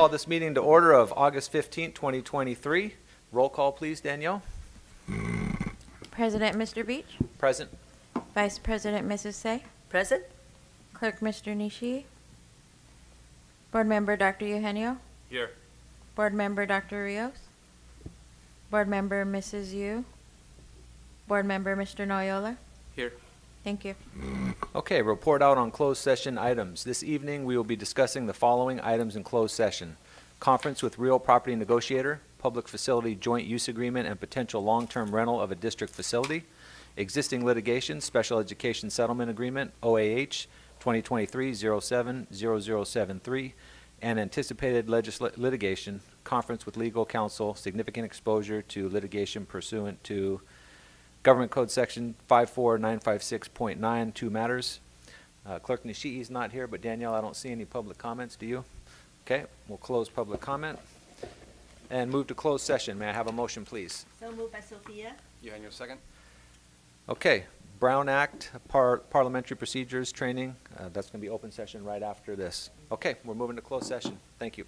Call this meeting to order of August 15th, 2023. Roll call, please, Danielle. President Mr. Beach, Present. Vice President Mrs. Say, Present? Clerk Mr. Nishi, Board Member Dr. Eugenio, Here. Board Member Dr. Rios, Board Member Mrs. Yu, Board Member Mr. Noyola. Here. Thank you. Okay, report out on closed session items. This evening, we will be discussing the following items in closed session: conference with real property negotiator, public facility joint use agreement and potential long-term rental of a district facility, existing litigation, special education settlement agreement, OAH 2023-07-0073, and anticipated litigation, conference with legal counsel, significant exposure to litigation pursuant to Government Code Section 54956.9, two matters. Clerk Nishii is not here, but Danielle, I don't see any public comments. Do you? Okay, we'll close public comment and move to closed session. May I have a motion, please? So moved by Sophia. Eugenio, second. Okay, Brown Act, Parliamentary Procedures Training. That's going to be open session right after this. Okay, we're moving to closed session. Thank you.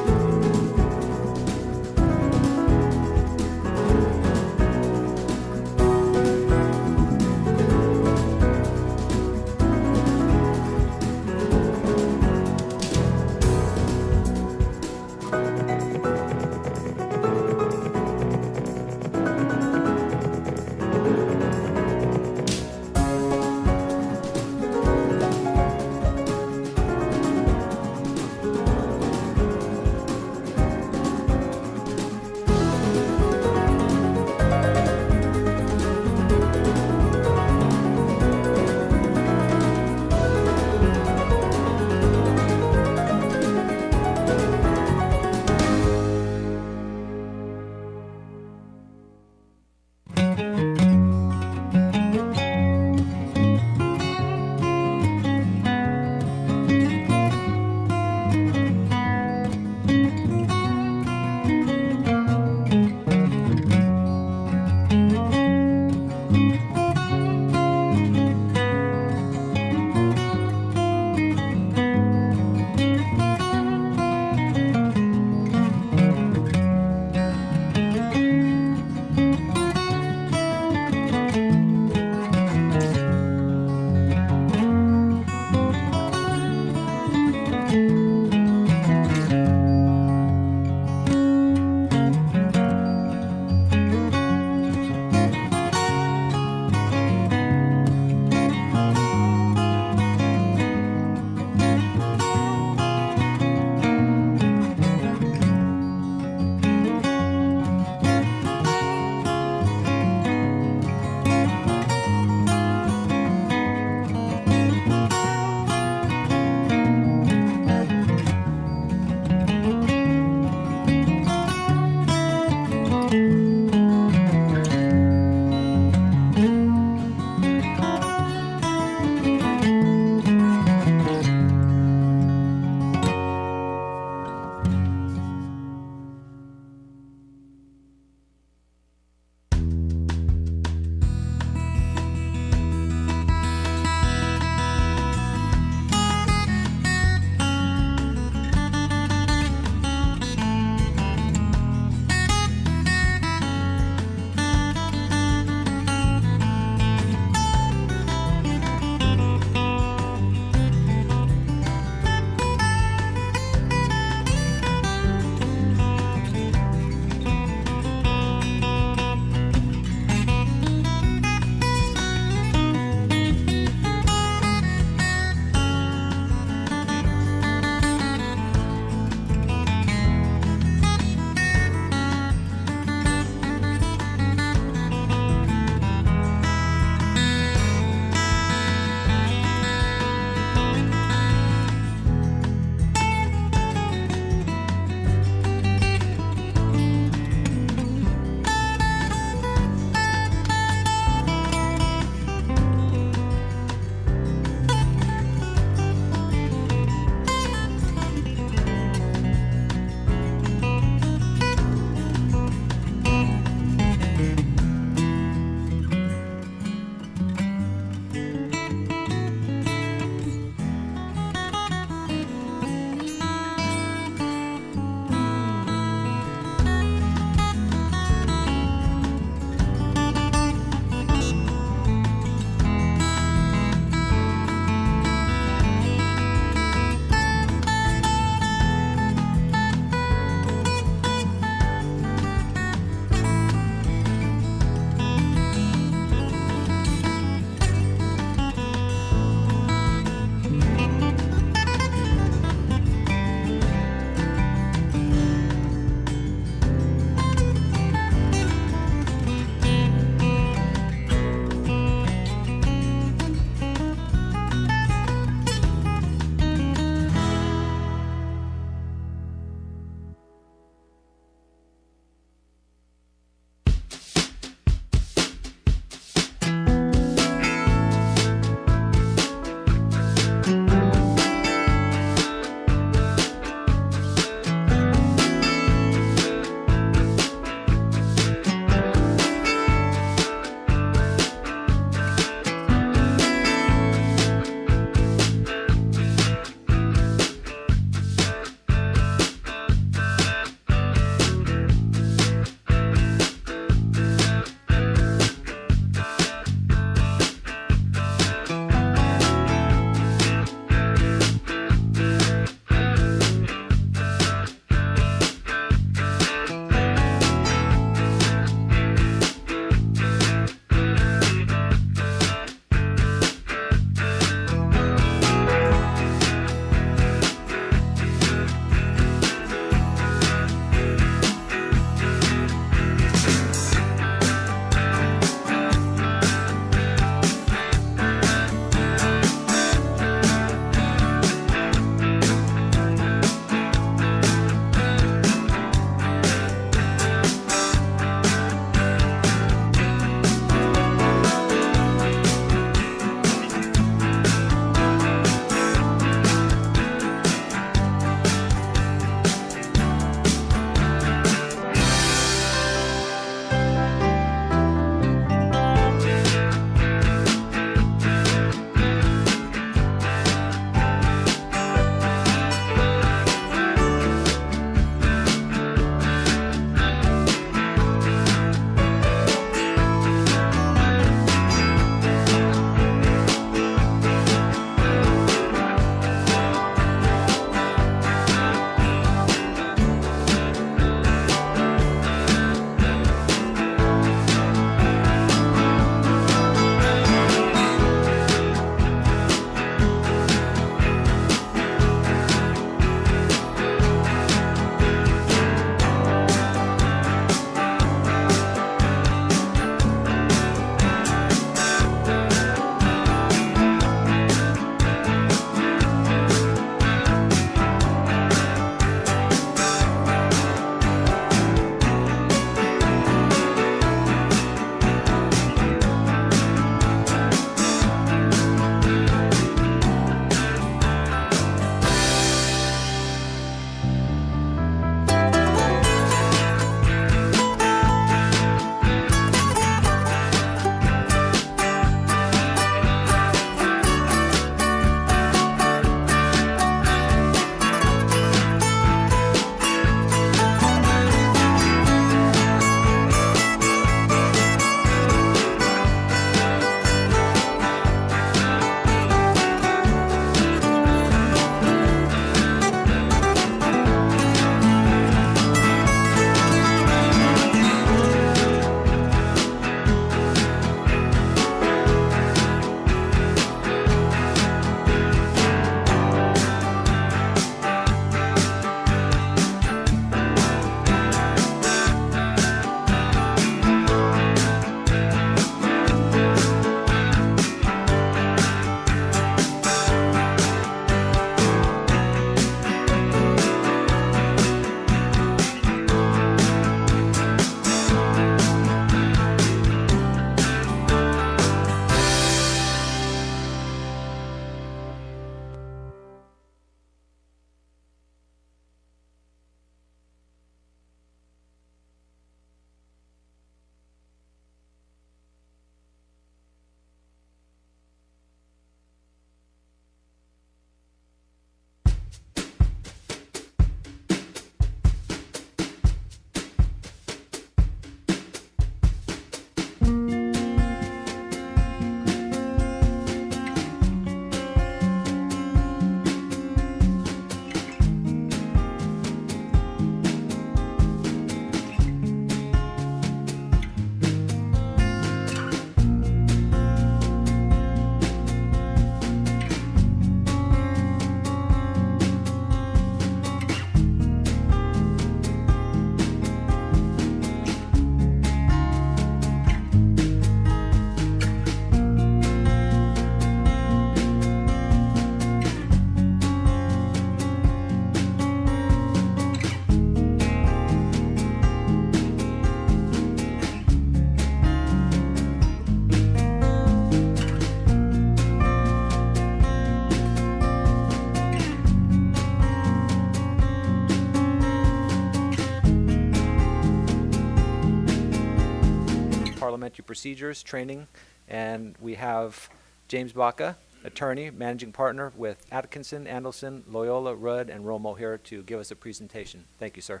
Elementary Procedures Training. And we have James Baca, attorney, managing partner with Atkinson, Andelson, Loyola, Rudd, and Romo here to give us a presentation. Thank you, sir.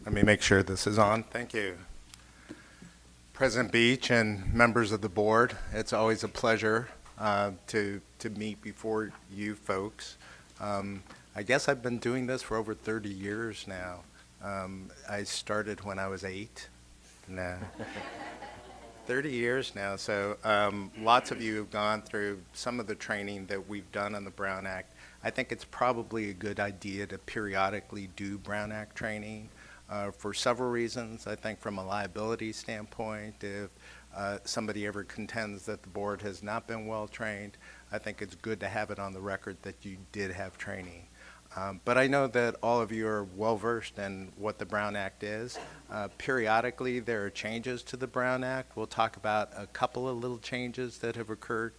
Let me make sure this is on. Thank you. President Beach and members of the board, it's always a pleasure to meet before you folks. I guess I've been doing this for over 30 years now. I started when I was 8. No. 30 years now, so lots of you have gone through some of the training that we've done on the Brown Act. I think it's probably a good idea to periodically do Brown Act training for several reasons. I think from a liability standpoint, if somebody ever contends that the board has not been well trained, I think it's good to have it on the record that you did have training. But I know that all of you are well versed in what the Brown Act is. Periodically, there are changes to the Brown Act. We'll talk about a couple of little changes that have occurred,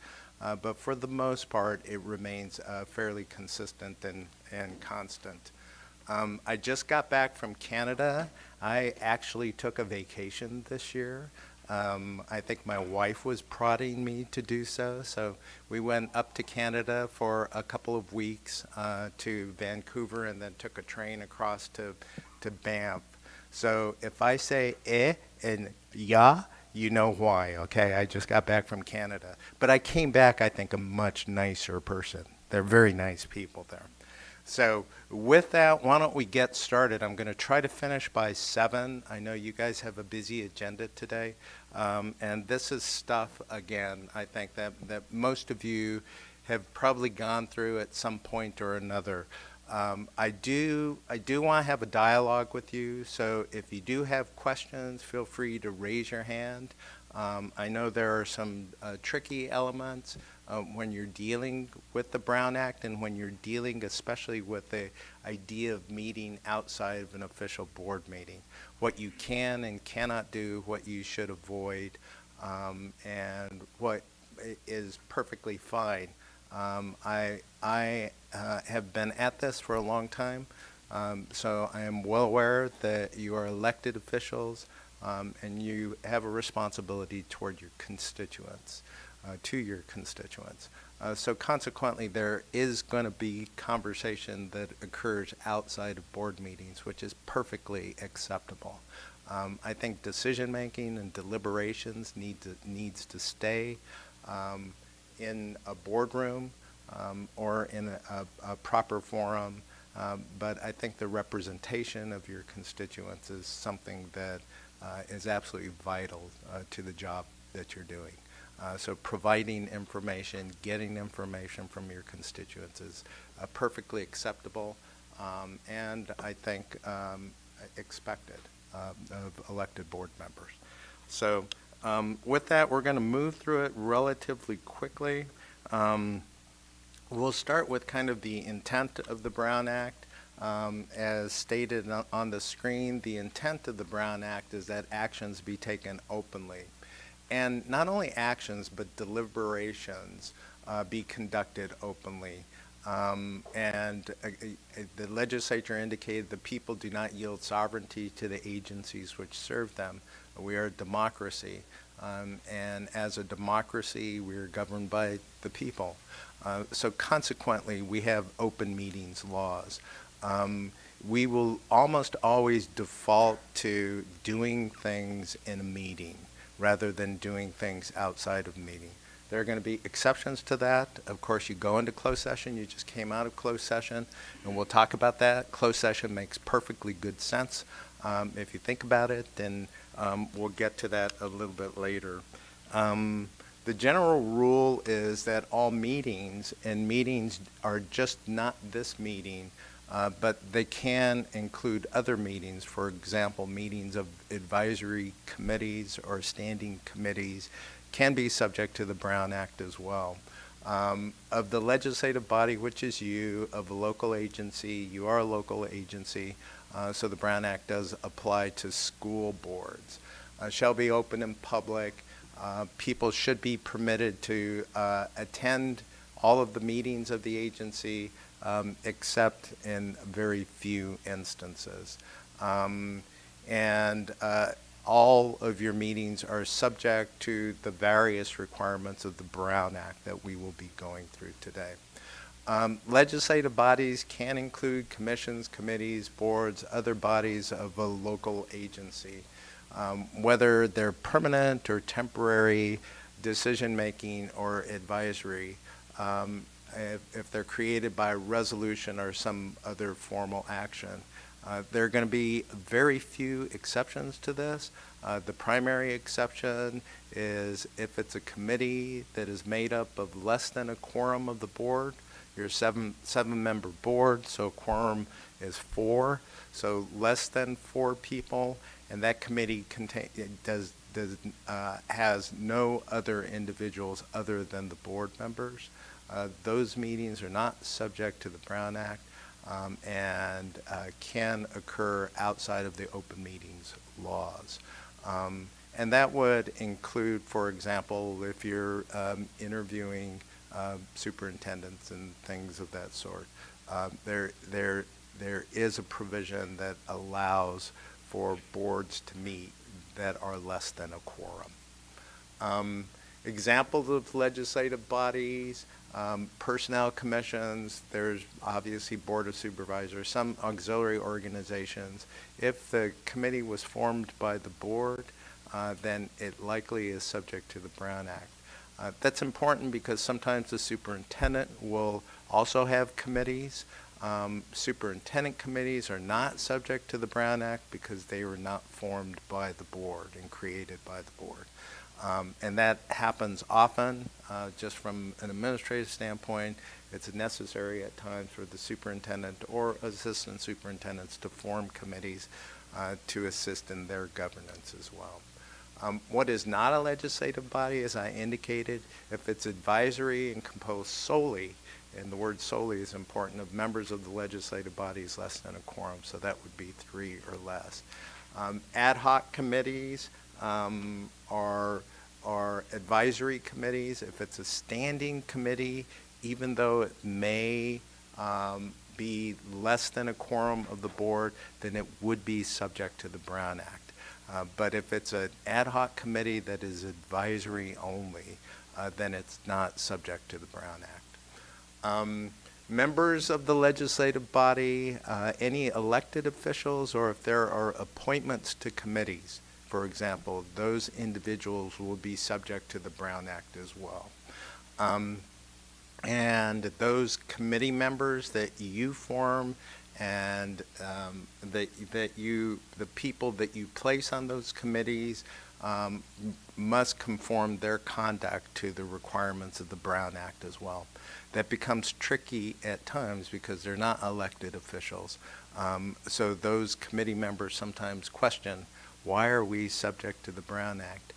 but for the most part, it remains fairly consistent and constant. I just got back from Canada. I actually took a vacation this year. I think my wife was prodding me to do so. So we went up to Canada for a couple of weeks to Vancouver and then took a train across to Banff. So if I say and yeah, you know why, okay? I just got back from Canada. But I came back, I think, a much nicer person. They're very nice people there. So with that, why don't we get started? I'm going to try to finish by 7. I know you guys have a busy agenda today. And this is stuff, again, I think that most of you have probably gone through at some point or another. I do want to have a dialogue with you, so if you do have questions, feel free to raise your hand. I know there are some tricky elements when you're dealing with the Brown Act and when you're dealing especially with the idea of meeting outside of an official board meeting. What you can and cannot do, what you should avoid, and what is perfectly fine. I have been at this for a long time, so I am well aware that you are elected officials and you have a responsibility toward your constituents, to your constituents. So consequently, there is going to be conversation that occurs outside of board meetings, which is perfectly acceptable. I think decision-making and deliberations needs to stay in a boardroom or in a proper forum, but I think the representation of your constituents is something that is absolutely vital to the job that you're doing. So providing information, getting information from your constituents is perfectly acceptable and I think expected of elected board members. So with that, we're going to move through it relatively quickly. We'll start with kind of the intent of the Brown Act. As stated on the screen, the intent of the Brown Act is that actions be taken openly. And not only actions, but deliberations be conducted openly. And the legislature indicated the people do not yield sovereignty to the agencies which serve them. We are a democracy. And as a democracy, we are governed by the people. So consequently, we have open meetings laws. We will almost always default to doing things in a meeting rather than doing things outside of a meeting. There are going to be exceptions to that. Of course, you go into closed session. You just came out of closed session, and we'll talk about that. Closed session makes perfectly good sense. If you think about it, then we'll get to that a little bit later. The general rule is that all meetings, and meetings are just not this meeting, but they can include other meetings. For example, meetings of advisory committees or standing committees can be subject to the Brown Act as well. Of the legislative body, which is you, of a local agency, you are a local agency, so the Brown Act does apply to school boards. Shall be open in public. People should be permitted to attend all of the meetings of the agency, except in very few instances. and all of your meetings are subject to the various requirements of the Brown Act that we will be going through today. Legislative bodies can include commissions, committees, boards, other bodies of a local agency, whether they're permanent or temporary, decision-making or advisory, if they're created by resolution or some other formal action. There are going to be very few exceptions to this. The primary exception is if it's a committee that is made up of less than a quorum of the board. You're a seven-member board, so quorum is 4, so less than 4 people, and that committee has no other individuals other than the board members. Those meetings are not subject to the Brown Act and can occur outside of the open meetings laws. And that would include, for example, if you're interviewing superintendents and things of that sort. There is a provision that allows for boards to meet that are less than a quorum. Examples of legislative bodies, personnel commissions, there's obviously Board of Supervisors, some auxiliary organizations. If the committee was formed by the board, then it likely is subject to the Brown Act. That's important because sometimes the superintendent will also have committees. Superintendent committees are not subject to the Brown Act because they were not formed by the board and created by the board. And that happens often. Just from an administrative standpoint, it's necessary at times for the superintendent or assistant superintendents to form committees to assist in their governance as well. What is not a legislative body, as I indicated, if it's advisory and composed solely, and the word solely is important, of members of the legislative bodies less than a quorum, so that would be 3 or less. Ad hoc committees are advisory committees. If it's a standing committee, even though it may be less than a quorum of the board, then it would be subject to the Brown Act. But if it's an ad hoc committee that is advisory only, then it's not subject to the Brown Act. Members of the legislative body, any elected officials, or if there are appointments to committees, for example, those individuals will be subject to the Brown Act as well. And those committee members that you form and the people that you place on those committees must conform their conduct to the requirements of the Brown Act as well. That becomes tricky at times because they're not elected officials. So those committee members sometimes question, why are we subject to the Brown Act?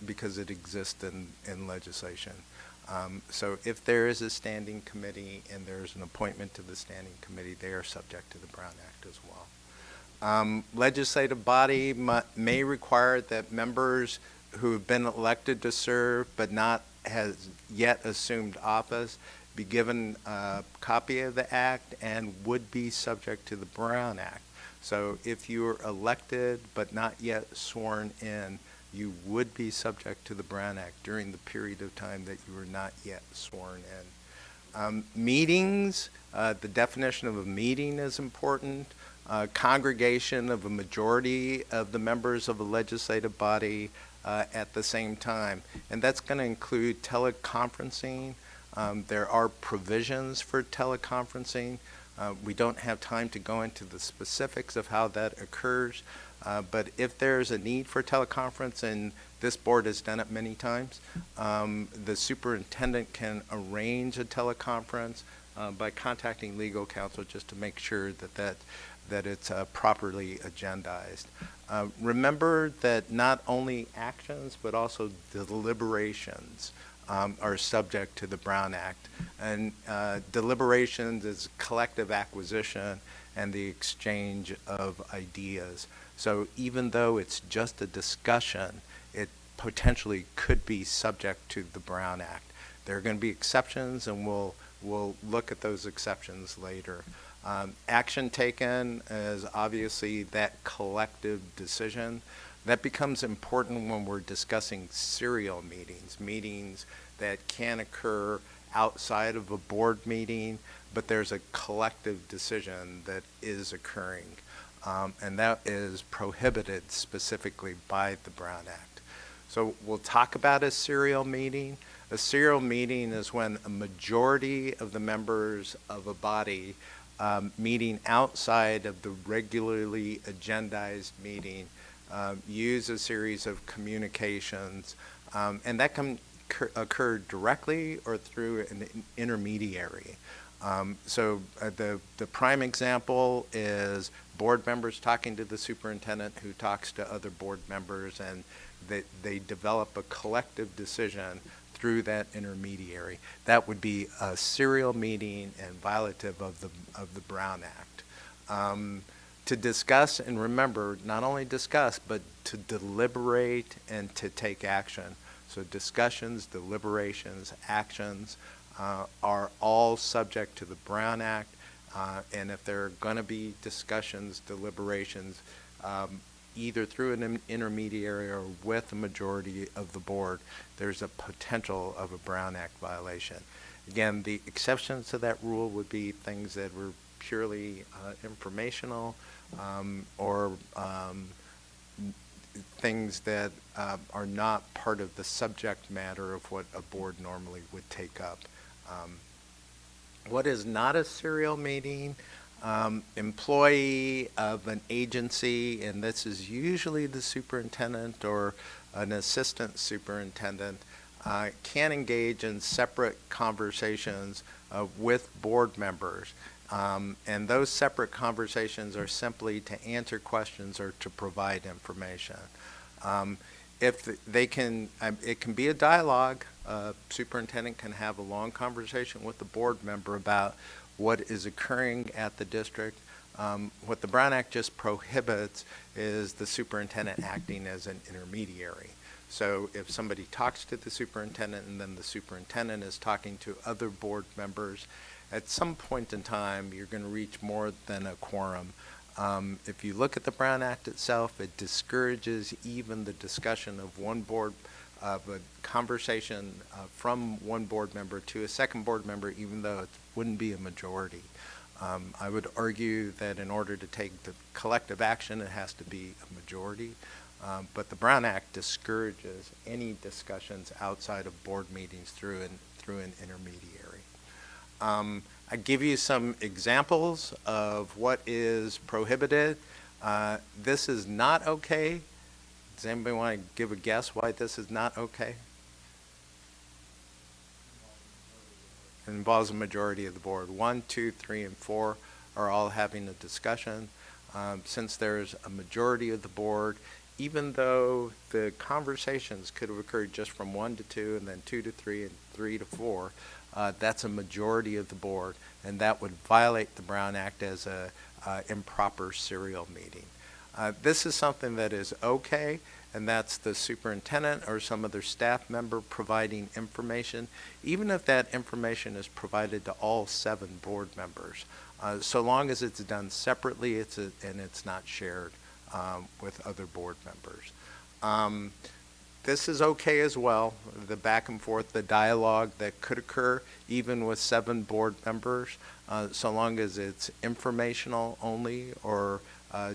Because it exists in legislation. So if there is a standing committee and there's an appointment to the standing committee, they are subject to the Brown Act as well. Legislative body may require that members who have been elected to serve but not has yet assumed office be given a copy of the act and would be subject to the Brown Act. So if you are elected but not yet sworn in, you would be subject to the Brown Act during the period of time that you were not yet sworn in. Meetings, the definition of a meeting is important. Congregation of a majority of the members of a legislative body at the same time. And that's going to include teleconferencing. There are provisions for teleconferencing. We don't have time to go into the specifics of how that occurs. But if there's a need for teleconference, and this board has done it many times, the superintendent can arrange a teleconference by contacting legal counsel just to make sure that it's properly agendized. Remember that not only actions but also deliberations are subject to the Brown Act. And deliberations is collective acquisition and the exchange of ideas. So even though it's just a discussion, it potentially could be subject to the Brown Act. There are going to be exceptions, and we'll we'll look at those exceptions later. Action taken is obviously that collective decision. That becomes important when we're discussing serial meetings, meetings that can occur outside of a board meeting, but there's a collective decision that is occurring. And that is prohibited specifically by the Brown Act. So we'll talk about a serial meeting. A serial meeting is when a majority of the members of a body meeting outside of the regularly agendized meeting use a series of communications, and that can occur directly or through an intermediary. The prime example is board members talking to the superintendent who talks to other board members, and they develop a collective decision through that intermediary. That would be a serial meeting and violative of the Brown Act. To discuss, and remember, not only discuss, but to deliberate and to take action. So discussions, deliberations, actions are all subject to the Brown Act. And if there are going to be discussions, deliberations, either through an intermediary or with a majority of the board, there's a potential of a Brown Act violation. Again, the exceptions to that rule would be things that were purely informational or things that are not part of the subject matter of what a board normally would take up. What is not a serial meeting? Employee of an agency, and this is usually the superintendent or an assistant superintendent, can engage in separate conversations with board members. And those separate conversations are simply to answer questions or to provide information. If they can, it can be a dialogue. Superintendent can have a long conversation with the board member about what is occurring at the district. What the Brown Act just prohibits is the superintendent acting as an intermediary. So if somebody talks to the superintendent and then the superintendent is talking to other board members, at some point in time, you're going to reach more than a quorum. If you look at the Brown Act itself, it discourages even the discussion of of a conversation from one board member to a second board member, even though it wouldn't be a majority. I would argue that in order to take the collective action, it has to be a majority. But the Brown Act discourages any discussions outside of board meetings through an intermediary. I give you some examples of what is prohibited. This is not okay. Does anybody want to give a guess why this is not okay? It involves a majority of the board. 1, 2, 3, and 4 are all having a discussion. Since there's a majority of the board, even though the conversations could have occurred just from 1 to 2 and then 2 to 3 and 3 to 4, that's a majority of the board, and that would violate the Brown Act as a improper serial meeting. This is something that is okay, and that's the superintendent or some other staff member providing information, even if that information is provided to all 7 board members. So long as it's done separately and it's not shared with other board members. This is okay as well, the back and forth, the dialogue that could occur even with 7 board members, so long as it's informational only or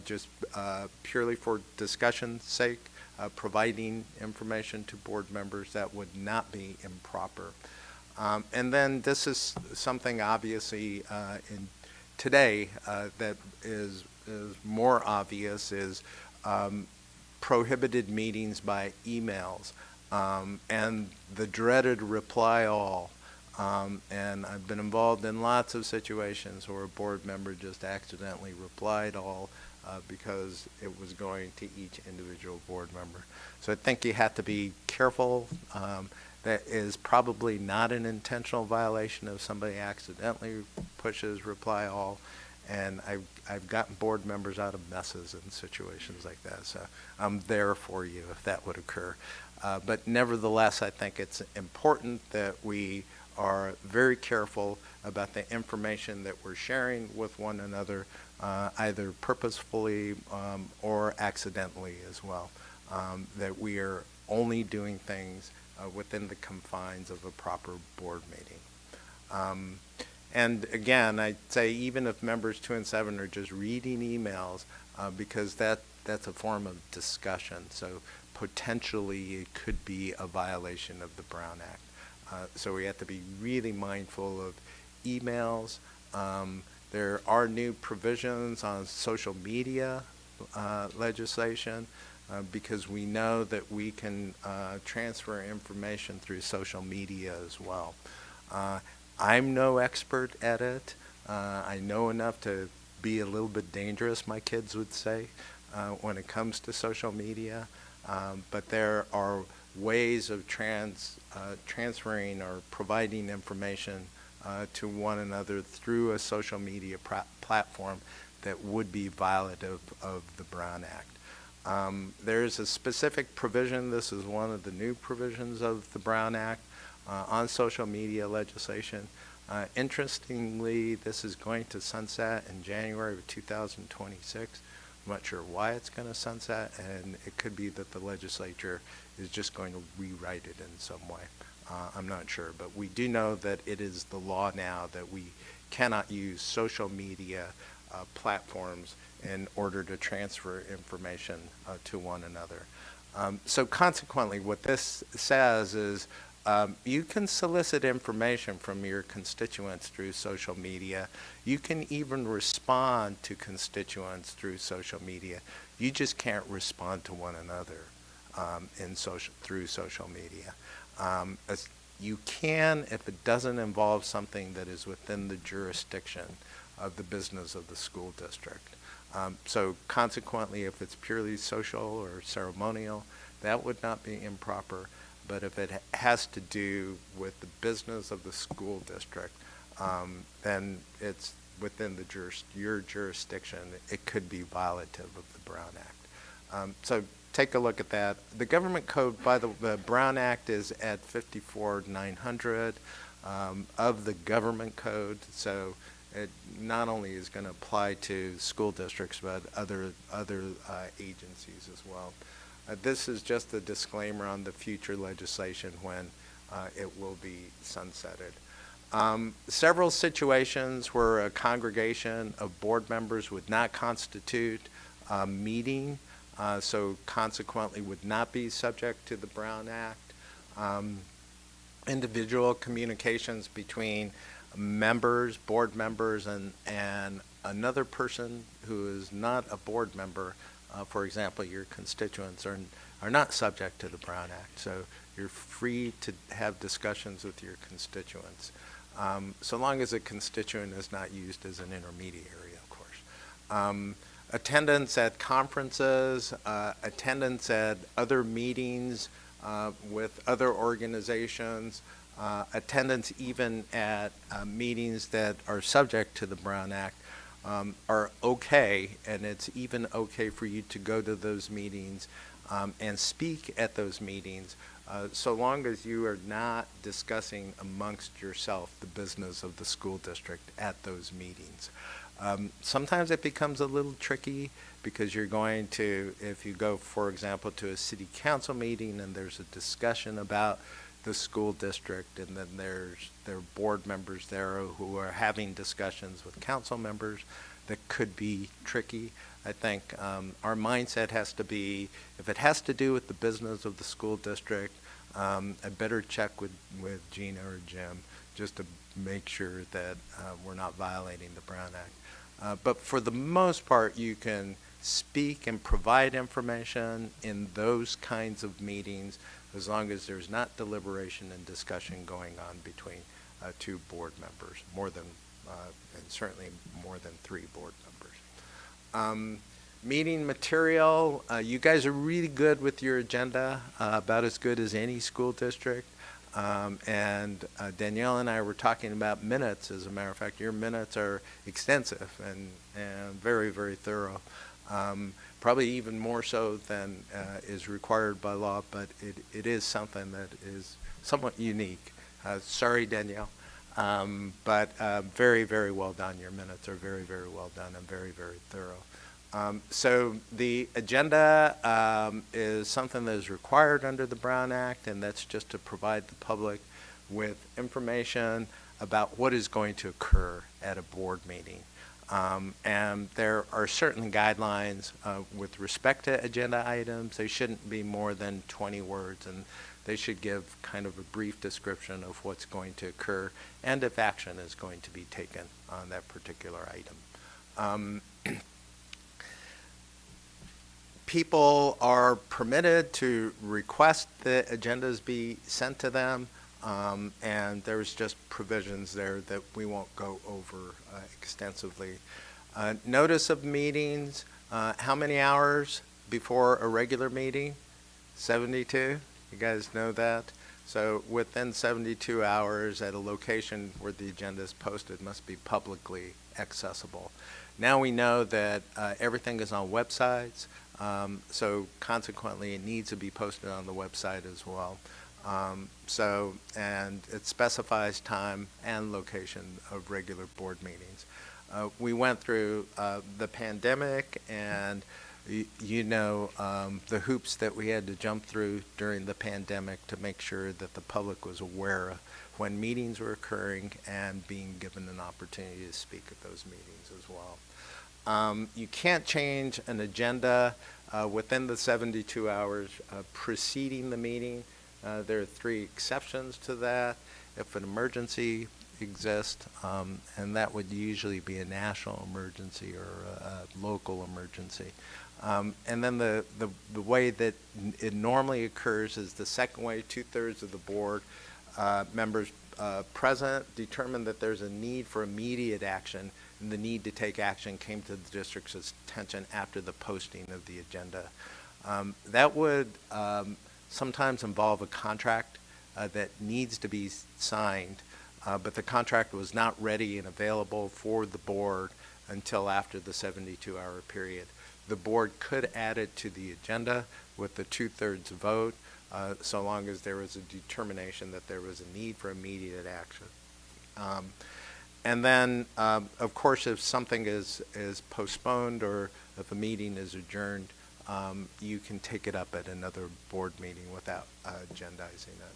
just purely for discussion's sake, providing information to board members, that would not be improper. And then this is something obviously in today that is more obvious is prohibited meetings by emails and the dreaded reply all. And I've been involved in lots of situations where a board member just accidentally replied all because it was going to each individual board member. So I think you have to be careful. That is probably not an intentional violation if somebody accidentally pushes reply all. And I've gotten board members out of messes in situations like that. So I'm there for you if that would occur. But nevertheless, I think it's important that we are very careful about the information that we're sharing with one another, either purposefully or accidentally as well, that we are only doing things within the confines of a proper board meeting. And again, I'd say even if members 2 and 7 are just reading emails, because that's a form of discussion, so potentially it could be a violation of the Brown Act. So we have to be really mindful of emails. There are new provisions on social media legislation, because we know that we can transfer information through social media as well. I'm no expert at it. I know enough to be a little bit dangerous, my kids would say, when it comes to social media. But there are ways of transferring or providing information to one another through a social media platform that would be violative of the Brown Act. There's a specific provision, this is one of the new provisions of the Brown Act, on social media legislation. Interestingly, this is going to sunset in January of 2026. I'm not sure why it's going to sunset, and it could be that the legislature is just going to rewrite it in some way. I'm not sure, but we do know that it is the law now that we cannot use social media platforms in order to transfer information to one another. So consequently, what this says is you can solicit information from your constituents through social media. You can even respond to constituents through social media. You just can't respond to one another through social media. You can if it doesn't involve something that is within the jurisdiction of the business of the school district. So consequently, if it's purely social or ceremonial, that would not be improper. But if it has to do with the business of the school district, then it's within your jurisdiction. It could be violative of the Brown Act. So take a look at that. The government code by the Brown Act is at 54,900 of the government code. So it not only is going to apply to school districts, but other agencies as well. This is just a disclaimer on the future legislation when it will be sunsetted. Several situations where a congregation of board members would not constitute a meeting, so consequently would not be subject to the Brown Act. Individual communications between members, board members, and another person who is not a board member, for example, your constituents are not subject to the Brown Act, so you're free to have discussions with your constituents, so long as a constituent is not used as an intermediary, of course. Attendance at conferences, attendance at other meetings with other organizations, attendance even at meetings that are subject to the Brown Act are okay, and it's even okay for you to go to those meetings and speak at those meetings, so long as you are not discussing amongst yourself the business of the school district at those meetings. Sometimes it becomes a little tricky because you're going to, if you go, for example, to a city council meeting and there's a discussion about the school district, and then there are board members there who are having discussions with council members, that could be tricky. I think our mindset has to be, if it has to do with the business of the school district, I better check with Gina or Jim just to make sure that we're not violating the Brown Act. But for the most part, you can speak and provide information in those kinds of meetings as long as there's not deliberation and discussion going on between two board members, and certainly more than 3 board members. Meeting material, you guys are really good with your agenda, about as good as any school district. And Danielle and I were talking about minutes. As a matter of fact, your minutes are extensive and very, very thorough. Probably even more so than is required by law, but it is something that is somewhat unique Sorry, Danielle. But very, very well done. Your minutes are very, very well done and very, very thorough. So the agenda is something that is required under the Brown Act, and that's just to provide the public with information about what is going to occur at a board meeting. And there are certain guidelines with respect to agenda items. They shouldn't be more than 20 words, and they should give kind of a brief description of what's going to occur and if action is going to be taken on that particular item. People are permitted to request that agendas be sent to them, and there's just provisions there that we won't go over extensively. Notice of meetings, how many hours before a regular meeting? 72? You guys know that? So within 72 hours at a location where the agenda is posted must be publicly accessible. Now we know that everything is on websites, so consequently it needs to be posted on the website as well. And it specifies time and location of regular board meetings. We went through the pandemic, and the hoops that we had to jump through during the pandemic to make sure that the public was aware of when meetings were occurring and being given an opportunity to speak at those meetings as well. You can't change an agenda within the 72 hours preceding the meeting. There are 3 exceptions to that. If an emergency exists, and that would usually be a national emergency or a local emergency. And then the way that it normally occurs is the second way: 2/3 of the board members present determine that there's a need for immediate action, and the need to take action came to the district's attention after the posting of the agenda. That would sometimes involve a contract that needs to be signed, but the contract was not ready and available for the board until after the 72-hour period. The board could add it to the agenda with the 2/3 vote, so long as there was a determination that there was a need for immediate action. And then, of course, if something is postponed or if a meeting is adjourned, you can take it up at another board meeting without agendizing it.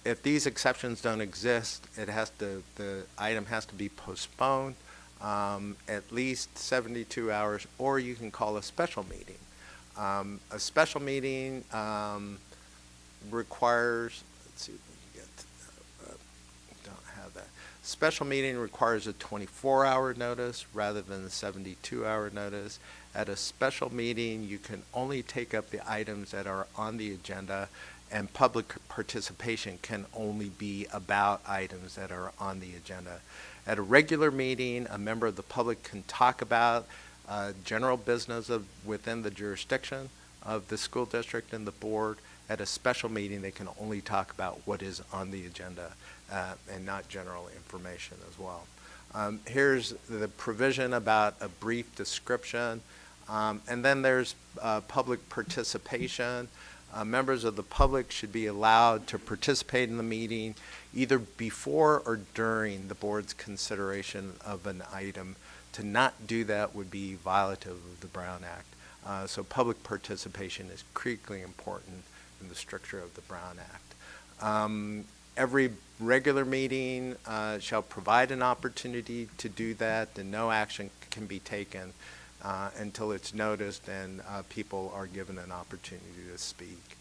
If these exceptions don't exist, the item has to be postponed at least 72 hours, or you can call a special meeting. A special meeting requires, let's see if we can get, don't have that. Special meeting requires a 24-hour notice rather than a 72-hour notice. At a special meeting, you can only take up the items that are on the agenda, and public participation can only be about items that are on the agenda. At a regular meeting, a member of the public can talk about general business within the jurisdiction of the school district and the board. At a special meeting, they can only talk about what is on the agenda and not general information as well. Here's the provision about a brief description. And then there's public participation. Members of the public should be allowed to participate in the meeting either before or during the board's consideration of an item. To not do that would be violative of the Brown Act. So public participation is critically important in the structure of the Brown Act. Every regular meeting shall provide an opportunity to do that, and no action can be taken until it's noticed and people are given an opportunity to speak.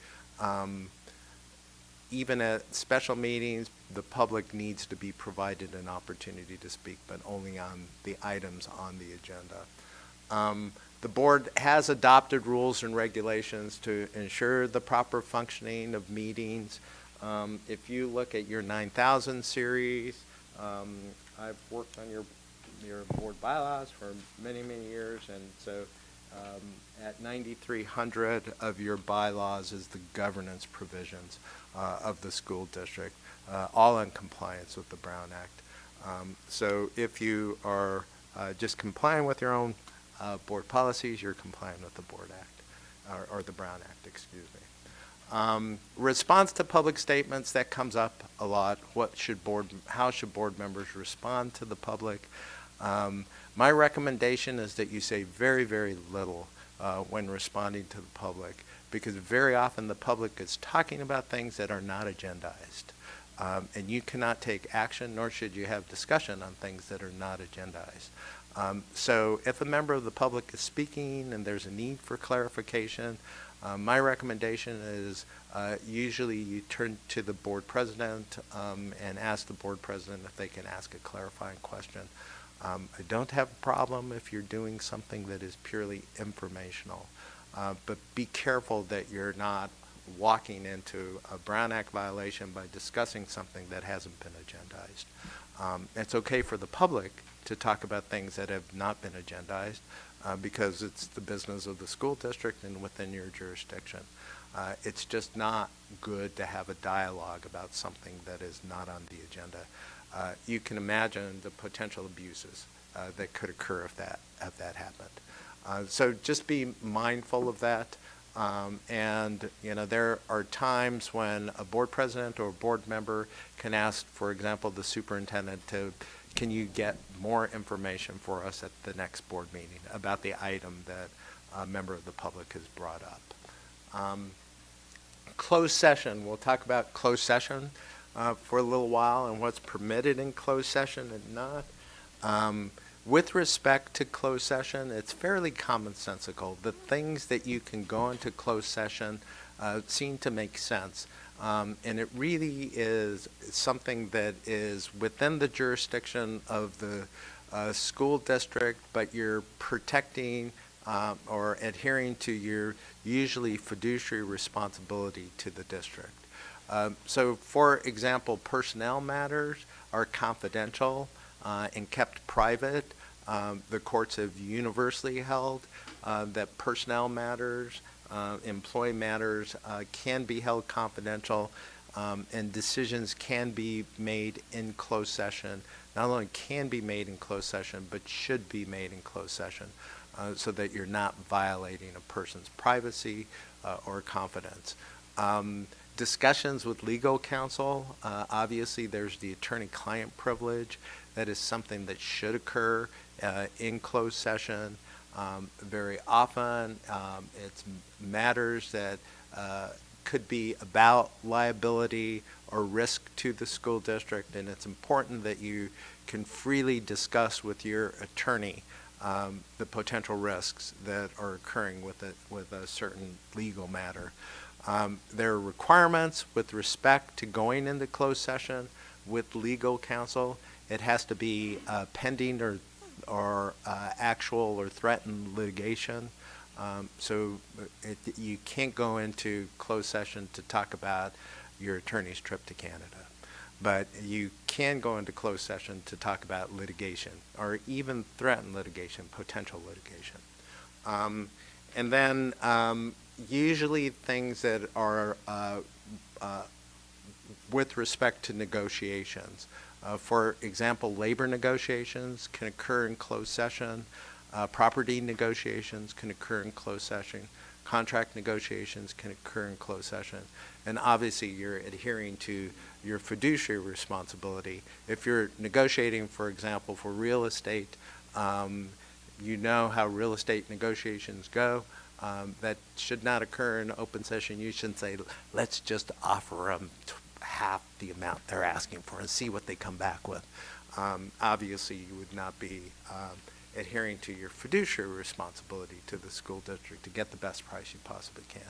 Even at special meetings, the public needs to be provided an opportunity to speak, but only on the items on the agenda. The board has adopted rules and regulations to ensure the proper functioning of meetings. If you look at your 9000 series, I've worked on your board bylaws for many, many years, and so at 9300 of your bylaws is the governance provisions of the school district, all in compliance with the Brown Act. So if you are just complying with your own board policies, you're complying with the Board Act, or the Brown Act, excuse me. Response to public statements, that comes up a lot. How should board members respond to the public? My recommendation is that you say very, very little when responding to the public, because very often the public is talking about things that are not agendized. And you cannot take action, nor should you have discussion on things that are not agendized. So if a member of the public is speaking and there's a need for clarification, my recommendation is usually you turn to the board president and ask the board president if they can ask a clarifying question. I don't have a problem if you're doing something that is purely informational, but be careful that you're not walking into a Brown Act violation by discussing something that hasn't been agendized. It's okay for the public to talk about things that have not been agendized because it's the business of the school district and within your jurisdiction. It's just not good to have a dialogue about something that is not on the agenda. You can imagine the potential abuses that could occur if that happened. So just be mindful of that. And there are times when a board president or a board member can ask, for example, the superintendent can you get more information for us at the next board meeting about the item that a member of the public has brought up. Closed session, we'll talk about closed session for a little while and what's permitted in closed session and not. With respect to closed session, it's fairly commonsensical. The things that you can go into closed session seem to make sense. And it really is something that is within the jurisdiction of the school district, but you're protecting or adhering to your usually fiduciary responsibility to the district. So, for example, personnel matters are confidential and kept private. The courts have universally held that personnel matters, employee matters can be held confidential, and decisions can be made in closed session. Not only can be made in closed session, but should be made in closed session so that you're not violating a person's privacy or confidence. Discussions with legal counsel, obviously there's the attorney-client privilege. That is something that should occur in closed session. Very often it's matters that could be about liability or risk to the school district, and it's important that you can freely discuss with your attorney the potential risks that are occurring with a certain legal matter. There are requirements with respect to going into closed session with legal counsel. It has to be pending or actual or threatened litigation. So you can't go into closed session to talk about your attorney's trip to Canada. But you can go into closed session to talk about litigation or even threatened litigation, potential litigation. And then usually things that are with respect to negotiations. For example, labor negotiations can occur in closed session. Property negotiations can occur in closed session. Contract negotiations can occur in closed session. And obviously you're adhering to your fiduciary responsibility. If you're negotiating, for example, for real estate, you know how real estate negotiations go. That should not occur in open session. You shouldn't say, let's just offer them half the amount they're asking for and see what they come back with. Obviously, you would not be adhering to your fiduciary responsibility to the school district to get the best price you possibly can.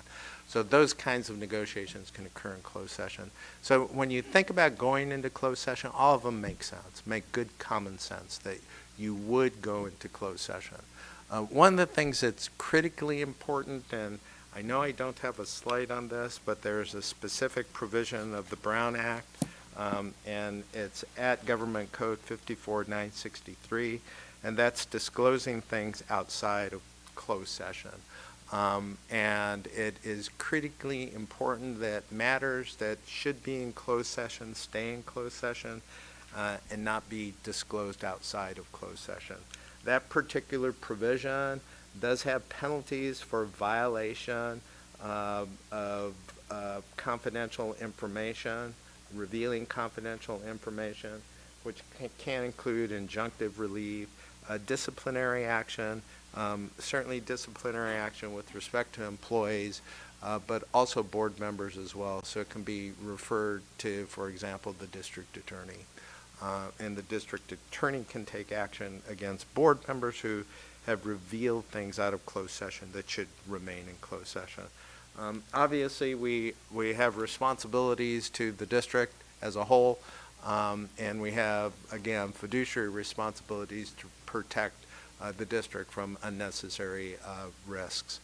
So those kinds of negotiations can occur in closed session. So when you think about going into closed session, all of them make sense, make good common sense that you would go into closed session. One of the things that's critically important, and I know I don't have a slide on this, but there's a specific provision of the Brown Act, and it's at Government Code 54963, and that's disclosing things outside of closed session. And it is critically important that matters that should be in closed session stay in closed session and not be disclosed outside of closed session. That particular provision does have penalties for violation of confidential information, revealing confidential information, which can include injunctive relief, disciplinary action, certainly disciplinary action with respect to employees, but also board members as well. So it can be referred to, for example, the district attorney. And the district attorney can take action against board members who have revealed things out of closed session that should remain in closed session. Obviously, we have responsibilities to the district as a whole, and we have, again, fiduciary responsibilities to protect the district from unnecessary risks.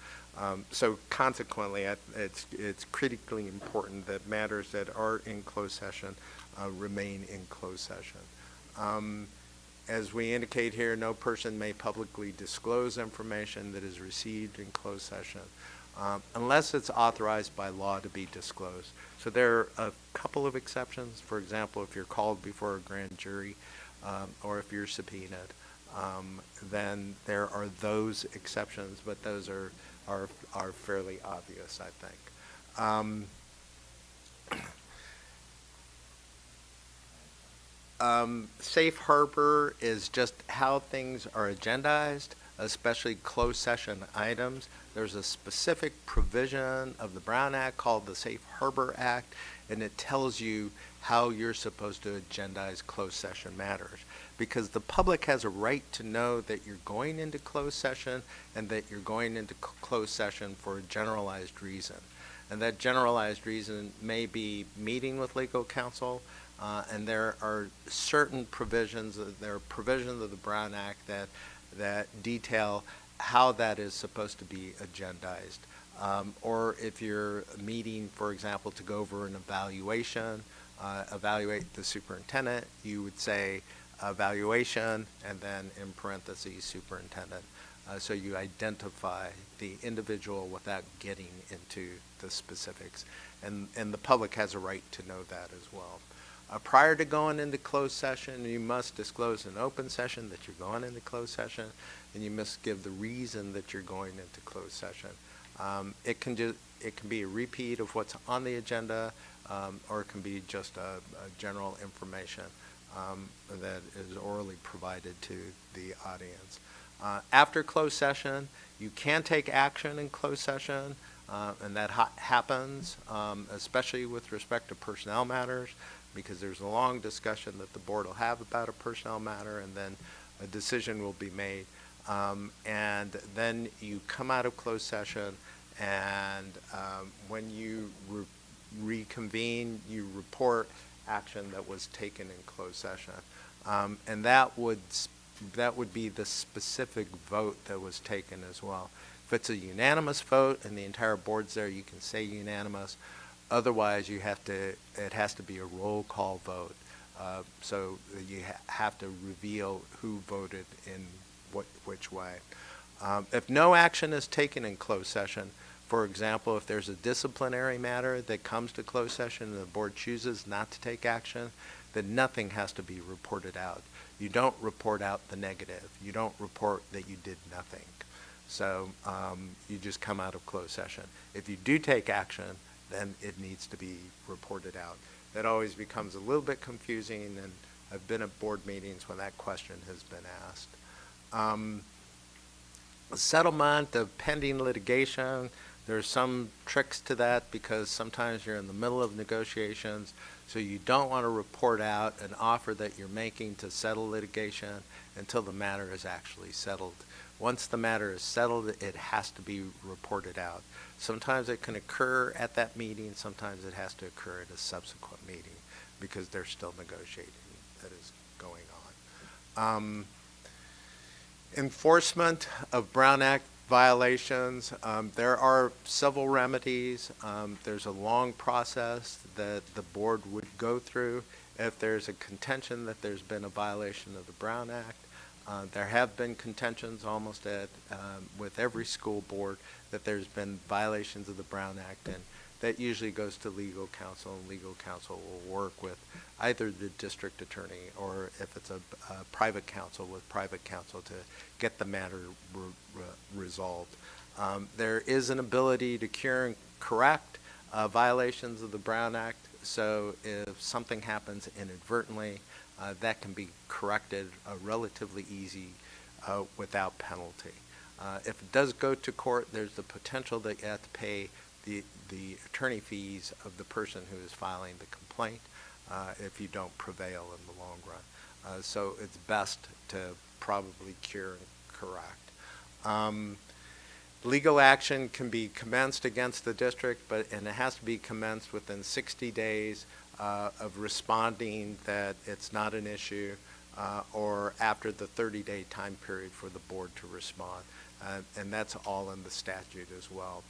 So consequently, it's critically important that matters that are in closed session remain in closed session. As we indicate here, no person may publicly disclose information that is received in closed session unless it's authorized by law to be disclosed. So there are a couple of exceptions. For example, if you're called before a grand jury or if you're subpoenaed, then there are those exceptions, but those are fairly obvious, I think. Safe harbor is just how things are agendized, especially closed session items. There's a specific provision of the Brown Act called the Safe Harbor Act, and it tells you how you're supposed to agendize closed session matters. Because the public has a right to know that you're going into closed session and that you're going into closed session for a generalized reason. And that generalized reason may be meeting with legal counsel, and there are certain provisions, there are provisions of the Brown Act that detail how that is supposed to be agendized. Or if you're meeting, for example, to go over an evaluation, evaluate the superintendent, you would say evaluation and then in parentheses superintendent. So you identify the individual without getting into the specifics. And the public has a right to know that as well. Prior to going into closed session, you must disclose in open session that you're going into closed session, and you must give the reason that you're going into closed session. It can be a repeat of what's on the agenda, or it can be just a general information that is orally provided to the audience. After closed session, you can take action in closed session, and that happens, especially with respect to personnel matters, because there's a long discussion that the board will have about a personnel matter, and then a decision will be made. And then you come out of closed session, and when you reconvene, you report action that was taken in closed session. And that would be the specific vote that was taken as well. If it's a unanimous vote and the entire board's there, you can say unanimous. Otherwise, it has to be a roll call vote. So you have to reveal who voted in which way. If no action is taken in closed session, for example, if there's a disciplinary matter that comes to closed session and the board chooses not to take action, then nothing has to be reported out. You don't report out the negative. You don't report that you did nothing. So you just come out of closed session. If you do take action, then it needs to be reported out. That always becomes a little bit confusing, and I've been at board meetings when that question has been asked. Settlement of pending litigation, there's some tricks to that because sometimes you're in the middle of negotiations, so you don't want to report out an offer that you're making to settle litigation until the matter is actually settled. Once the matter is settled, it has to be reported out. Sometimes it can occur at that meeting, sometimes it has to occur at a subsequent meeting because there's still negotiating that is going on. Enforcement of Brown Act violations, there are several remedies. There's a long process that the board would go through if there's a contention that there's been a violation of the Brown Act. There have been contentions almost with every school board that there's been violations of the Brown Act, and that usually goes to legal counsel, and legal counsel will work with either the district attorney or if it's a private counsel with private counsel to get the matter resolved. There is an ability to cure and correct violations of the Brown Act, so if something happens inadvertently, that can be corrected relatively easy without penalty. If it does go to court, there's the potential that you have to pay the attorney fees of the person who is filing the complaint if you don't prevail in the long run. So it's best to probably cure and correct. Legal action can be commenced against the district, and it has to be commenced within 60 days of responding that it's not an issue, or after the 30-day time period for the board to respond. And that's all in the statute as well.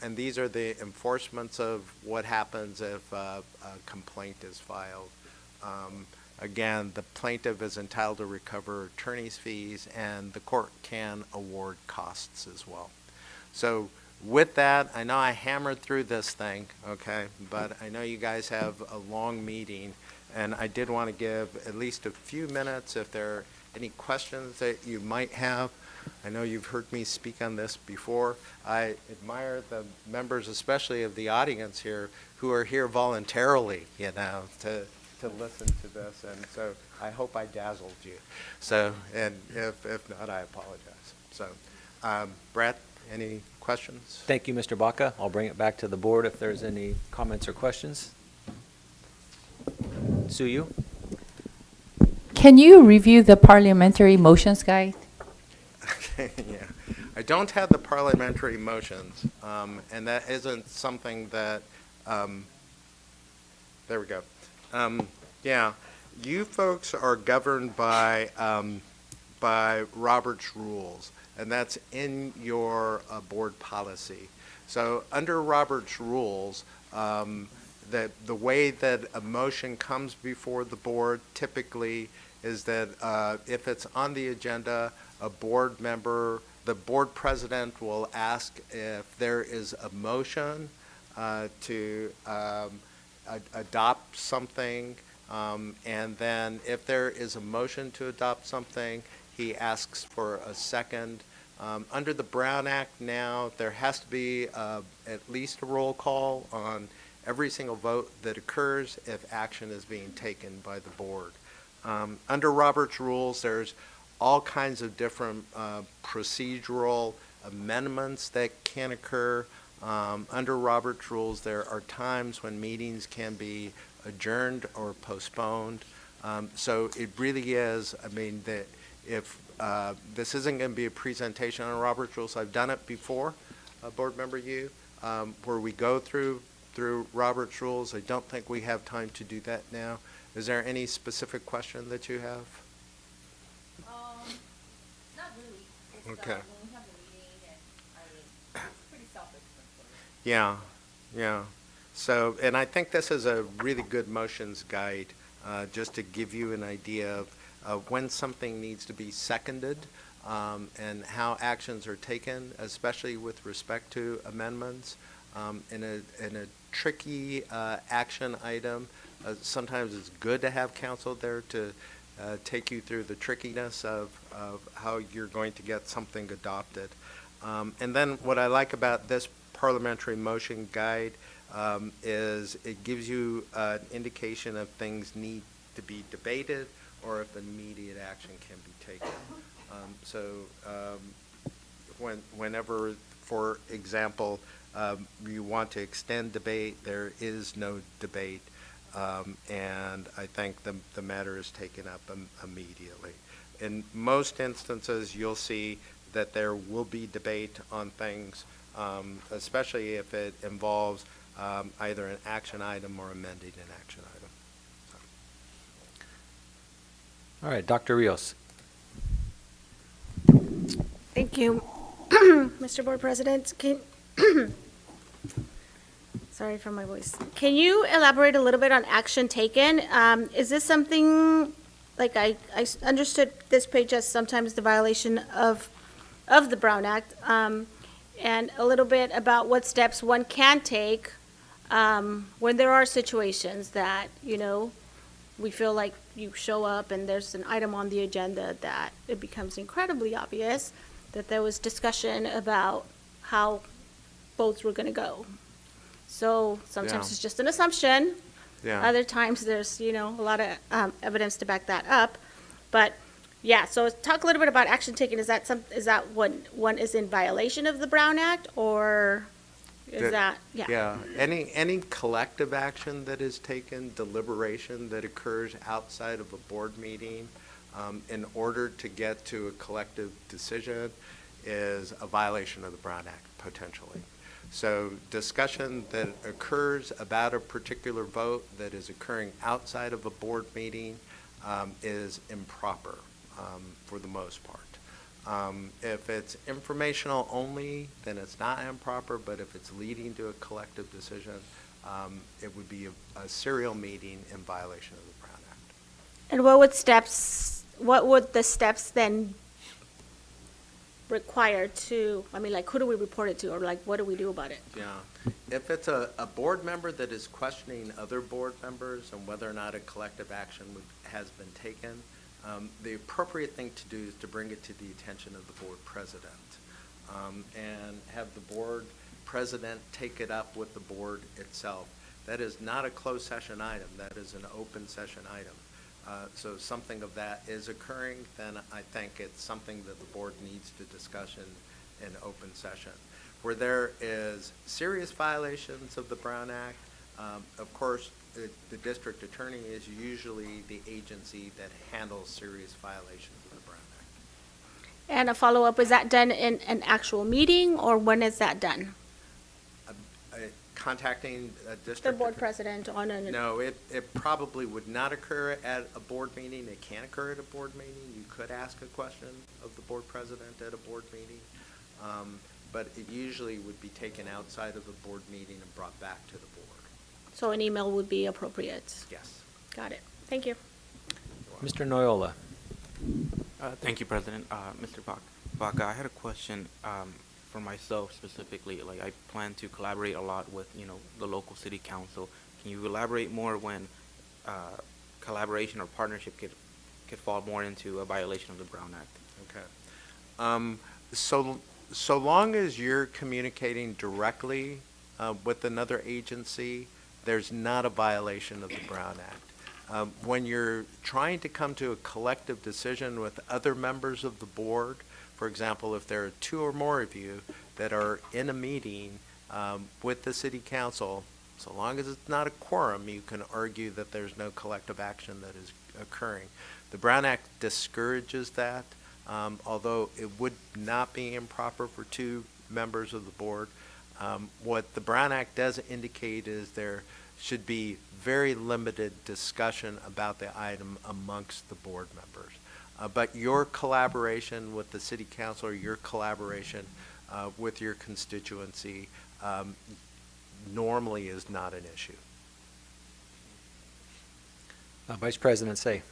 And these are the enforcements of what happens if a complaint is filed. Again, the plaintiff is entitled to recover attorney's fees, and the court can award costs as well. So with that, I know I hammered through this thing, okay, but I know you guys have a long meeting, and I did want to give at least a few minutes if there are any questions that you might have. I know you've heard me speak on this before. I admire the members, especially of the audience here, who are here voluntarily, you know, to listen to this, and so I hope I dazzled you. So, and if not, I apologize. So, Brett, any questions? Thank you, Mr. Baca. I'll bring it back to the board if there's any comments or questions. Suyu? Can you review the parliamentary motions guide? Okay, yeah. I don't have the parliamentary motions, and that isn't something that, there we go. Yeah, you folks are governed by Robert's rules, and that's in your board policy. So under Robert's rules, the way that a motion comes before the board typically is that if it's on the agenda, a board member, the board president will ask if there is a motion to adopt something, and then if there is a motion to adopt something, he asks for a second. Under the Brown Act now, there has to be at least a roll call on every single vote that occurs if action is being taken by the board. Under Robert's rules, there's all kinds of different procedural amendments that can occur. Under Robert's rules, there are times when meetings can be adjourned or postponed. So it really is, I mean, that if this isn't going to be a presentation on Robert's rules, I've done it before, Board Member Yu, where we go through Robert's rules. I don't think we have time to do that now. Is there any specific question that you have? Not really. It's, Okay. When we have the meeting, and it's pretty self-explanatory. Yeah, yeah. So, and I think this is a really good motions guide, just to give you an idea of when something needs to be seconded, and how actions are taken, especially with respect to amendments. In a tricky action item, sometimes it's good to have counsel there to take you through the trickiness of how you're going to get something adopted. And then what I like about this parliamentary motion guide is it gives you an indication of things need to be debated or if immediate action can be taken. Whenever, for example, you want to extend debate, there is no debate, and I think the matter is taken up immediately. In most instances, you'll see that there will be debate on things, especially if it involves either an action item or amending an action item. All right, Dr. Rios. Thank you, Mr. Board President. Sorry for my voice. Can you elaborate a little bit on action taken? Is this something, like I understood this page as sometimes the violation of the Brown Act, and a little bit about what steps one can take when there are situations that, you know, we feel like you show up and there's an item on the agenda that it becomes incredibly obvious that there was discussion about how votes were gonna go. So sometimes Yeah. it's just an assumption. Yeah. Other times there's, a lot of evidence to back that up. But, yeah, so talk a little bit about action taken. Is that when one is in violation of the Brown Act, or is that, yeah? Yeah, any collective action that is taken, deliberation that occurs outside of a board meeting, in order to get to a collective decision is a violation of the Brown Act, potentially. So discussion that occurs about a particular vote that is occurring outside of a board meeting is improper for the most part. If it's informational only, then it's not improper, but if it's leading to a collective decision, it would be a serial meeting in violation of the Brown Act. And what would the steps then require to, who do we report it to, or what do we do about it? Yeah, if it's a board member that is questioning other board members and whether or not a collective action has been taken, the appropriate thing to do is to bring it to the attention of the board president, and have the board president take it up with the board itself. That is not a closed session item, that is an open session item. So if something of that is occurring, then I think it's something that the board needs to discuss in open session. Where there is serious violations of the Brown Act, of course, the district attorney is usually the agency that handles serious violations of the Brown Act. And a follow-up, is that done in an actual meeting, or when is that done? Contacting a district. The board president on a. No, it probably would not occur at a board meeting. It can occur at a board meeting. You could ask a question of the board president at a board meeting. But it usually would be taken outside of the board meeting and brought back to the board. So an email would be appropriate. Yes. Got it. Thank you. Mr. Noyola. Thank you, President. Mr. Baca, I had a question for myself specifically. Like, I plan to collaborate a lot with, the local city council. Can you elaborate more when collaboration or partnership could fall more into a violation of the Brown Act? Okay. So long as you're communicating directly with another agency, there's not a violation of the Brown Act. When you're trying to come to a collective decision with other members of the board, for example, if there are two or more of you that are in a meeting with the city council, so long as it's not a quorum, you can argue that there's no collective action that is occurring. The Brown Act discourages that, although it would not be improper for two members of the board. What the Brown Act does indicate is there should be very limited discussion about the item amongst the board members. But your collaboration with the city council, or your collaboration with your constituency, normally is not an issue. Vice President Say.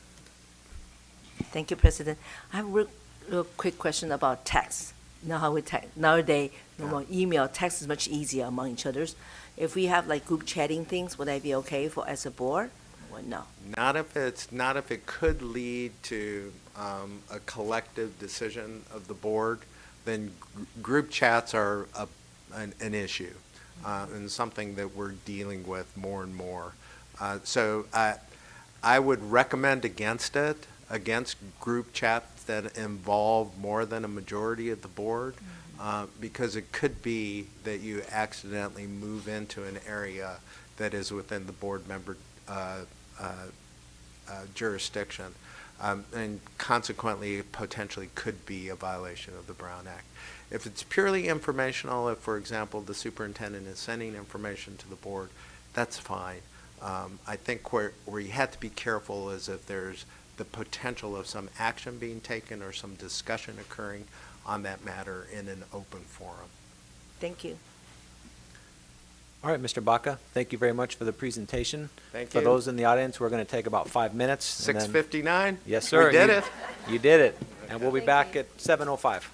Thank you, President. I have a real quick question about text. You know how we text nowadays? No more email. Text is much easier among each others. If we have like group chatting things, would that be okay for as a board? Or no? Not if it could lead to a collective decision of the board, then group chats are an issue, and something that we're dealing with more and more. So I would recommend against group chats that involve more than a majority of the board, because it could be that you accidentally move into an area that is within the board member jurisdiction, and consequently potentially could be a violation of the Brown Act. If it's purely informational, if, for example, the superintendent is sending information to the board, that's fine. I think where you have to be careful is if there's the potential of some action being taken or some discussion occurring on that matter in an open forum. Thank you. All right, Mr. Baca, thank you very much for the presentation. Thank For you. those in the audience, we're going to take about 5 minutes. and then- 6:59? Yes, sir. We did You- it. You did it. And we'll be back at 7:05.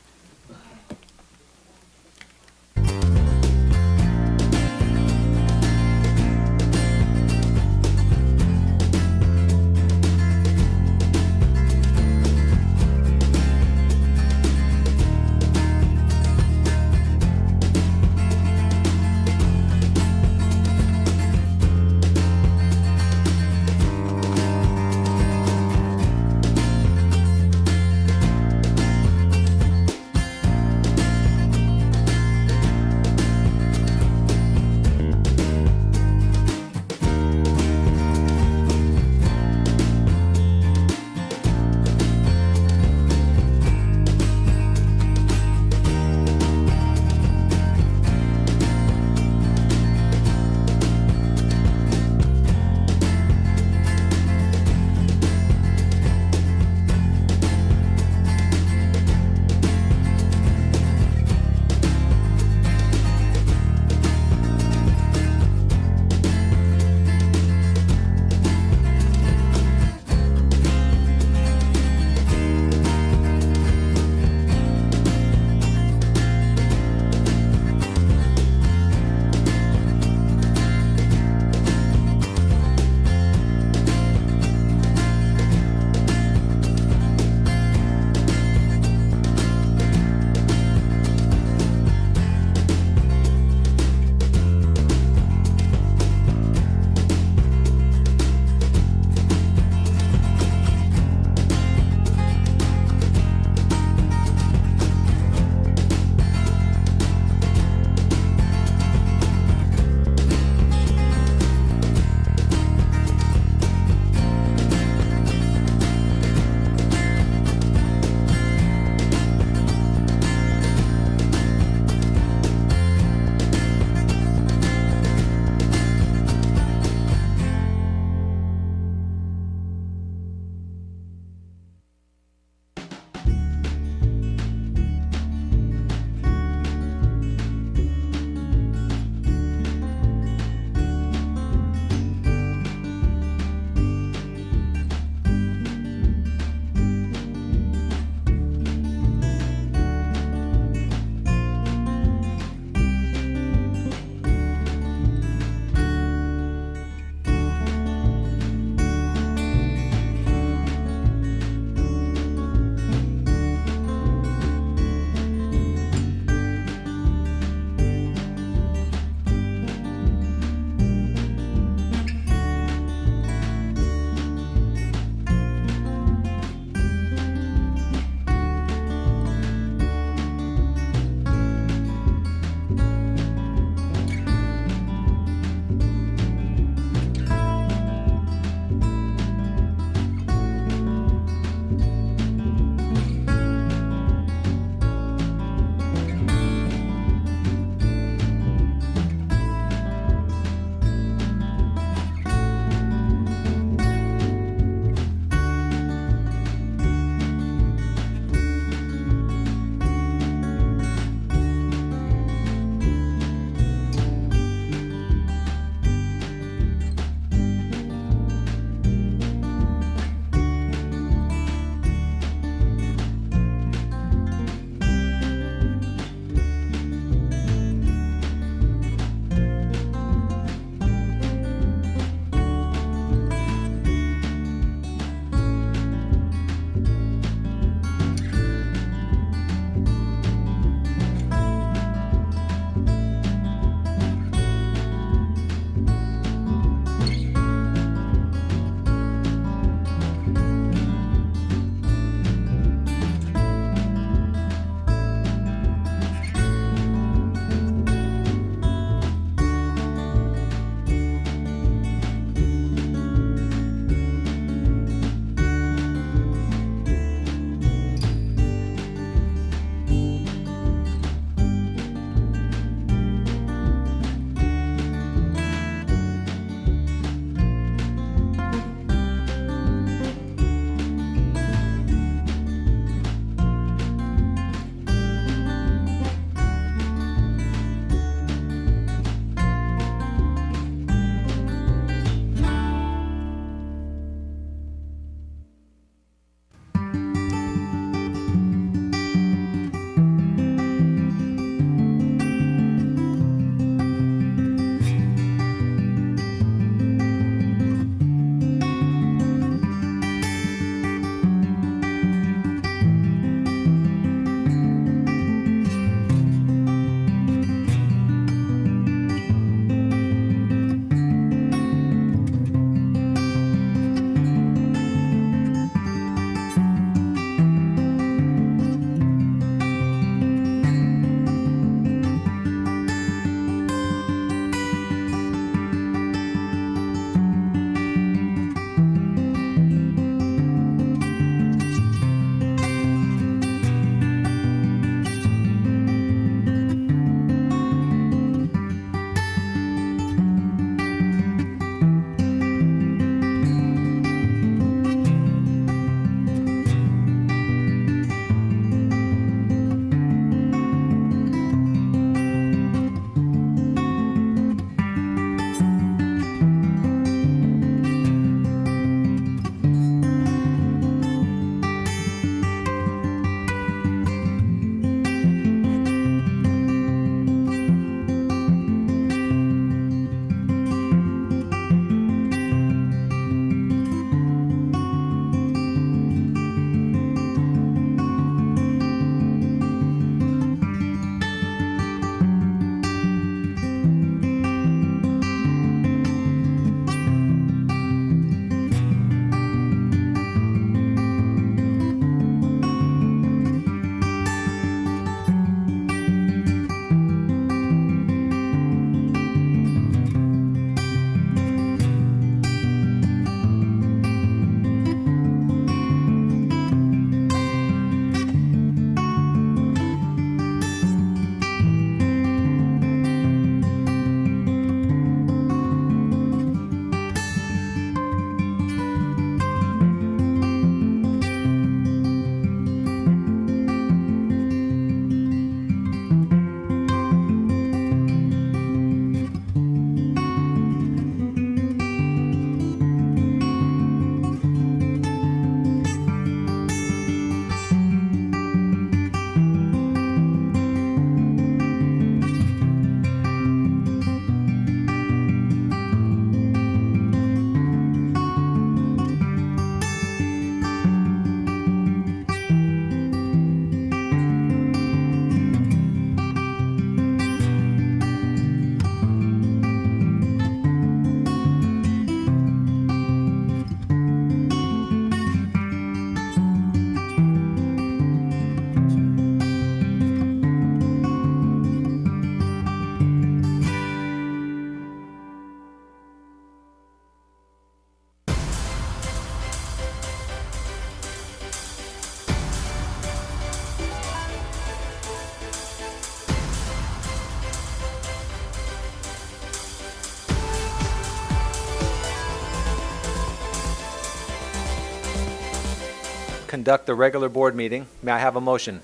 conduct the regular board meeting. May I have a motion?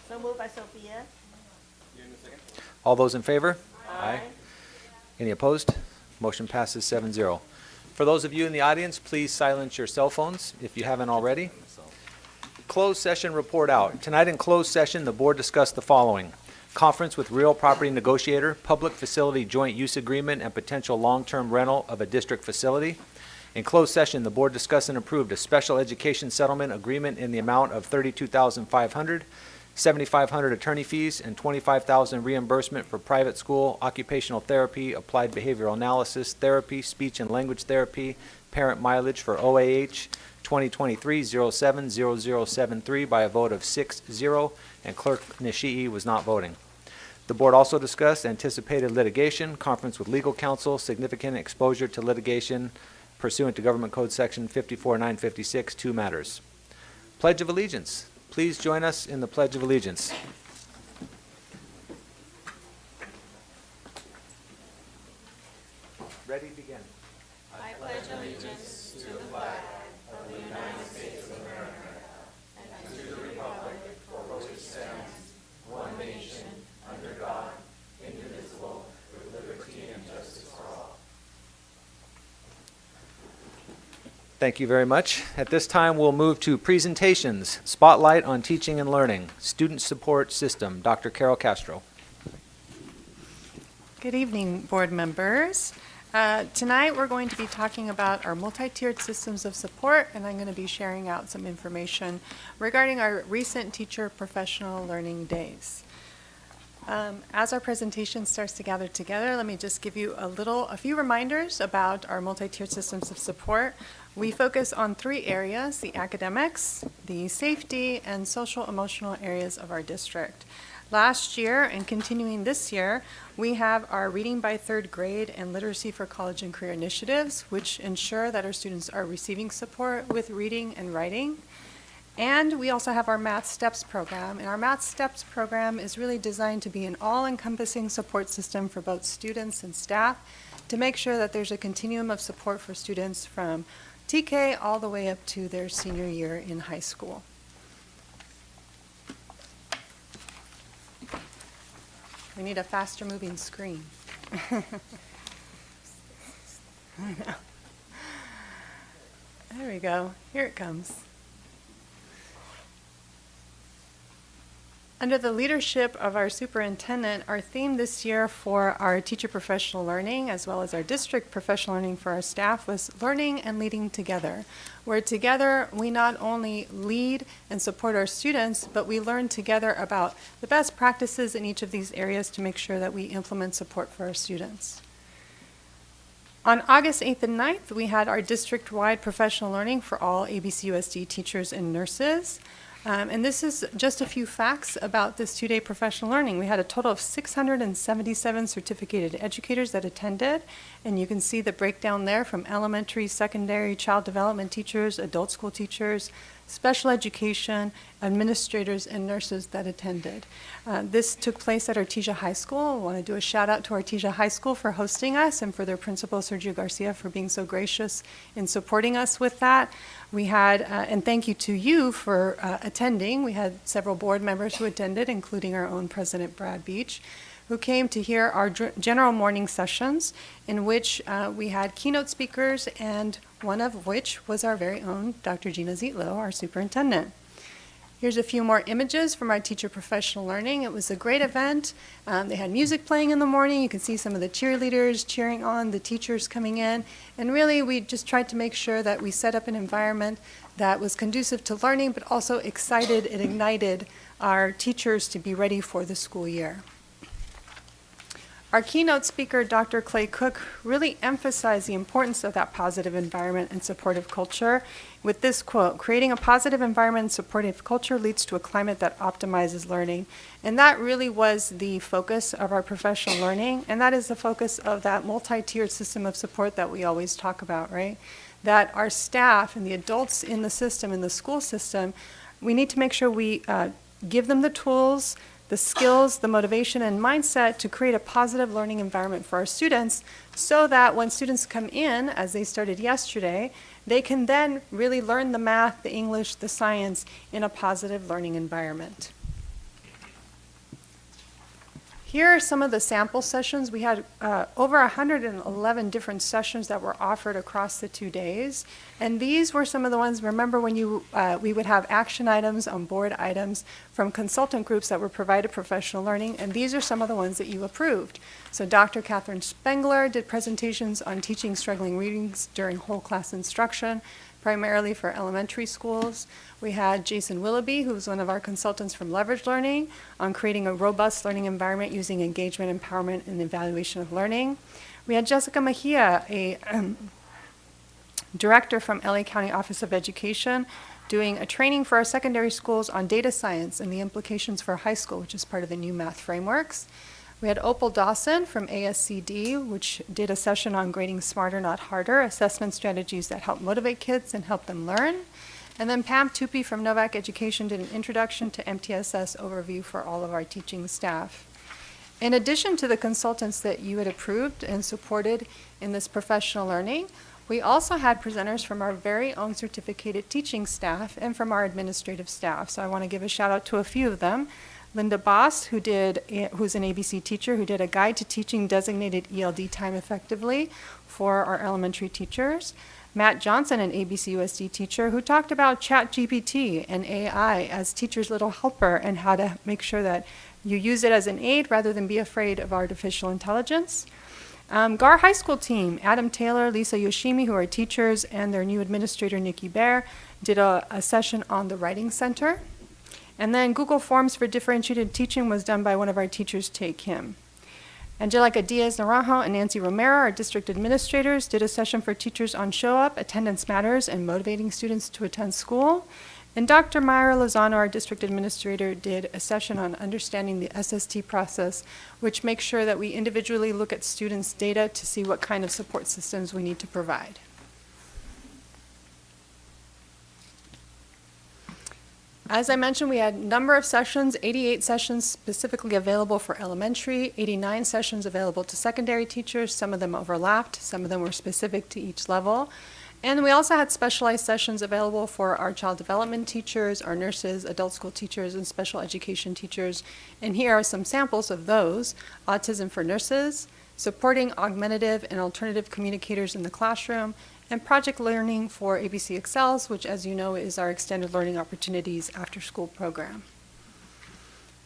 So moved by Sophia. All those in favor? Aye. Any opposed? Motion passes 7-0. For those of you in the audience, please silence your cell phones if you haven't already. Closed session report out. Tonight in closed session, the board discussed the following: conference with real property negotiator, public facility joint use agreement, and potential long-term rental of a district facility. In closed session, the board discussed and approved a special education settlement agreement in the amount of $32,500, $7,500 attorney fees, and $25,000 reimbursement for private school, occupational therapy, applied behavioral analysis, therapy, speech and language therapy, parent mileage for OAH 2023-07-0073 by a vote of 6-0, and Clerk Nishii was not voting. The board also discussed anticipated litigation, conference with legal counsel, significant exposure to litigation pursuant to Government Code Section 54-956, 2 matters. Pledge of Allegiance. Please join us in the Pledge of Allegiance. Ready, begin. Thank you very much. At this time, we'll move to presentations. Spotlight on Teaching and Learning, Student Support System. Dr. Carol Castro. Good evening, board members. Tonight, we're going to be talking about our multi-tiered systems of support, and I'm going to be sharing out some information regarding our recent teacher professional learning days. As our presentation starts to gather together, let me just give you a few reminders about our multi-tiered systems of support. We focus on 3 areas: the academics, the safety, and social emotional areas of our district. Last year and continuing this year, we have our Reading by Third Grade and Literacy for College and Career initiatives, which ensure that our students are receiving support with reading and writing. And we also have our Math Steps program. And our Math Steps program is really designed to be an all-encompassing support system for both students and staff to make sure that there's a continuum of support for students from TK all the way up to their senior year in high school. We need a faster moving screen. There we go. Here it comes. Under the leadership of our superintendent, our theme this year for our teacher professional learning, as well as our district professional learning for our staff, was learning and leading together, where together we not only lead and support our students, but we learn together about the best practices in each of these areas to make sure that we implement support for our students. On August 8th and 9th, we had our district-wide professional learning for all ABCUSD teachers and nurses. And this is just a few facts about this 2-day professional learning. We had a total of 677 certificated educators that attended, and you can see the breakdown there from elementary, secondary, child development teachers, adult school teachers, special education, administrators, and nurses that attended. This took place at Artesia High School. I want to do a shout out to Artesia High School for hosting us and for their principal, Sergio Garcia, for being so gracious in supporting us with that. We had, and thank you to you for attending. We had several board members who attended, including our own President Brad Beach, who came to hear our general morning sessions in which we had keynote speakers, and one of which was our very own Dr. Gina Zietlow, our superintendent. Here's a few more images from our teacher professional learning. It was a great event. They had music playing in the morning. You can see some of the cheerleaders cheering on the teachers coming in. And really, we just tried to make sure that we set up an environment that was conducive to learning, but also excited and ignited our teachers to be ready for the school year. Our keynote speaker, Dr. Clay Cook, really emphasized the importance of that positive environment and supportive culture with this quote: "Creating a positive environment and supportive culture leads to a climate that optimizes learning." And that really was the focus of our professional learning, and that is the focus of that multi-tiered system of support that we always talk about, right? That our staff and the adults in the system, in the school system, we need to make sure we give them the tools, the skills, the motivation, and mindset to create a positive learning environment for our students so that when students come in, as they started yesterday, they can then really learn the math, the English, the science in a positive learning environment. Here are some of the sample sessions. We had over 111 different sessions that were offered across the 2 days. And these were some of the ones, remember when we would have action items on board items from consultant groups that were provided professional learning, and these are some of the ones that you approved. So Dr. Catherine Spengler did presentations on teaching struggling readings during whole class instruction, primarily for elementary schools. We had Jason Willoughby, who was one of our consultants from Leverage Learning, on creating a robust learning environment using engagement, empowerment, and evaluation of learning. We had Jessica Mejia, a director from LA County Office of Education, doing a training for our secondary schools on data science and the implications for high school, which is part of the new math frameworks. We had Opal Dawson from ASCD, which did a session on grading smarter, not harder, assessment strategies that help motivate kids and help them learn. And then Pam Tupi from Novak Education did an introduction to MTSS overview for all of our teaching staff. In addition to the consultants that you had approved and supported in this professional learning, we also had presenters from our very own certificated teaching staff and from our administrative staff. So I want to give a shout out to a few of them. Linda Boss, who's an ABC teacher, who did a guide to teaching designated ELD time effectively for our elementary teachers. Matt Johnson, an ABCUSD teacher, who talked about ChatGPT and AI as teachers' little helper and how to make sure that you use it as an aid rather than be afraid of artificial intelligence. GAR High School team, Adam Taylor, Lisa Yoshimi, who are teachers, and their new administrator, Nikki Bear, did a session on the Writing Center. And then Google Forms for differentiated teaching was done by one of our teachers, Tay Kim. Angelica Diaz Naranjo and Nancy Romero, our district administrators, did a session for teachers on Show Up, Attendance Matters, and motivating students to attend school. And Dr. Myra Lozano, our district administrator, did a session on understanding the SST process, which makes sure that we individually look at students' data to see what kind of support systems we need to provide. As I mentioned, we had a number of sessions, 88 sessions specifically available for elementary, 89 sessions available to secondary teachers. Some of them overlapped, some of them were specific to each level. And we also had specialized sessions available for our child development teachers, our nurses, adult school teachers, and special education teachers. And here are some samples of those: autism for nurses, supporting augmentative and alternative communicators in the classroom, and project learning for ABC Excels, which, as you know, is our extended learning opportunities after school program.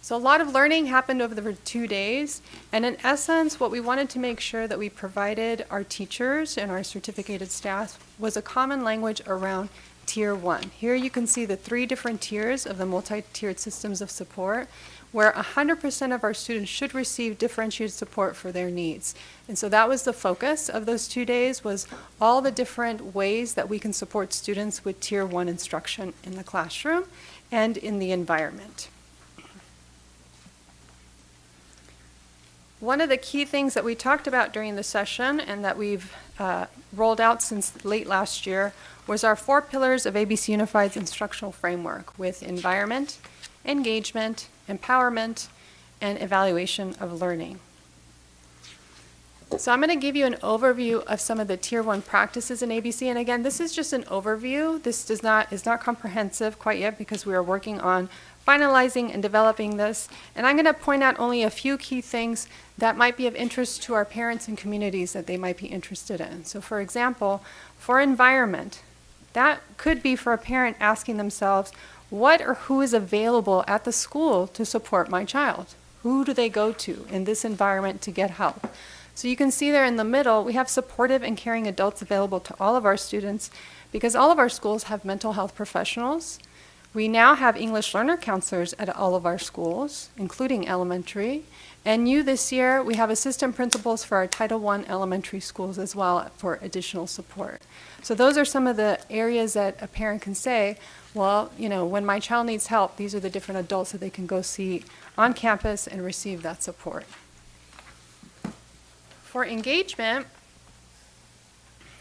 So a lot of learning happened over the 2 days, and in essence, what we wanted to make sure that we provided our teachers and our certificated staff was a common language around Tier 1. Here you can see the 3 different tiers of the multi-tiered systems of support, where 100% of our students should receive differentiated support for their needs. And so that was the focus of those 2 days, was all the different ways that we can support students with Tier 1 instruction in the classroom and in the environment. One of the key things that we talked about during the session and that we've rolled out since late last year was our 4 pillars of ABC Unified's instructional framework, with environment, engagement, empowerment, and evaluation of learning. So I'm going to give you an overview of some of the Tier 1 practices in ABC. And again, this is just an overview. This is not comprehensive quite yet because we are working on finalizing and developing this. And I'm going to point out only a few key things that might be of interest to our parents and communities that they might be interested in. So for example, for environment, that could be for a parent asking themselves, what or who is available at the school to support my child? Who do they go to in this environment to get help? So you can see there in the middle, we have supportive and caring adults available to all of our students because all of our schools have mental health professionals. We now have English learner counselors at all of our schools, including elementary. And new this year, we have assistant principals for our Title I elementary schools as well for additional support. So those are some of the areas that a parent can say, well, you know, when my child needs help, these are the different adults that they can go see on campus and receive that support. For engagement,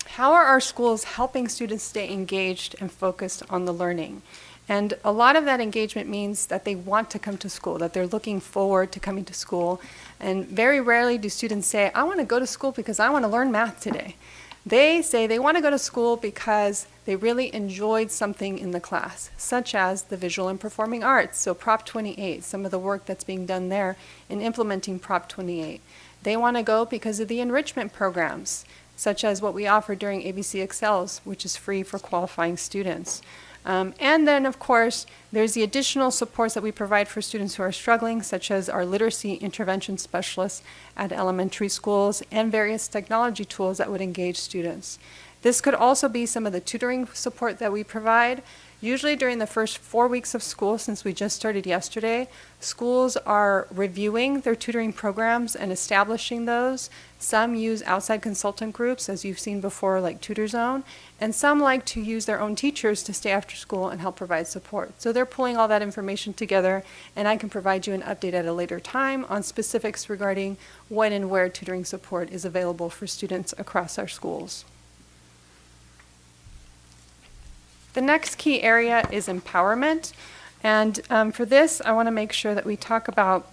how are our schools helping students stay engaged and focused on the learning? And a lot of that engagement means that they want to come to school, that they're looking forward to coming to school. And very rarely do students say, I want to go to school because I want to learn math today. They say they want to go to school because they really enjoyed something in the class, such as the visual and performing arts, so Prop 28, some of the work that's being done there in implementing Prop 28. They want to go because of the enrichment programs, such as what we offer during ABCUSD, which is free for qualifying students. And then, of course, there's the additional supports that we provide for students who are struggling, such as our literacy intervention specialists at elementary schools and various technology tools that would engage students. This could also be some of the tutoring support that we provide. Usually during the first 4 weeks of school, since we just started yesterday, schools are reviewing their tutoring programs and establishing those. Some use outside consultant groups, as you've seen before, like TutorZone, and some like to use their own teachers to stay after school and help provide support. So they're pulling all that information together, and I can provide you an update at a later time on specifics regarding when and where tutoring support is available for students across our schools. The next key area is empowerment. And for this, I want to make sure that we talk about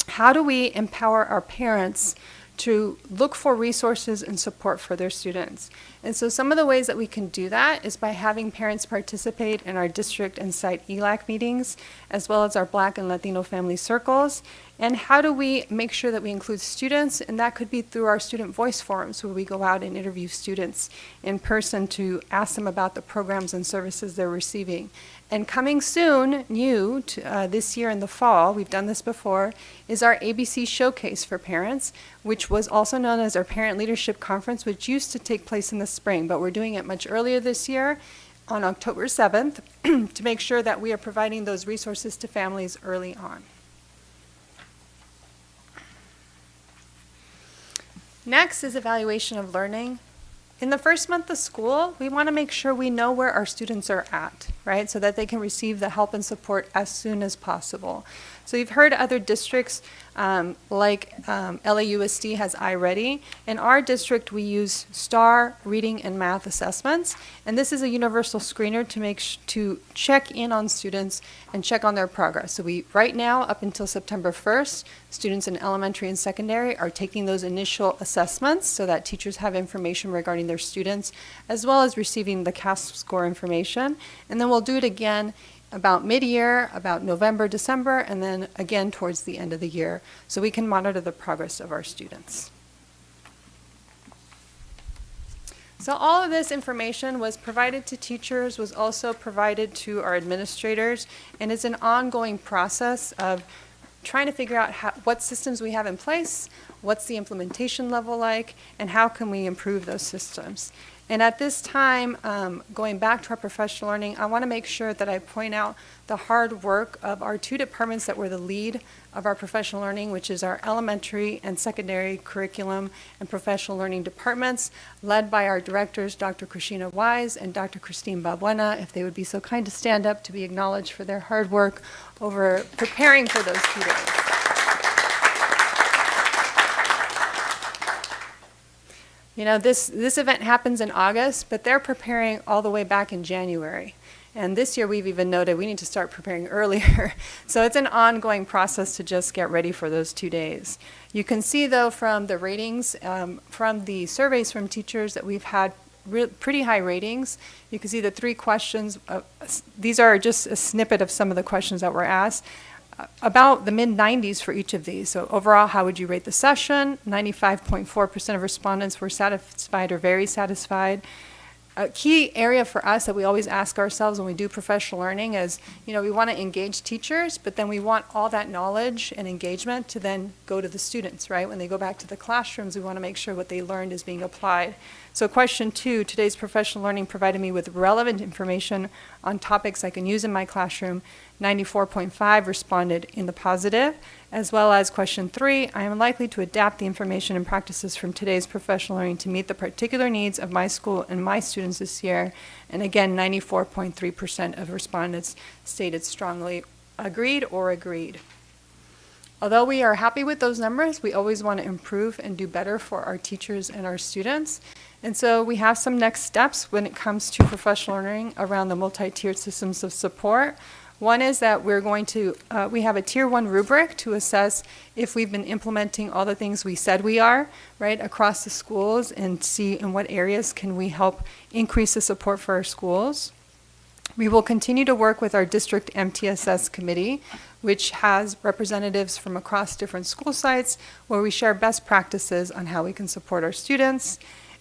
how do we empower our parents to look for resources and support for their students. And so some of the ways that we can do that is by having parents participate in our district and site ELAC meetings, as well as our Black and Latino family circles. And how do we make sure that we include students? And that could be through our student voice forums, where we go out and interview students in person to ask them about the programs and services they're receiving. And coming soon, new to, this year in the fall, we've done this before, is our ABC Showcase for Parents, which was also known as our Parent Leadership Conference, which used to take place in the spring, but we're doing it much earlier this year on October 7th to make sure that we are providing those resources to families early on. Next is evaluation of learning. In the first month of school, we want to make sure we know where our students are at, right? So that they can receive the help and support as soon as possible. So you've heard other districts like LAUSD has iReady. In our district, we use STAR reading and math assessments. And this is a universal screener to check in on students and check on their progress. So right now, up until September 1st, students in elementary and secondary are taking those initial assessments so that teachers have information regarding their students, as well as receiving the CASP score information. And then we'll do it again about mid-year, about November, December, and then again towards the end of the year, so we can monitor the progress of our students. So all of this information was provided to teachers, was also provided to our administrators, and it's an ongoing process of trying to figure out what systems we have in place, what's the implementation level like, and how can we improve those systems. And at this time, going back to our professional learning, I want to make sure that I point out the hard work of our two departments that were the lead of our professional learning, which is our elementary and secondary curriculum and professional learning departments, led by our directors, Dr. Christina Wise and Dr. Christine Balbuena, if they would be so kind to stand up to be acknowledged for their hard work over preparing for those 2 days. You know, this event happens in August, but they're preparing all the way back in January. And this year we've even noted we need to start preparing earlier. So it's an ongoing process to just get ready for those 2 days. You can see, though, from the ratings, from the surveys from teachers, that we've had pretty high ratings. You can see the 3 questions. These are just a snippet of some of the questions that were asked. About the mid-90s for each of these. So overall, how would you rate the session? 95.4% of respondents were satisfied or very satisfied. A key area for us that we always ask ourselves when we do professional learning is, you know, we want to engage teachers, but then we want all that knowledge and engagement to then go to the students, right? When they go back to the classrooms, we want to make sure what they learned is being applied. So question 2, today's professional learning provided me with relevant information on topics I can use in my classroom. 94.5 responded in the positive, as well as question 3, I am likely to adapt the information and practices from today's professional learning to meet the particular needs of my school and my students this year. And again, 94.3% of respondents stated strongly agreed or agreed. Although we are happy with those numbers, we always want to improve and do better for our teachers and our students. And so we have some next steps when it comes to professional learning around the multi-tiered systems of support. One is that we're going to, we have a Tier 1 rubric to assess if we've been implementing all the things we said we are, right, across the schools, and see in what areas can we help increase the support for our schools. We will continue to work with our district MTSS committee, which has representatives from across different school sites, where we share best practices on how we can support our students.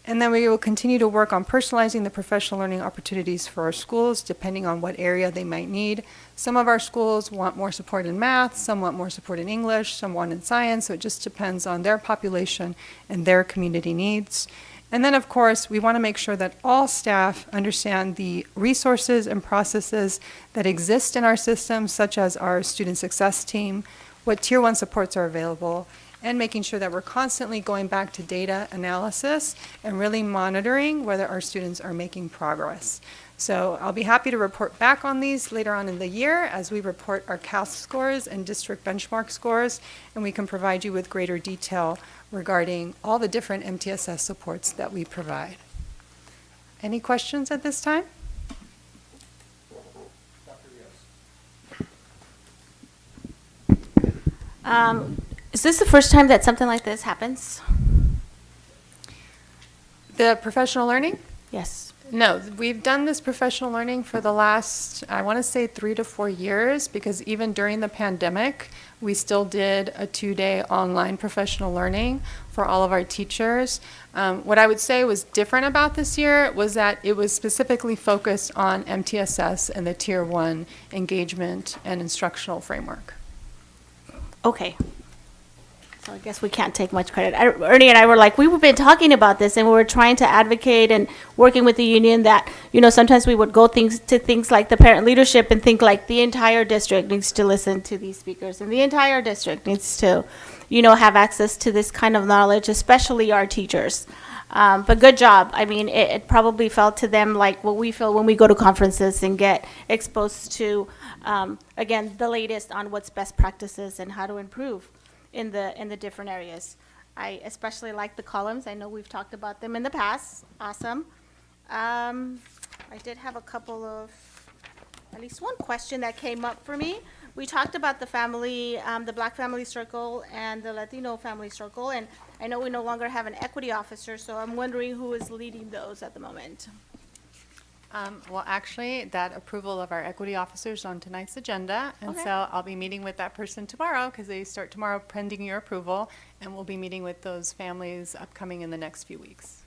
And then we will continue to work on personalizing the professional learning opportunities for our schools, depending on what area they might need. Some of our schools want more support in math, some want more support in English, some want in science, so it just depends on their population and their community needs. And then, of course, we want to make sure that all staff understand the resources and processes that exist in our system, such as our student success team, what Tier 1 supports are available, and making sure that we're constantly going back to data analysis and really monitoring whether our students are making progress. So I'll be happy to report back on these later on in the year as we report our CAS scores and district benchmark scores, and we can provide you with greater detail regarding all the different MTSS supports that we provide. Any questions at this time? Is this the first time that something like this happens? The professional learning? Yes. No, we've done this professional learning for the last, I want to say 3 to 4 years, because even during the pandemic, we still did a 2-day online professional learning for all of our teachers. What I would say was different about this year was that it was specifically focused on MTSS and the Tier 1 engagement and instructional framework. Okay. So I guess we can't take much credit. Ernie and I were like, we've been talking about this, and we were trying to advocate and working with the union that, you know, sometimes we would go to things like the parent leadership and think like the entire district needs to listen to these speakers, and the entire district needs to, you know, have access to this kind of knowledge, especially our teachers. But good job. I mean, it probably felt to them like what we feel when we go to conferences and get exposed to, again, the latest on what's best practices and how to improve in the different areas. I especially like the columns. I know we've talked about them in the past. Awesome. I did have a couple of, at least one question that came up for me. We talked about the family, the Black Family Circle and the Latino Family Circle, and I know we no longer have an equity officer, so I'm wondering who is leading those at the moment. Well, actually, that approval of our equity officers on tonight's agenda, and Okay. so I'll be meeting with that person tomorrow, because they start tomorrow pending your approval, and we'll be meeting with those families upcoming in the next few weeks.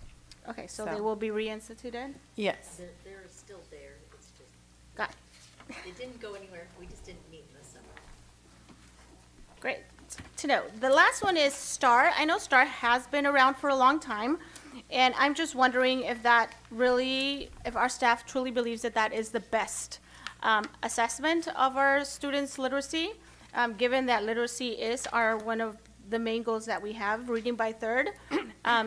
Okay, so So- they will be reinstituted? Yes. They're still there, it's just, Got it. it didn't go anywhere, we just didn't meet in the summer. Great to know. The last one is STAR. I know STAR has been around for a long time, and I'm just wondering if that really, if our staff truly believes that that is the best assessment of our students' literacy, given that literacy is one of the main goals that we have, reading by third.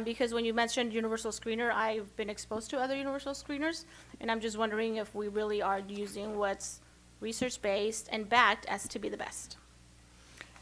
Because when you mentioned universal screener, I've been exposed to other universal screeners, and I'm just wondering if we really are using what's research-based and backed as to be the best.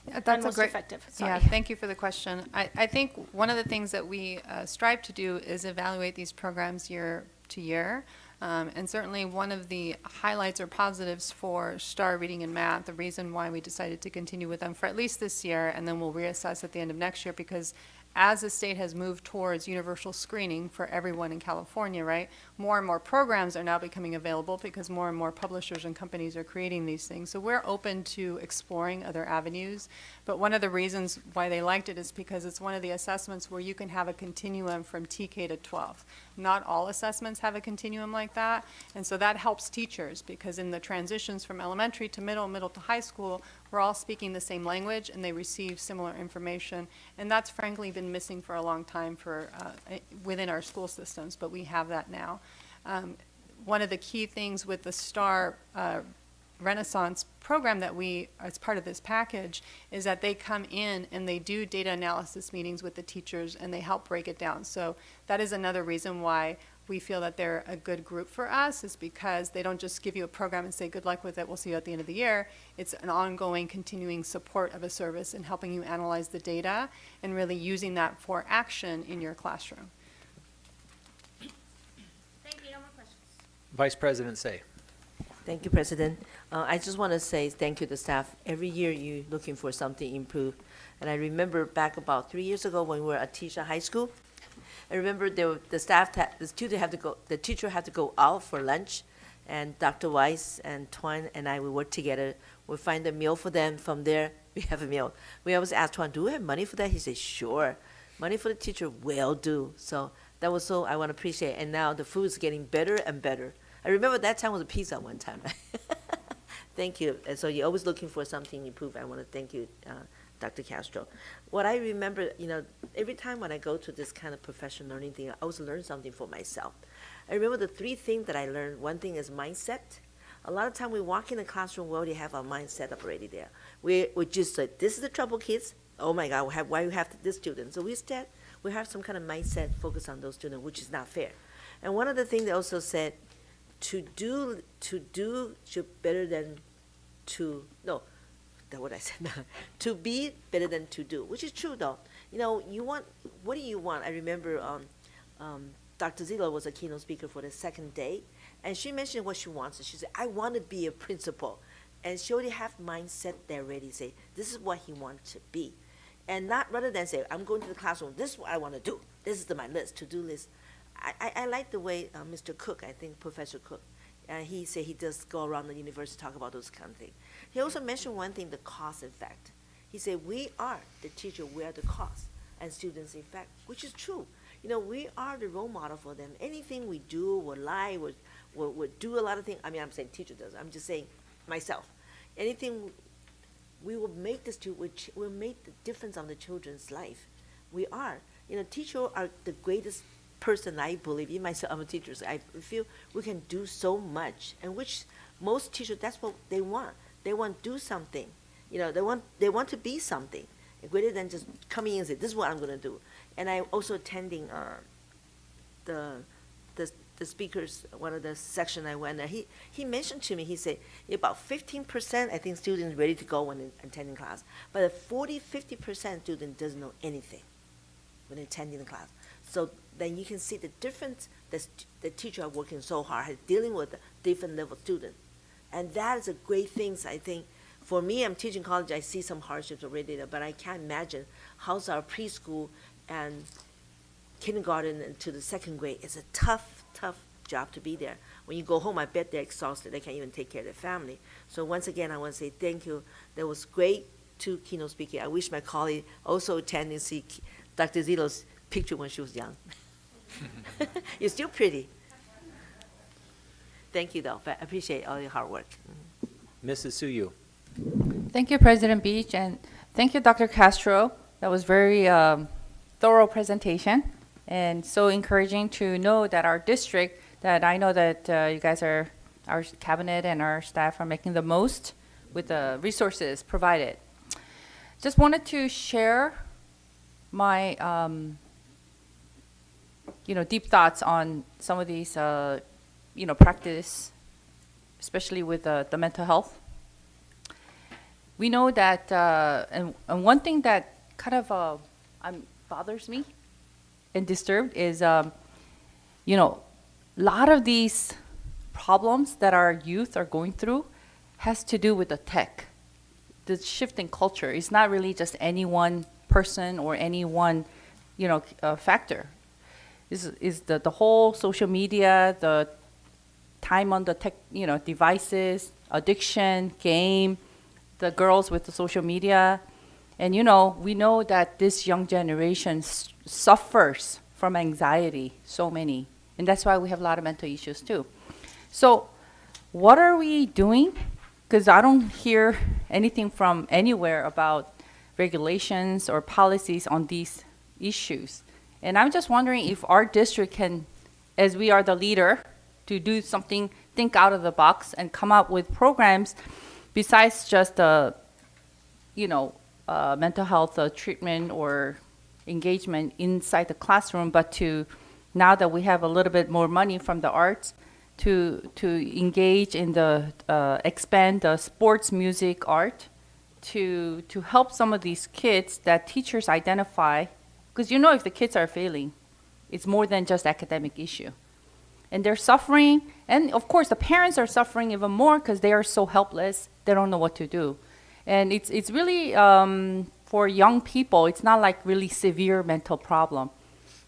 Yeah, that's a most great, effective. yeah, Sorry. thank you for the question. I think one of the things that we strive to do is evaluate these programs year to year. And certainly one of the highlights or positives for STAR Reading and Math, the reason why we decided to continue with them for at least this year, and then we'll reassess at the end of next year, because as the state has moved towards universal screening for everyone in California, right, more and more programs are now becoming available because more and more publishers and companies are creating these things. So we're open to exploring other avenues. But one of the reasons why they liked it is because it's one of the assessments where you can have a continuum from TK to 12. Not all assessments have a continuum like that. And so that helps teachers, because in the transitions from elementary to middle to high school, we're all speaking the same language and they receive similar information. And that's frankly been missing for a long time within our school systems, but we have that now. One of the key things with the STAR Renaissance program that as part of this package, is that they come in and they do data analysis meetings with the teachers and they help break it down. So that is another reason why we feel that they're a good group for us, is because they don't just give you a program and say, good luck with it, we'll see you at the end of the year. It's an ongoing, continuing support of a service and helping you analyze the data and really using that for action in your classroom. Thank you. No more questions. Vice President Say. Thank you, President. I just want to say thank you to staff. Every year you looking for something improved. And I remember back about 3 years ago when we were at Tisha High School, I remember the teacher had to go out for lunch, and Dr. Weiss and Twan and I, we worked together. We find a meal for them. From there, we have a meal. We always ask Twan, do we have money for that? He said, sure. Money for the teacher will do. So that was so I want to appreciate. And now the food is getting better and better. I remember that time was a pizza one time. Thank you. And so you're always looking for something improved. I want to thank you, Dr. Castro. What I remember, every time when I go to this kind of professional learning thing, I always learn something for myself. I remember the 3 things that I learned. One thing is mindset. A lot of time we walk in the classroom, we already have our mindset up already there. We just say, this is the trouble, kids. Oh my God, why you have this student? So we have some kind of mindset focused on those students, which is not fair. And one of the things they also said, to do should better than to, no, that's what I said now. To be better than to do, which is true though. What do you want? I remember Dr. Zillow was a keynote speaker for the second day, and she mentioned what she wants. She said, I want to be a principal. And she already have mindset there ready, say, this is what he wants to be. And not rather than say, I'm going to the classroom, this is what I want to do. This is my list, to-do list. I like the way Mr. Cook, I think Professor Cook, he said he does go around the university talk about those kind of things. He also mentioned one thing, the cause effect. He said, we are the teacher, we are the cause, and students effect, which is true. We are the role model for them. Anything we do, we lie, we do a lot of things. I mean, I'm saying teacher does. I'm just saying myself. Anything we will make will make the difference on the children's life. We are. Teachers are the greatest person, I believe. In myself, I'm a teacher, so I feel we can do so much, and which most teachers, that's what they want. They want to do something. They want to be something greater than just coming in and say, this is what I'm going to do. And I also attending the speakers, one of the section I went there, he mentioned to me, he said, about 15%, I think, students ready to go when attending class. But 50% student doesn't know anything when attending the class. So then you can see the difference that the teacher are working so hard, dealing with different level students. And that is a great thing, I think. For me, I'm teaching college, I see some hardships already there, but I can't imagine how's our preschool and kindergarten and to the second grade. It's a tough job to be there. When you go home, I bet they're exhausted. They can't even take care of their family. So once again, I want to say thank you. That was great to keynote speaking. I wish my colleague also attended and see Dr. Zito's picture when she was young. You're still pretty. Thank you, though. I appreciate all your hard work. Mrs. Suyu. Thank you, President Beach, and thank you, Dr. Castro. That was very thorough presentation, and so encouraging to know that our district, that I know that you guys are, our cabinet and our staff are making the most with the resources provided. Just wanted to share my, deep thoughts on some of these, practice, especially with the mental health. We know that, and one thing that kind of bothers me and disturbed is, a lot of these problems that our youth are going through has to do with the tech. The shift in culture is not really just any one person or any one, factor. Is the whole social media, the time on the tech, devices, addiction, game, the girls with the social media. And, we know that this young generation suffers from anxiety, so many. And that's why we have a lot of mental issues too. So what are we doing? Because I don't hear anything from anywhere about regulations or policies on these issues. And I'm just wondering if our district can, as we are the leader, to do something, think out of the box and come up with programs besides just mental health treatment or engagement inside the classroom, but to, now that we have a little bit more money from the arts, to engage in the, expand the sports, music, art, to help some of these kids that teachers identify, because if the kids are failing, it's more than just academic issue. And they're suffering, and of course the parents are suffering even more because they are so helpless, they don't know what to do. And it's really, for young people, it's not like really severe mental problem.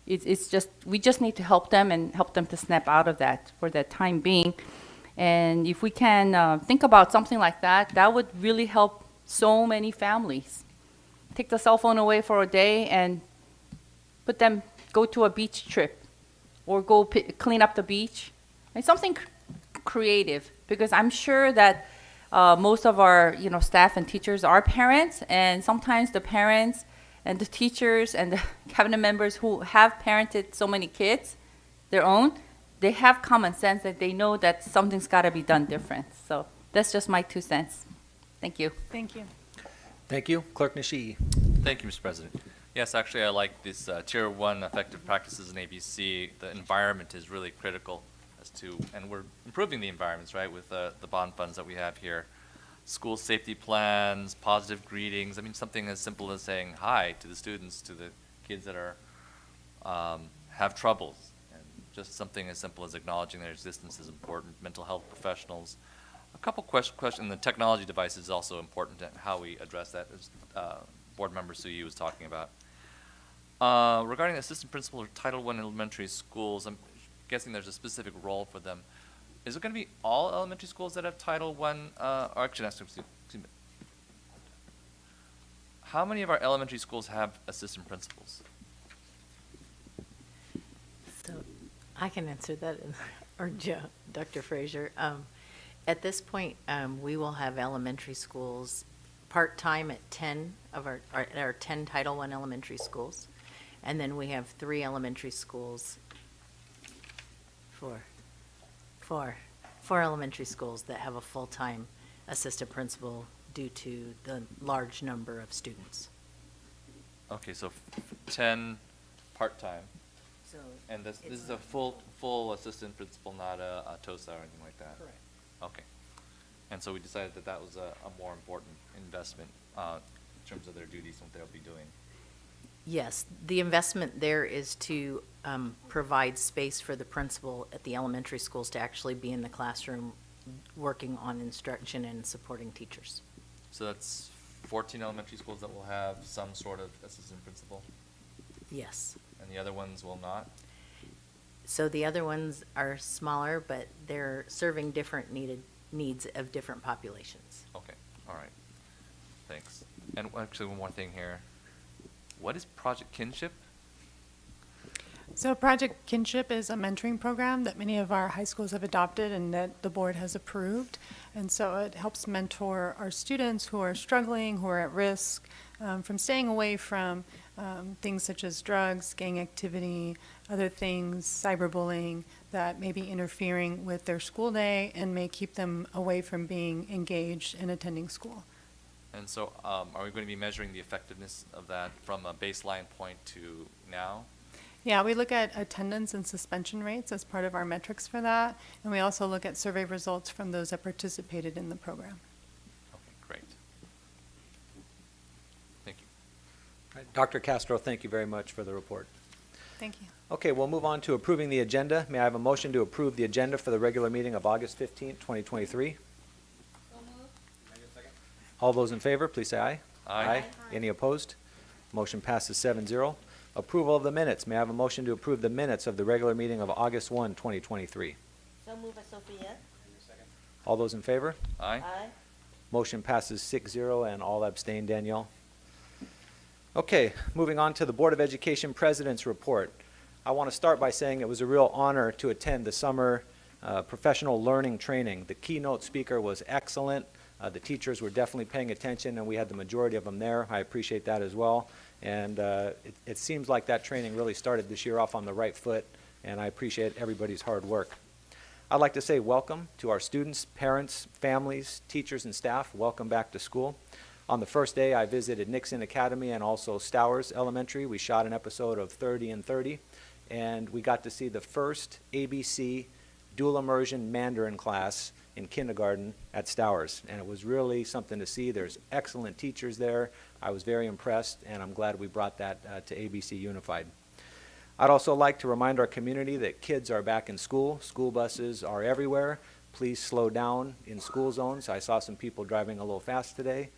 It's just, we just need to help them and help them to snap out of that for that time being. And if we can think about something like that, that would really help so many families. Take the cell phone away for a day and put them, go to a beach trip or go clean up the beach. And something creative, because I'm sure that most of our staff and teachers are parents, and sometimes the parents and the teachers and the cabinet members who have parented so many kids, their own, they have common sense that they know that something's got to be done different. So that's just my 2 cents. Thank you. Thank you. Thank you. Clerk Nishi. Thank you, Mr. President. Yes, actually, I like this Tier 1 effective practices in ABC. The environment is really critical and we're improving the environments, right, with the bond funds that we have here. School safety plans, positive greetings. I mean, something as simple as saying hi to the students, to the kids that are have troubles. And just something as simple as acknowledging their existence is important. Mental health professionals. A couple questions. The technology device is also important and how we address that, as Board Member Suyu was talking about. Regarding assistant principal or Title I elementary schools, I'm guessing there's a specific role for them. Is it going to be all elementary schools that have Title I? Or actually, excuse me. How many of our elementary schools have assistant principals? So I can answer that, or Dr. Frazier. At this point, we will have elementary schools part-time at 10 of our 10 Title I elementary schools. And then we have 3 elementary schools, four elementary schools that have a full-time assistant principal due to the large number of students. Okay, so 10 part-time. So And this is a full assistant principal, not a TOSA or anything like that? Correct. Okay. And so we decided that that was a more important investment in terms of their duties and what they'll be doing. Yes, the investment there is to provide space for the principal at the elementary schools to actually be in the classroom working on instruction and supporting teachers. So that's 14 elementary schools that will have some sort of assistant principal, Yes. and the other ones will not? So the other ones are smaller, but they're serving different needs of different populations. Okay, all right. Thanks. And actually, one more thing here. What is Project Kinship? So Project Kinship is a mentoring program that many of our high schools have adopted and that the board has approved. And so it helps mentor our students who are struggling, who are at risk from staying away from things such as drugs, gang activity, other things, cyberbullying that may be interfering with their school day and may keep them away from being engaged in attending school. And so are we going to be measuring the effectiveness of that from a baseline point to now? Yeah, we look at attendance and suspension rates as part of our metrics for that, and we also look at survey results from those that participated in the program. Okay, great. Thank you. All right, Dr. Castro, thank you very much for the report. Thank you. Okay, we'll move on to approving the agenda. May I have a motion to approve the agenda for the regular meeting of August 15th, 2023? All those in favor, please say aye. Aye. Any opposed? Motion passes 7-0. Approval of the minutes. May I have a motion to approve the minutes of the regular meeting of August 1, 2023? So move it, Sophia. All those in favor? Aye. Motion passes 6-0 and all abstain, Danielle. Okay, moving on to the Board of Education President's Report. I want to start by saying it was a real honor to attend the summer professional learning training. The keynote speaker was excellent. The teachers were definitely paying attention, and we had the majority of them there. I appreciate that as well. And it seems like that training really started this year off on the right foot, and I appreciate everybody's hard work. I'd like to say welcome to our students, parents, families, teachers, and staff. Welcome back to school. On the first day, I visited Nixon Academy and also Stowers Elementary. We shot an episode of 30 and 30, and we got to see the first ABC dual immersion Mandarin class in kindergarten at Stowers, and it was really something to see. There's excellent teachers there. I was very impressed, and I'm glad we brought that to ABC Unified. I'd also like to remind our community that kids are back in school. School buses are everywhere. Please slow down in school zones. I saw some people driving a little fast today.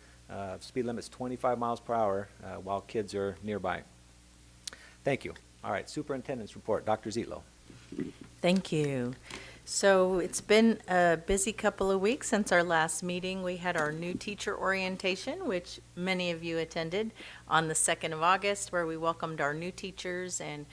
Speed limit's 25 miles per hour while kids are nearby. Thank you. All right, Superintendent's report. Dr. Zietlow. Thank you. So it's been a busy couple of weeks since our last meeting. We had our new teacher orientation, which many of you attended on the 2nd of August, where we welcomed our new teachers and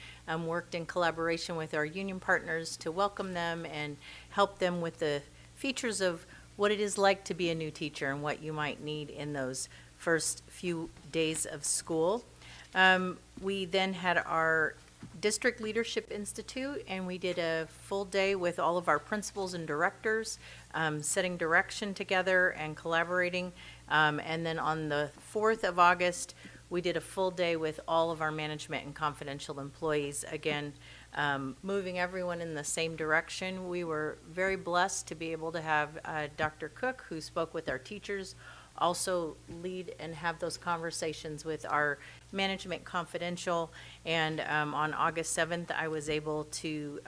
worked in collaboration with our union partners to welcome them and help them with the features of what it is like to be a new teacher and what you might need in those first few days of school. We then had our District Leadership Institute, and we did a full day with all of our principals and directors, setting direction together and collaborating. And then on the 4th of August, we did a full day with all of our management and confidential employees, again, moving everyone in the same direction. We were very blessed to be able to have Dr. Cook, who spoke with our teachers, also lead and have those conversations with our management confidential. And on August 7th, I was able to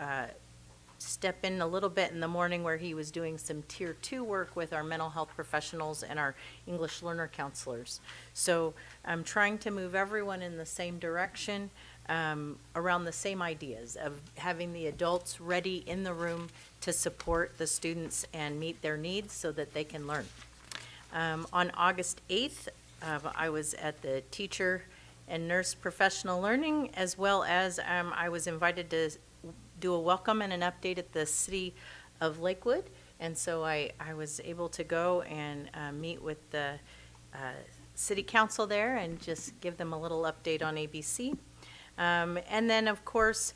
step in a little bit in the morning where he was doing some Tier 2 work with our mental health professionals and our English learner counselors. So I'm trying to move everyone in the same direction around the same ideas of having the adults ready in the room to support the students and meet their needs so that they can learn. On August 8th, I was at the Teacher and Nurse Professional Learning, as well as I was invited to do a welcome and an update at the City of Lakewood. And so I was able to go and meet with the City Council there and just give them a little update on ABC. And then, of course,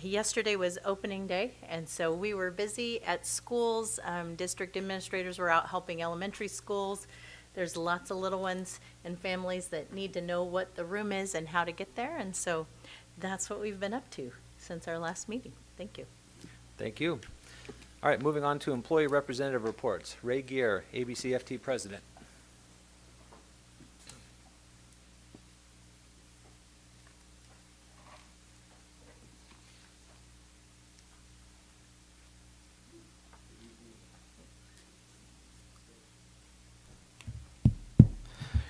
yesterday was opening day, and so we were busy at schools. District administrators were out helping elementary schools. There's lots of little ones and families that need to know what the room is and how to get there, and so that's what we've been up to since our last meeting. Thank you. Thank you. All right, moving on to employee representative reports. Ray Gear, ABCFT President.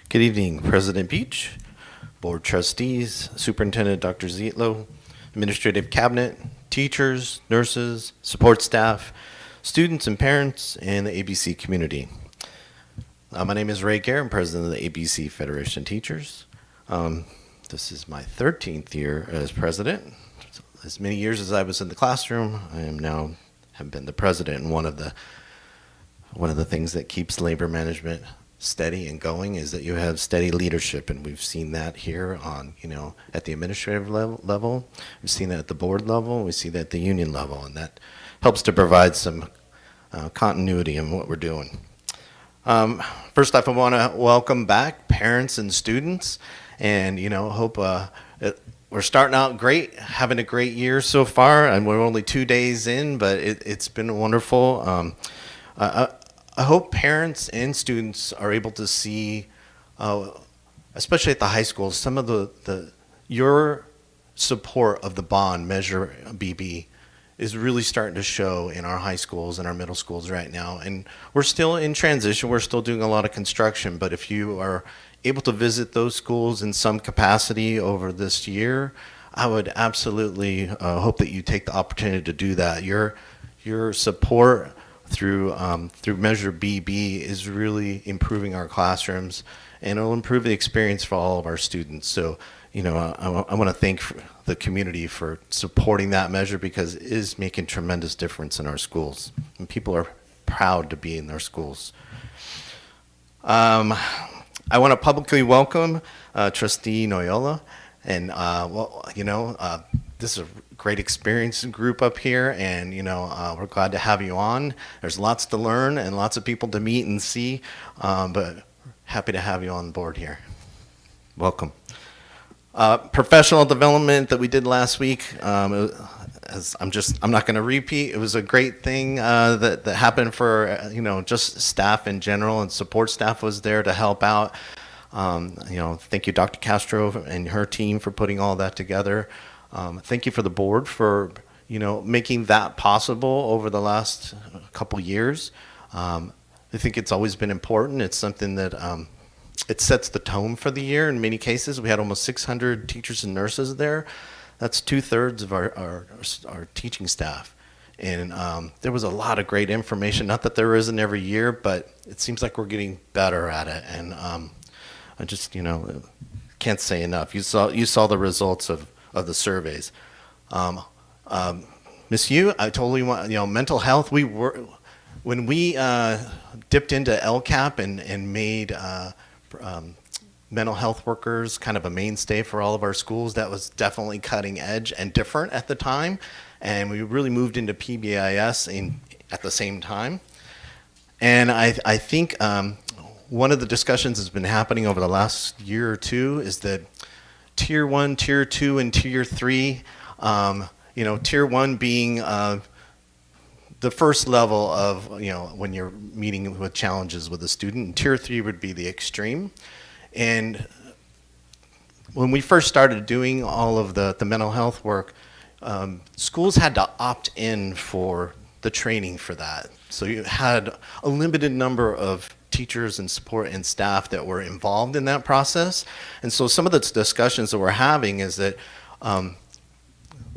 Good evening, President Beach, Board Trustees, Superintendent Dr. Zietlow, Administrative Cabinet, teachers, nurses, support staff, students and parents, and the ABC community. My name is Ray Gare. I'm president of the ABC Federation of Teachers. This is my 13th year as president. So as many years as I was in the classroom, I am now have been the president. And one of the things that keeps labor management steady and going is that you have steady leadership, and we've seen that here on, at the administrative level. We've seen that at the board level. We see that at the union level, and that helps to provide some continuity in what we're doing. First off, I want to welcome back parents and students, and hope we're starting out great, having a great year so far, and we're only 2 days in, but it's been wonderful. I hope parents and students are able to see, especially at the high schools, some of your support of the bond measure BB is really starting to show in our high schools and our middle schools right now. And we're still in transition. We're still doing a lot of construction. But if you are able to visit those schools in some capacity over this year, I would absolutely hope that you take the opportunity to do that. Your support through Measure BB is really improving our classrooms, and it'll improve the experience for all of our students. So, I want to thank the community for supporting that measure, because it is making tremendous difference in our schools, and people are proud to be in their schools. I want to publicly welcome Trustee Noyola, and this is a great experience group up here, and we're glad to have you on. There's lots to learn and lots of people to meet and see, but happy to have you on board here. Welcome. Professional development that we did last week, I'm not going to repeat. It was a great thing that happened for just staff in general, and support staff was there to help out. Thank you, Dr. Castro and her team, for putting all that together. Thank you for the board for, making that possible over the last couple years. I think it's always been important. It's something that it sets the tone for the year. In many cases, we had almost 600 teachers and nurses there. That's 2/3 of our teaching staff. And there was a lot of great information. Not that there isn't every year, but it seems like we're getting better at it. And I just, can't say enough. You saw the results of the surveys. Miss Yu, I totally want, mental health. When we dipped into LCAP and made mental health workers kind of a mainstay for all of our schools, that was definitely cutting edge and different at the time. And we really moved into PBIS at the same time. And I think one of the discussions that's been happening over the last year or two is that Tier 1, Tier 2, and Tier 3, Tier 1 being the first level of, when you're meeting with challenges with a student, and Tier 3 would be the extreme. And when we first started doing all of the mental health work, schools had to opt in for the training for that. So you had a limited number of teachers and support and staff that were involved in that process. And so some of the discussions that we're having is that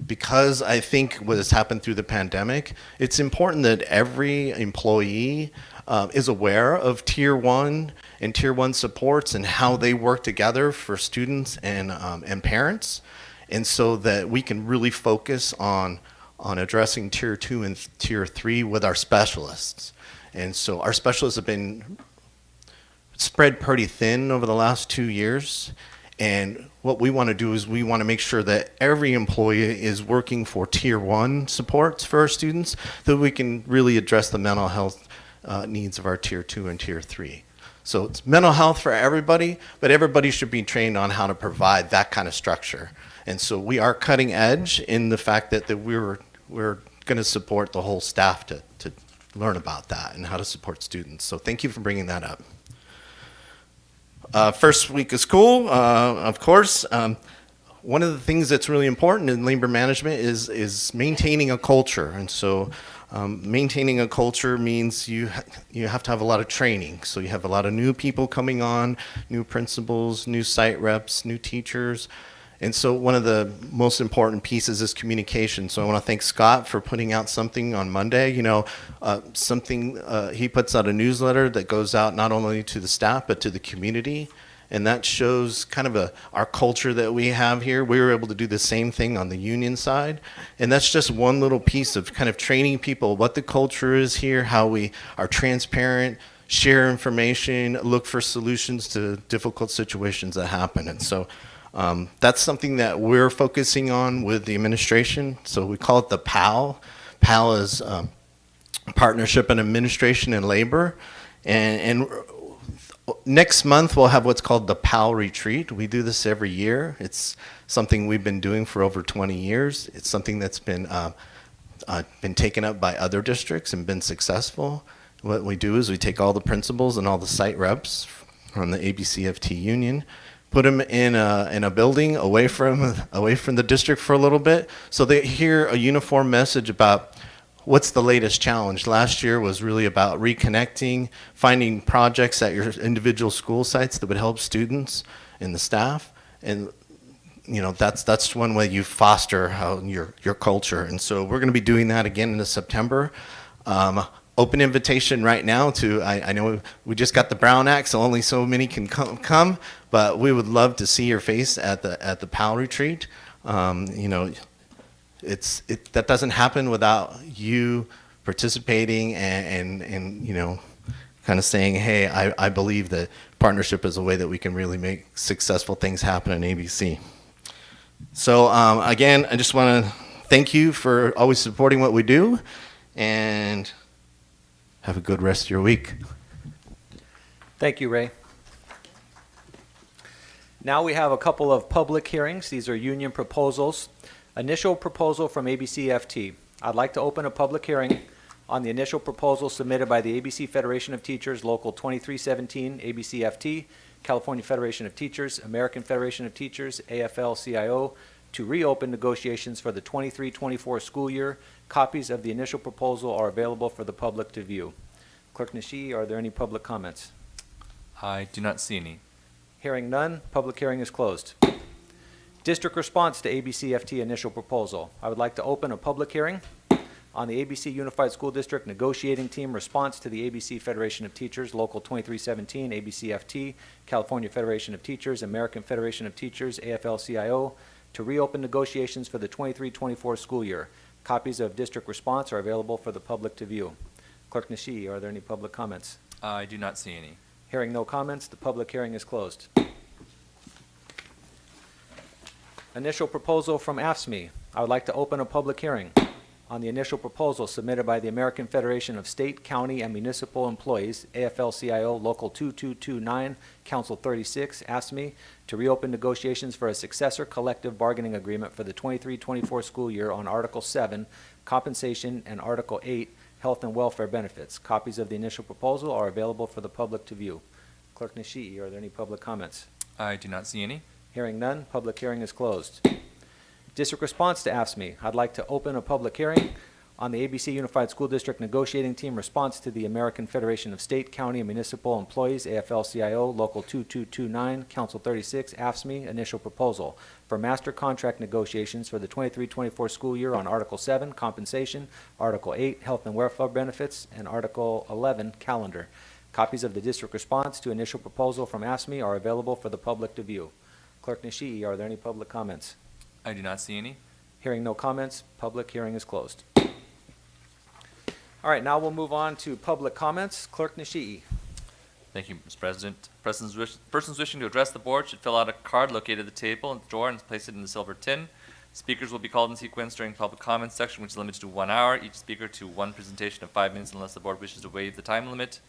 because I think what has happened through the pandemic, it's important that every employee is aware of Tier 1 and Tier 1 supports and how they work together for students and parents. And so that we can really focus on addressing Tier 2 and Tier 3 with our specialists. And so our specialists have been spread pretty thin over the last 2 years. And what we want to do is we want to make sure that every employee is working for Tier 1 supports for our students, so we can really address the mental health needs of our Tier 2 and Tier 3. So it's mental health for everybody, but everybody should be trained on how to provide that kind of structure. And so we are cutting edge in the fact that we're going to support the whole staff to learn about that and how to support students. So thank you for bringing that up. First week of school, of course. One of the things that's really important in labor management is maintaining a culture. And so maintaining a culture means you have to have a lot of training. So you have a lot of new people coming on, new principals, new site reps, new teachers. And so one of the most important pieces is communication. So I want to thank Scott for putting out something on Monday. He puts out a newsletter that goes out not only to the staff, but to the community. And that shows kind of our culture that we have here. We were able to do the same thing on the union side. And that's just one little piece of kind of training people what the culture is here, how we are transparent, share information, look for solutions to difficult situations that happen. And so that's something that we're focusing on with the administration. So we call it the PAL. PAL is Partnership and Administration and Labor. And next month we'll have what's called the PAL Retreat. We do this every year. It's something we've been doing for over 20 years. It's something that's been taken up by other districts and been successful. What we do is we take all the principals and all the site reps from the ABCFT union, put them in a building away from the district for a little bit, so they hear a uniform message about what's the latest challenge. Last year was really about reconnecting, finding projects at your individual school sites that would help students and the staff, and that's one way you foster your culture. And so we're going to be doing that again in September. Open invitation right now I know we just got the Brown Act, so only so many can come, but we would love to see your face at the PAL retreat. That doesn't happen without you participating and kind of saying, hey, I believe that partnership is a way that we can really make successful things happen in ABC. So again, I just want to thank you for always supporting what we do, and have a good rest of your week. Thank you, Ray. Now we have a couple of public hearings. These are union proposals. Initial proposal from ABCFT. I'd like to open a public hearing on the initial proposal submitted by the ABC Federation of Teachers, Local 2317, ABCFT, California Federation of Teachers, American Federation of Teachers, AFL-CIO, to reopen negotiations for the 23-24 school year. Copies of the initial proposal are available for the public to view. Clerk Nishi, are there any public comments? I do not see any. Hearing none, public hearing is closed. District response to ABCFT initial proposal. I would like to open a public hearing on the ABC Unified School District negotiating team response to the ABC Federation of Teachers, Local 2317, ABCFT, California Federation of Teachers, American Federation of Teachers, AFL-CIO, to reopen negotiations for the 23-24 school year. Copies of district response are available for the public to view. Clerk Nishi, are there any public comments? I do not see any. Hearing no comments, the public hearing is closed. Initial proposal from AFSCME. I would like to open a public hearing on the initial proposal submitted by the American Federation of State, County, and Municipal Employees, AFL-CIO, Local 2229, Council 36, AFSCME, to reopen negotiations for a successor collective bargaining agreement for the 23-24 school year on Article 7, Compensation, and Article 8, Health and Welfare Benefits. Copies of the initial proposal are available for the public to view. Clerk Nishi, are there any public comments? I do not see any. Hearing none, public hearing is closed. District response to AFSCME. I'd like to open a public hearing on the ABC Unified School District negotiating team response to the American Federation of State, County, and Municipal Employees, AFL-CIO, Local 2229, Council 36, AFSCME, initial proposal for master contract negotiations for the 23-24 school year on Article 7, Compensation, Article 8, Health and Welfare Benefits, and Article 11, Calendar. Copies of the district response to initial proposal from AFSCME are available for the public to view. Clerk Nishi, are there any public comments? I do not see any. Hearing no comments, public hearing is closed. All right, now we'll move on to public comments. Clerk Nishi. Thank you, Mr. President. Persons wishing to address the board should fill out a card located at the table and the drawer and place it in the silver tin. Speakers will be called in sequence during the public comments section, which is limited to 1 hour. Each speaker to one presentation of 5 minutes unless the board wishes to waive the time limit.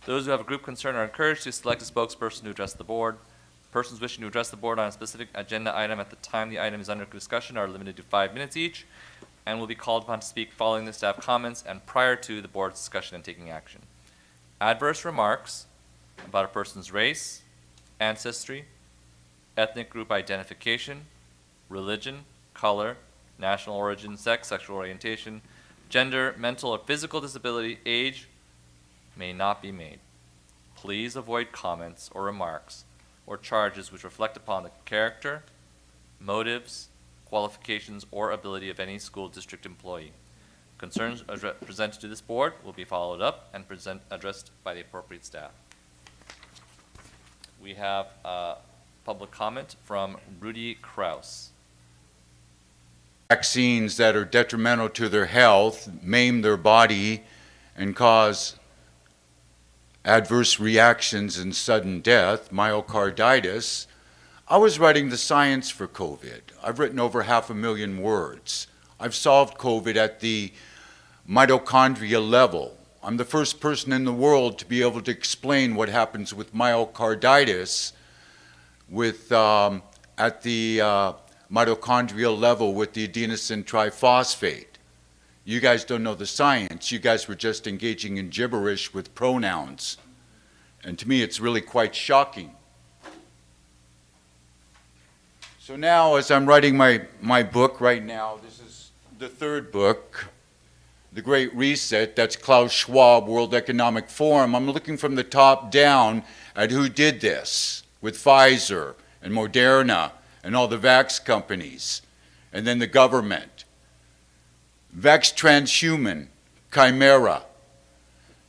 Those who have a group concern are encouraged to select a spokesperson to address the board. Persons wishing to address the board on a specific agenda item at the time the item is under discussion are limited to 5 minutes each and will be called upon to speak following the staff comments and prior to the board's discussion and taking action. Adverse remarks about a person's race, ancestry, ethnic group identification, religion, color, national origin, sex, sexual orientation, gender, mental or physical disability, age may not be made. Please avoid comments or remarks or charges which reflect upon the character, motives, qualifications, or ability of any school district employee. Concerns presented to this board will be followed up and addressed by the appropriate staff. We have a public comment from Rudy Kraus. Vaccines that are detrimental to their health, maim their body, and cause adverse reactions and sudden death, myocarditis. I was writing the science for COVID. I've written over 500,000 words. I've solved COVID at the mitochondria level. I'm the first person in the world to be able to explain what happens with myocarditis at the mitochondrial level with the adenosine triphosphate. You guys don't know the science. You guys were just engaging in gibberish with pronouns. And to me, it's really quite shocking. So now, as I'm writing my book right now, this is the third book, The Great Reset. That's Klaus Schwab, World Economic Forum. I'm looking from the top down at who did this with Pfizer and Moderna and all the vax companies, and then the government. Vex transhuman, chimera.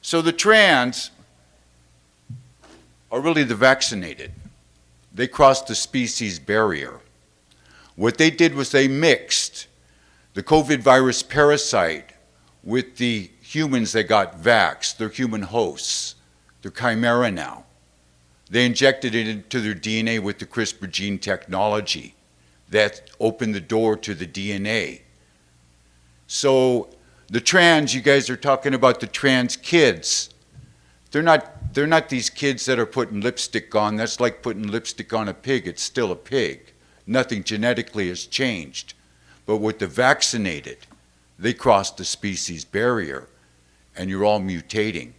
So the trans are really the vaccinated. They crossed the species barrier. What they did was they mixed the COVID virus parasite with the humans that got vaxxed, their human hosts, their chimera now. They injected it into their DNA with the CRISPR gene technology. That opened the door to the DNA. So the trans, you guys are talking about the trans kids. They're not these kids that are putting lipstick on. That's like putting lipstick on a pig. It's still a pig. Nothing genetically has changed. But with the vaccinated, they crossed the species barrier, and you're all mutating.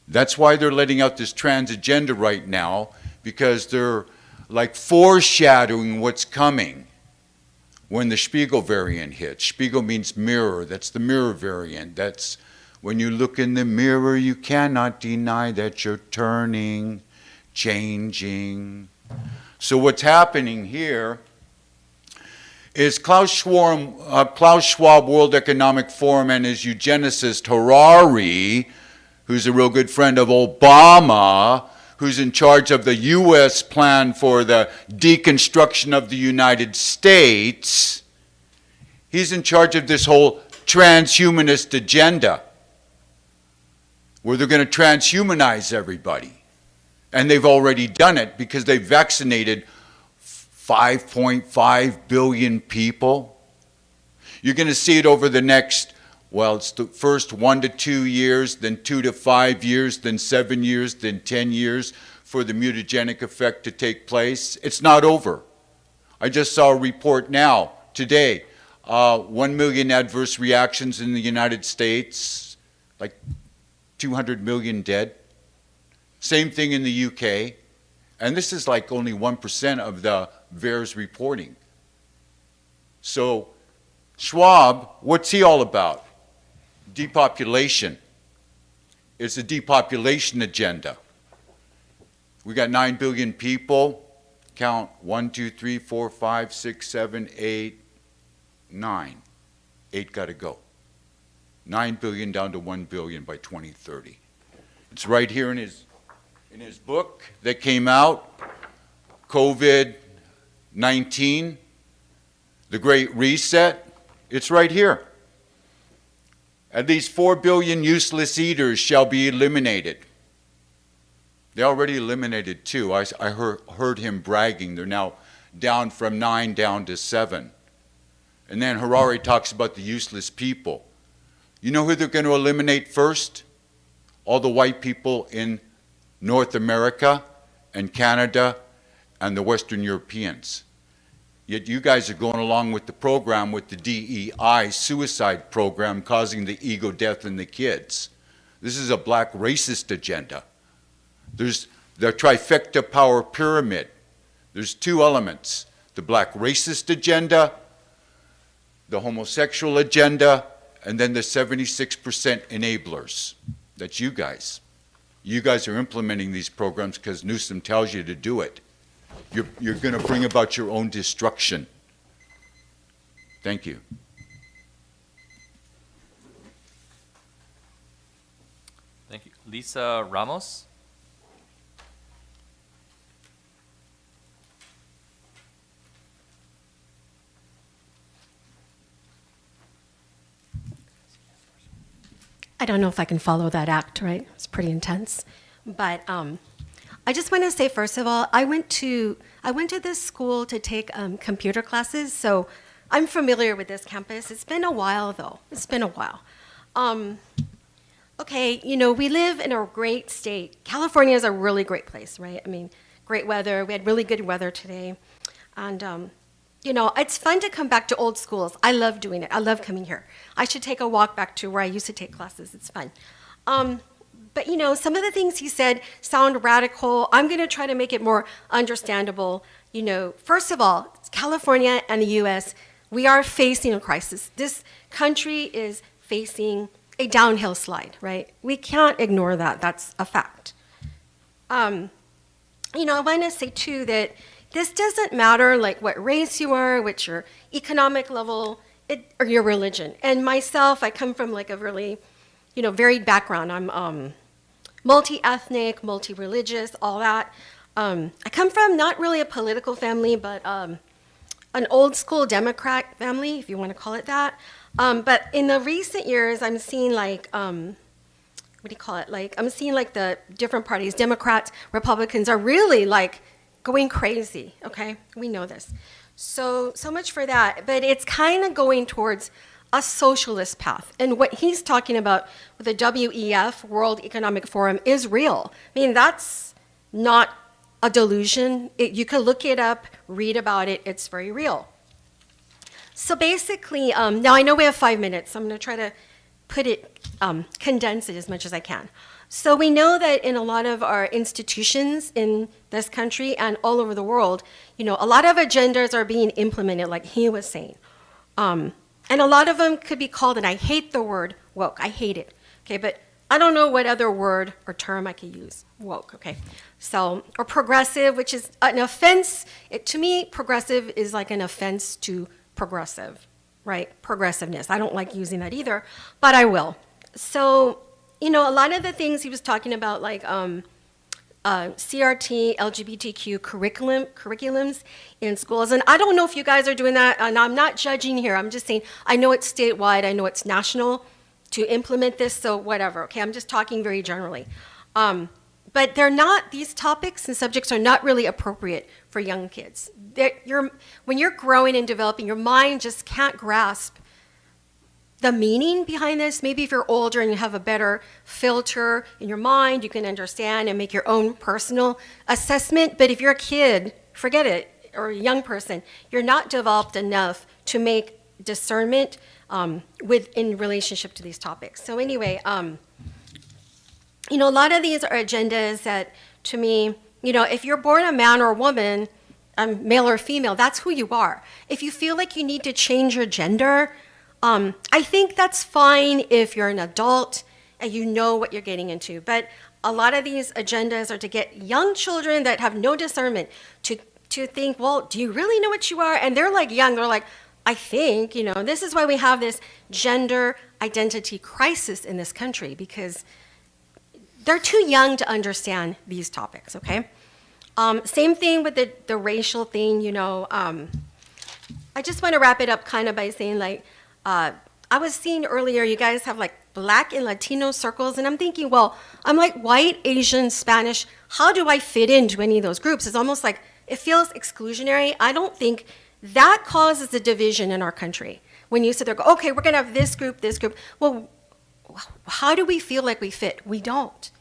That's why they're letting out this trans agenda right now, because they're like foreshadowing what's coming. when the Spiegel variant hits. Spiegel means mirror. That's the mirror variant. That's when you look in the mirror, you cannot deny that you're turning, changing. So what's happening here is Klaus Schwab World Economic Forum and his eugenicist Harari, who's a real good friend of Obama, who's in charge of the U.S. plan for the deconstruction of the United States. He's in charge of this whole transhumanist agenda, where they're going to transhumanize everybody. And they've already done it because they've vaccinated 5.5 billion people. You're going to see it over the next, well, it's the first 1 to 2 years, then 2 to 5 years, then 7 years, then 10 years for the mutagenic effect to take place. It's not over. I just saw a report now, today, 1 million adverse reactions in the United States, like 200 million dead. Same thing in the UK. And this is like only 1% of the VAERS reporting. So Schwab, what's he all about? Depopulation. It's a depopulation agenda. We got 9 billion people. Count 1, 2, 3, 4, 5, 6, 7, 8, 9. 8 got to go. 9 billion down to 1 billion by 2030. It's right here in his book that came out, COVID-19, The Great Reset. It's right here. At least 4 billion useless eaters shall be eliminated. They already eliminated 2. I heard him bragging. They're now down from 9 down to 7. And then Harari talks about the useless people. You know who they're going to eliminate first? All the white people in North America and Canada and the Western Europeans. Yet you guys are going along with the program with the DEI suicide program causing the ego death in the kids. This is a black racist agenda. There's the trifecta power pyramid. There's 2 elements, the black racist agenda, the homosexual agenda, and then the 76% enablers. That's you guys. You guys are implementing these programs because Newsom tells you to do it. You're going to bring about your own destruction. Thank you. Thank you. Lisa Ramos? I don't know if I can follow that act, right? It's pretty intense. But I just want to say, first of all, I went to this school to take computer classes, so I'm familiar with this campus. It's been a while, though. It's been a while. Okay, you know, we live in a great state. California is a really great place, right? I mean, great weather. We had really good weather today. And, you know, it's fun to come back to old schools. I love doing it. I love coming here. I should take a walk back to where I used to take classes. It's fun. But, you know, some of the things he said sound radical. I'm going to try to make it more understandable. You know, first of all, California and the U.S., we are facing a crisis. This country is facing a downhill slide, right? We can't ignore that. That's a fact. You know, I want to say, too, that this doesn't matter, like, what race you are, what's your economic level, or your religion. And myself, I come from, like, a really, you know, varied background. I'm multi-ethnic, multi-religious, all that. I come from not really a political family, but an old-school Democrat family, if you want to call it that. But in the recent years, I'm seeing, like, what do you call it? Like, I'm seeing, like, the different parties, Democrats, Republicans, are really, like, going crazy, okay? We know this. So much for that. But it's kind of going towards a socialist path. And what he's talking about with the WEF, World Economic Forum, is real. I mean, that's not a delusion. You can look it up, read about it. It's very real. So basically, now I know we have 5 minutes. So I'm going to try to put it, condense it as much as I can. So we know that in a lot of our institutions in this country and all over the world, you know, a lot of agendas are being implemented, like he was saying. And a lot of them could be called, and I hate the word woke. I hate it. Okay, but I don't know what other word or term I could use. Woke, okay. So, or progressive, which is an offense. To me, progressive is like an offense to progressive, right? Progressiveness. I don't like using that either, but I will. So, a lot of the things he was talking about, like CRT, LGBTQ curriculums in schools. And I don't know if you guys are doing that, and I'm not judging here. I'm just saying, I know it's statewide, I know it's national to implement this, so whatever, okay? I'm just talking very generally. But these topics and subjects are not really appropriate for young kids. When you're growing and developing, your mind just can't grasp the meaning behind this. Maybe if you're older and you have a better filter in your mind, you can understand and make your own personal assessment. But if you're a kid, forget it, or a young person, you're not developed enough to make discernment in relationship to these topics. So anyway, a lot of these are agendas that, to me, if you're born a man or a woman, male or female, that's who you are. If you feel like you need to change your gender, I think that's fine if you're an adult and you know what you're getting into. But a lot of these agendas are to get young children that have no discernment to think, well, do you really know what you are? And they're like young, they're like, I think, this is why we have this gender identity crisis in this country, because they're too young to understand these topics, okay? Same thing with the racial thing, I just want to wrap it up kind of by saying, like, I was seeing earlier, you guys have like Black and Latino circles, and I'm thinking, well, I'm like white, Asian, Spanish. How do I fit into any of those groups? It's almost like it feels exclusionary. I don't think that causes a division in our country. When you sit there, go, okay, we're going to have this group. Well, how do we feel like we fit? We don't,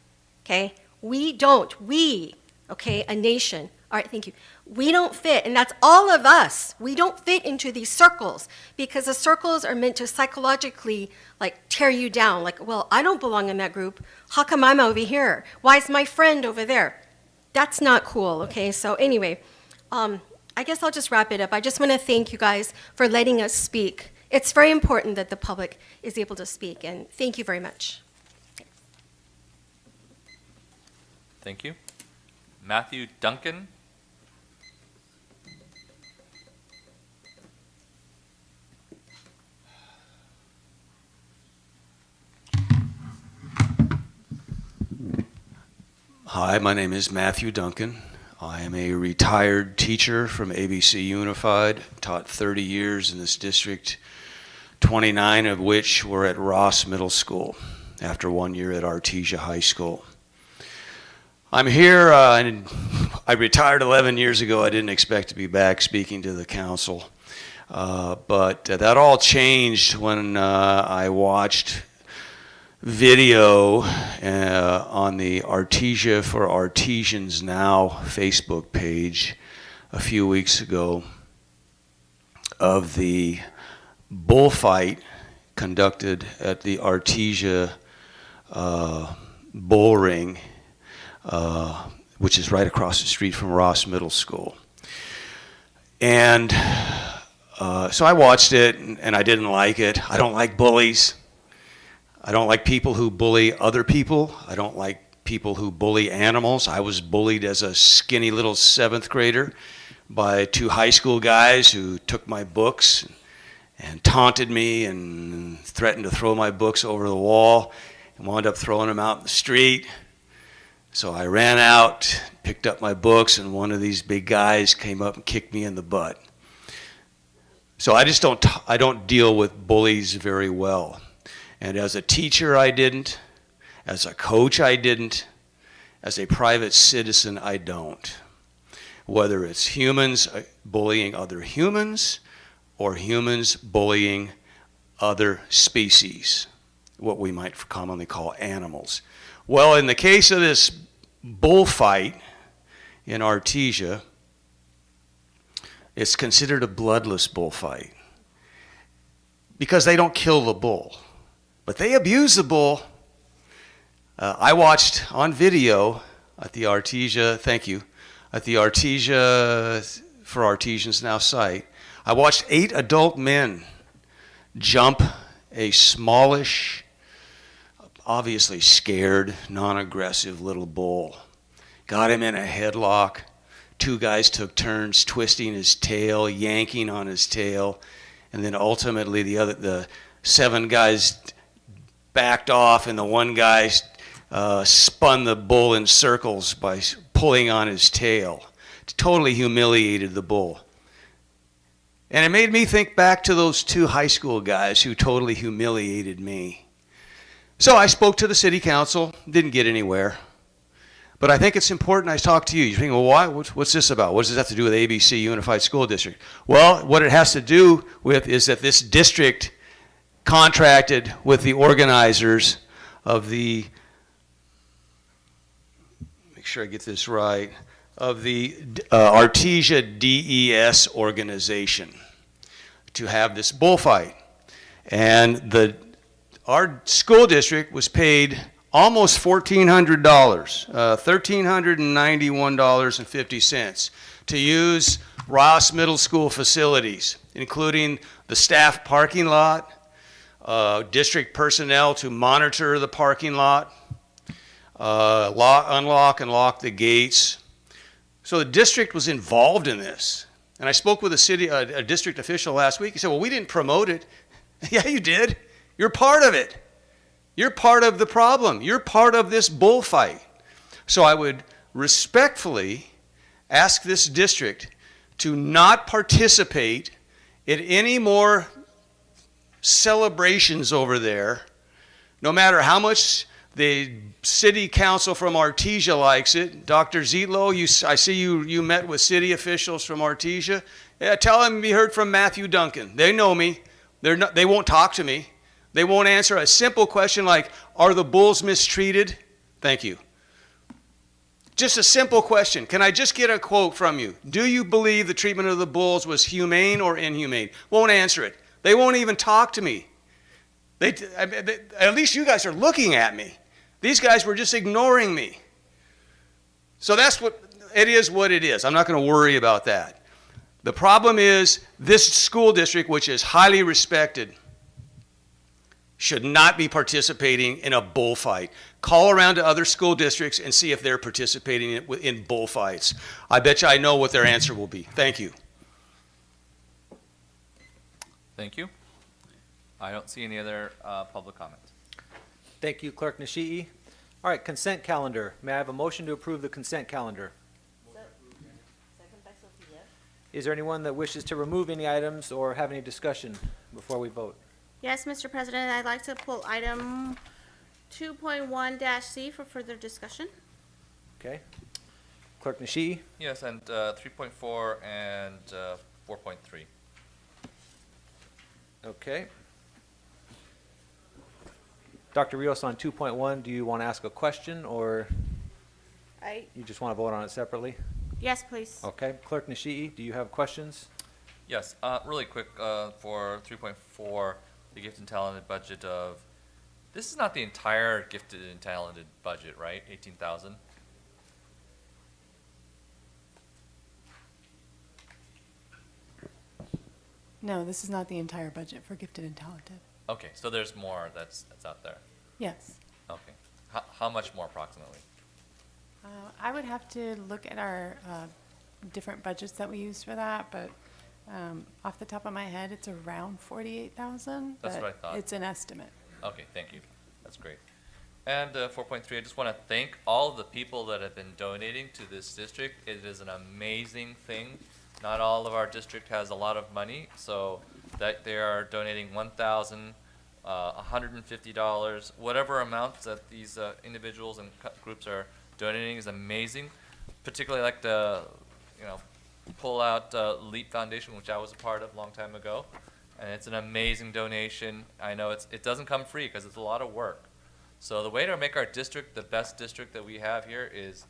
okay? We don't. We, okay, a nation. All right, thank you. We don't fit, and that's all of us. We don't fit into these circles because the circles are meant to psychologically like tear you down. Like, well, I don't belong in that group. How come I'm over here? Why is my friend over there? That's not cool, okay? So anyway, I guess I'll just wrap it up. I just want to thank you guys for letting us speak. It's very important that the public is able to speak, and thank you very much. Thank you. Matthew Duncan. Hi, my name is Matthew Duncan. I am a retired teacher from ABC Unified, taught 30 years in this district, 29 of which were at Ross Middle School, after 1 year at Artesia High School. I'm here, and I retired 11 years ago. I didn't expect to be back speaking to the council, but that all changed when I watched video on the Artesia for Artesians Now Facebook page a few weeks ago of the bullfight conducted at the Artesia bull ring, which is right across the street from Ross Middle School. And so I watched it, and I didn't like it. I don't like bullies. I don't like people who bully other people. I don't like people who bully animals. I was bullied as a skinny little 7th grader by 2 high school guys who took my books and taunted me and threatened to throw my books over the wall and wound up throwing them out in the street. So I ran out, picked up my books, and one of these big guys came up and kicked me in the butt. So I don't deal with bullies very well. And as a teacher, I didn't. As a coach, I didn't. As a private citizen, I don't. Whether it's humans bullying other humans or humans bullying other species, what we might commonly call animals. Well, in the case of this bullfight in Artesia, it's considered a bloodless bullfight because they don't kill the bull. But they abuse the bull. I watched on video at the Artesia, thank you, at the Artesia for Artesians Now site. I watched 8 adult men jump a smallish, obviously scared, non-aggressive little bull. Got him in a headlock. Two guys took turns twisting his tail, yanking on his tail, and then ultimately the 7 guys backed off, and the one guy spun the bull in circles by pulling on his tail. Totally humiliated the bull. And it made me think back to those 2 high school guys who totally humiliated me. So I spoke to the city council, didn't get anywhere. But I think it's important I talk to you. You're thinking, well, why? What's this about? What does this have to do with ABC Unified School District? Well, what it has to do with is that this district contracted with the organizers of the, make sure I get this right, of the Artesia DES organization to have this bullfight. And our school district was paid almost $1,400, $1,391.50 to use Ross Middle School facilities, including the staff parking lot, district personnel to monitor the parking lot, unlock and lock the gates. So the district was involved in this. And I spoke with a district official last week. He said, well, we didn't promote it. Yeah, you did. You're part of it. You're part of the problem. You're part of this bullfight. So I would respectfully ask this district to not participate in any more celebrations over there, no matter how much the city council from Artesia likes it. Dr. Zietlow, I see you met with city officials from Artesia. Yeah, tell them you heard from Matthew Duncan. They know me. They won't talk to me. They won't answer a simple question like, are the bulls mistreated? Thank you. Just a simple question. Can I just get a quote from you? Do you believe the treatment of the bulls was humane or inhumane? Won't answer it. They won't even talk to me. At least you guys are looking at me. These guys were just ignoring me. So that's what it is. I'm not going to worry about that. The problem is this school district, which is highly respected, should not be participating in a bullfight. Call around to other school districts and see if they're participating in bullfights. I bet you I know what their answer will be. Thank you. Thank you. I don't see any other public comments. Thank you, Clerk Nishii. All right, consent calendar. May I have a motion to approve the consent calendar? Is there anyone that wishes to remove any items or have any discussion before we vote? Yes, Mr. President, I'd like to pull item 2.1-C for further discussion. Okay. Clerk Nishii? Yes, and 3.4 and 4.3. Okay. Dr. Rios, on 2.1, do you want to ask a question or you just want to vote on it separately? Yes, please. Okay. Clerk Nishii, do you have questions? Yes, really quick for 3.4, the gifted and talented budget of, this is not the entire gifted and talented budget, right? 18,000? No, this is not the entire budget for gifted and talented. Okay, so there's more that's out there. Yes. Okay. How much more approximately? I would have to look at our different budgets that we use for that, but off the top of my head, it's around 48,000. That's what I thought. It's an estimate. Okay, thank you. That's great. And 4.3, I just want to thank all of the people that have been donating to this district. It is an amazing thing. Not all of our district has a lot of money, so that they are donating $1,000, $150, whatever amounts that these individuals and groups are donating is amazing. Particularly like the, pull out LEAP Foundation, which I was a part of a long time ago, and it's an amazing donation. I know it doesn't come free because it's a lot of work. So the way to make our district the best district that we have here is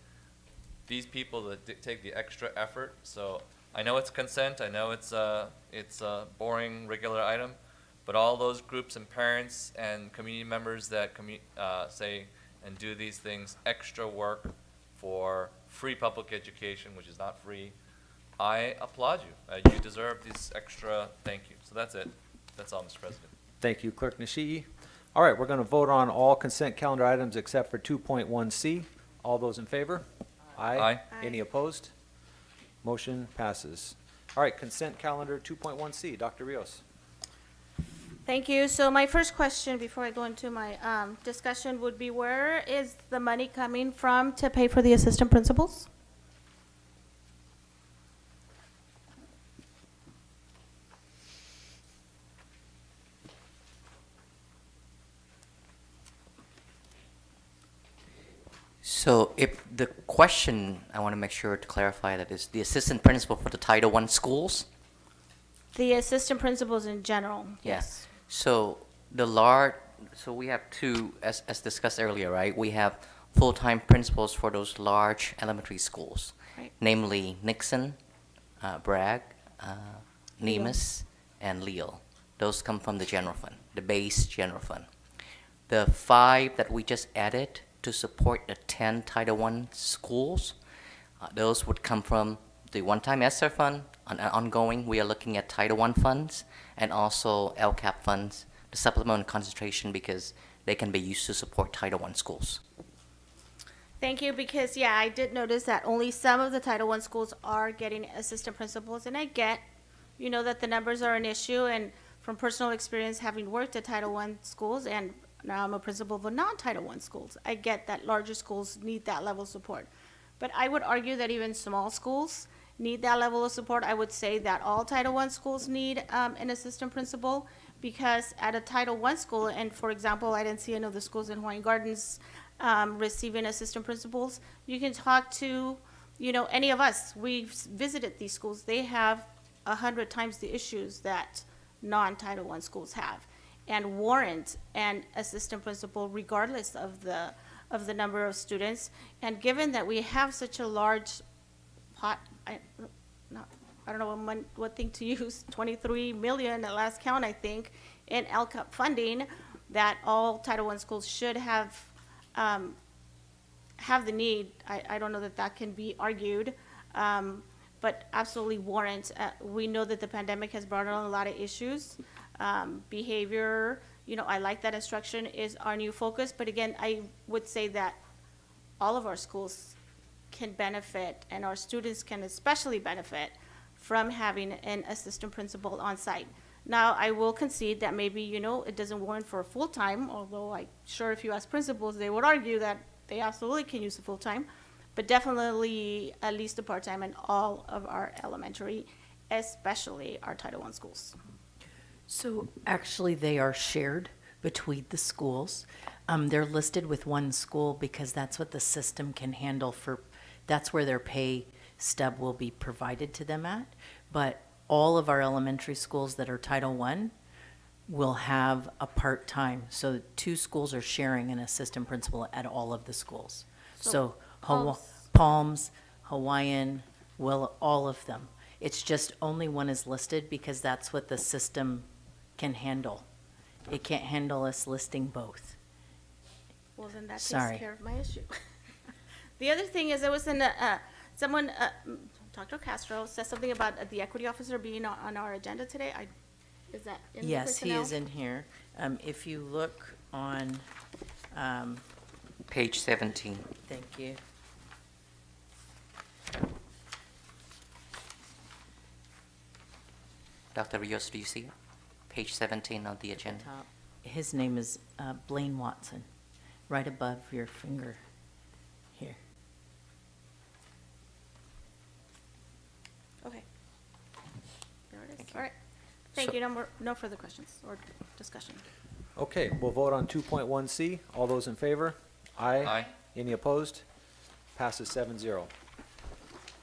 these people that take the extra effort. So I know it's consent. I know it's a boring regular item, but all those groups and parents and community members that say and do these things, extra work for free public education, which is not free, I applaud you. You deserve this extra thank you. So that's it. That's all, Mr. President. Thank you, Clerk Nishii. All right, we're going to vote on all consent calendar items except for 2.1C. All those in favor? Aye. Any opposed? Motion passes. All right, consent calendar 2.1C. Dr. Rios. Thank you. So my first question before I go into my discussion would be, where is the money coming from to pay for the assistant principals? So if the question, I want to make sure to clarify that is the assistant principal for the Title I schools? The assistant principals in general, Yeah. yes. So so we have two, as discussed earlier, right? We have full-time principals for those large elementary schools, Right. namely Nixon, Bragg, Leo. Nemus, and Leo. Those come from the general fund, the base general fund. The 5 that we just added to support the 10 Title I schools, those would come from the one-time ESSER fund. On an ongoing, we are looking at Title I funds and also LCAP funds, the supplemental concentration, because they can be used to support Title I schools. Thank you, because, yeah, I did notice that only some of the Title I schools are getting assistant principals, and I get, that the numbers are an issue, and from personal experience, having worked at Title I schools, and now I'm a principal of a non-Title I schools, I get that larger schools need that level of support. But I would argue that even small schools need that level of support. I would say that all Title I schools need an assistant principal, because at a Title I school, and for example, I didn't see any of the schools in Hawaiian Gardens receiving assistant principals. You can talk to, any of us. We've visited these schools. They have 100 times the issues that non-Title I schools have, and warrant an assistant principal regardless of the number of students. And given that we have such a large pot, I don't know what thing to use, 23 million at last count, I think, in LCAP funding, that all Title I schools should have the need. I don't know that can be argued, but absolutely warrant. We know that the pandemic has brought on a lot of issues. Behavior, I like that instruction is our new focus, but again, I would say that all of our schools can benefit, and our students can especially benefit from having an assistant principal on site. Now, I will concede that maybe, it doesn't warrant for a full-time, although I'm sure if you ask principals, they would argue that they absolutely can use a full-time, but definitely at least a part-time in all of our elementary, especially our Title I schools. So actually, they are shared between the schools. They're listed with one school because that's what the system can handle that's where their pay stub will be provided to them at. But all of our elementary schools that are Title I will have a part-time. So 2 schools are sharing an assistant principal at all of the schools. So Palms, Hawaiian, all of them. It's just only one is listed because that's what the system can handle. It can't handle us listing both. Well, then that Sorry. takes care of my issue. The other thing is, there was someone, Dr. Castro, said something about the equity officer being on our agenda today. Is that in the Yes, he personnel? is in here. If you look on, Page 17. thank you. Dr. Rios, do you see it? Page 17 on the agenda. Top. His name is Blaine Watson, right above your finger here. Okay. There it is. All right. Thank you. No further questions or discussion. Okay, we'll vote on 2.1C. All those in favor? Aye. Any opposed? Passes 7-0.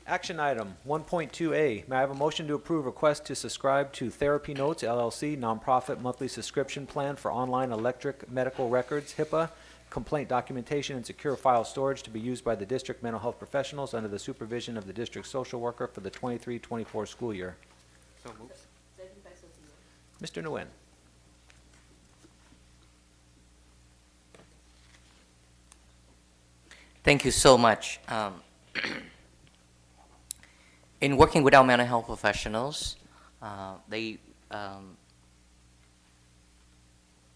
Action item 1.2A. May I have a motion to approve request to subscribe to Therapy Notes LLC nonprofit monthly subscription plan for online electric medical records, HIPAA, complaint documentation, and secure file storage to be used by the district mental health professionals under the supervision of the district social worker for the 23-24 school year? So moved. Mr. Nguyen. Thank you so much. In working with our mental health professionals, they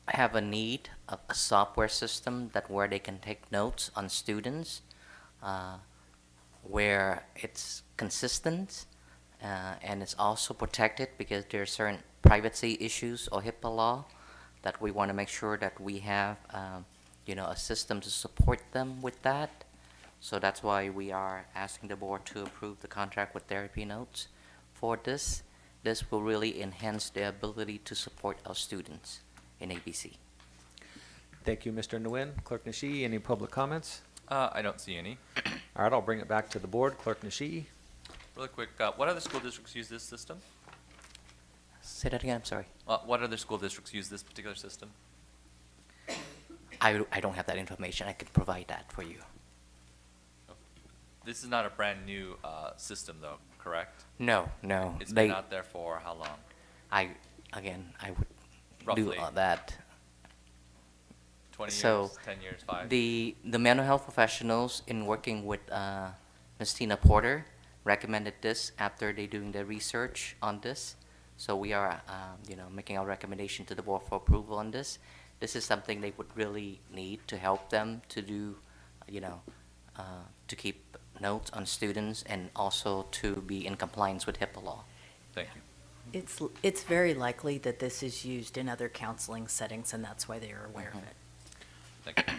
have a need of a software system that where they can take notes on students, where it's consistent, and it's also protected because there are certain privacy issues or HIPAA law that we want to make sure that we have, a system to support them with that. So that's why we are asking the board to approve the contract with Therapy Notes for this. This will really enhance the ability to support our students in ABC. Thank you, Mr. Nguyen. Clerk Nishi, any public comments? I don't see any. All right, I'll bring it back to the board. Clerk Nishi. Really quick, what other school districts use this system? Say that again, I'm sorry. What other school districts use this particular system? I don't have that information. I can provide that for you. This is not a brand new system, though, correct? No. It's been out there for how long? I would Roughly. do that. 20 years, So 10 years, 5? the mental health professionals, in working with Ms. Tina Porter, recommended this after they doing their research on this. So we are, making our recommendation to the board for approval on this. This is something they would really need to help them to do, to keep notes on students and also to be in compliance with HIPAA law. Thank you. It's very likely that this is used in other counseling settings, and that's why they are aware of it. Thank you.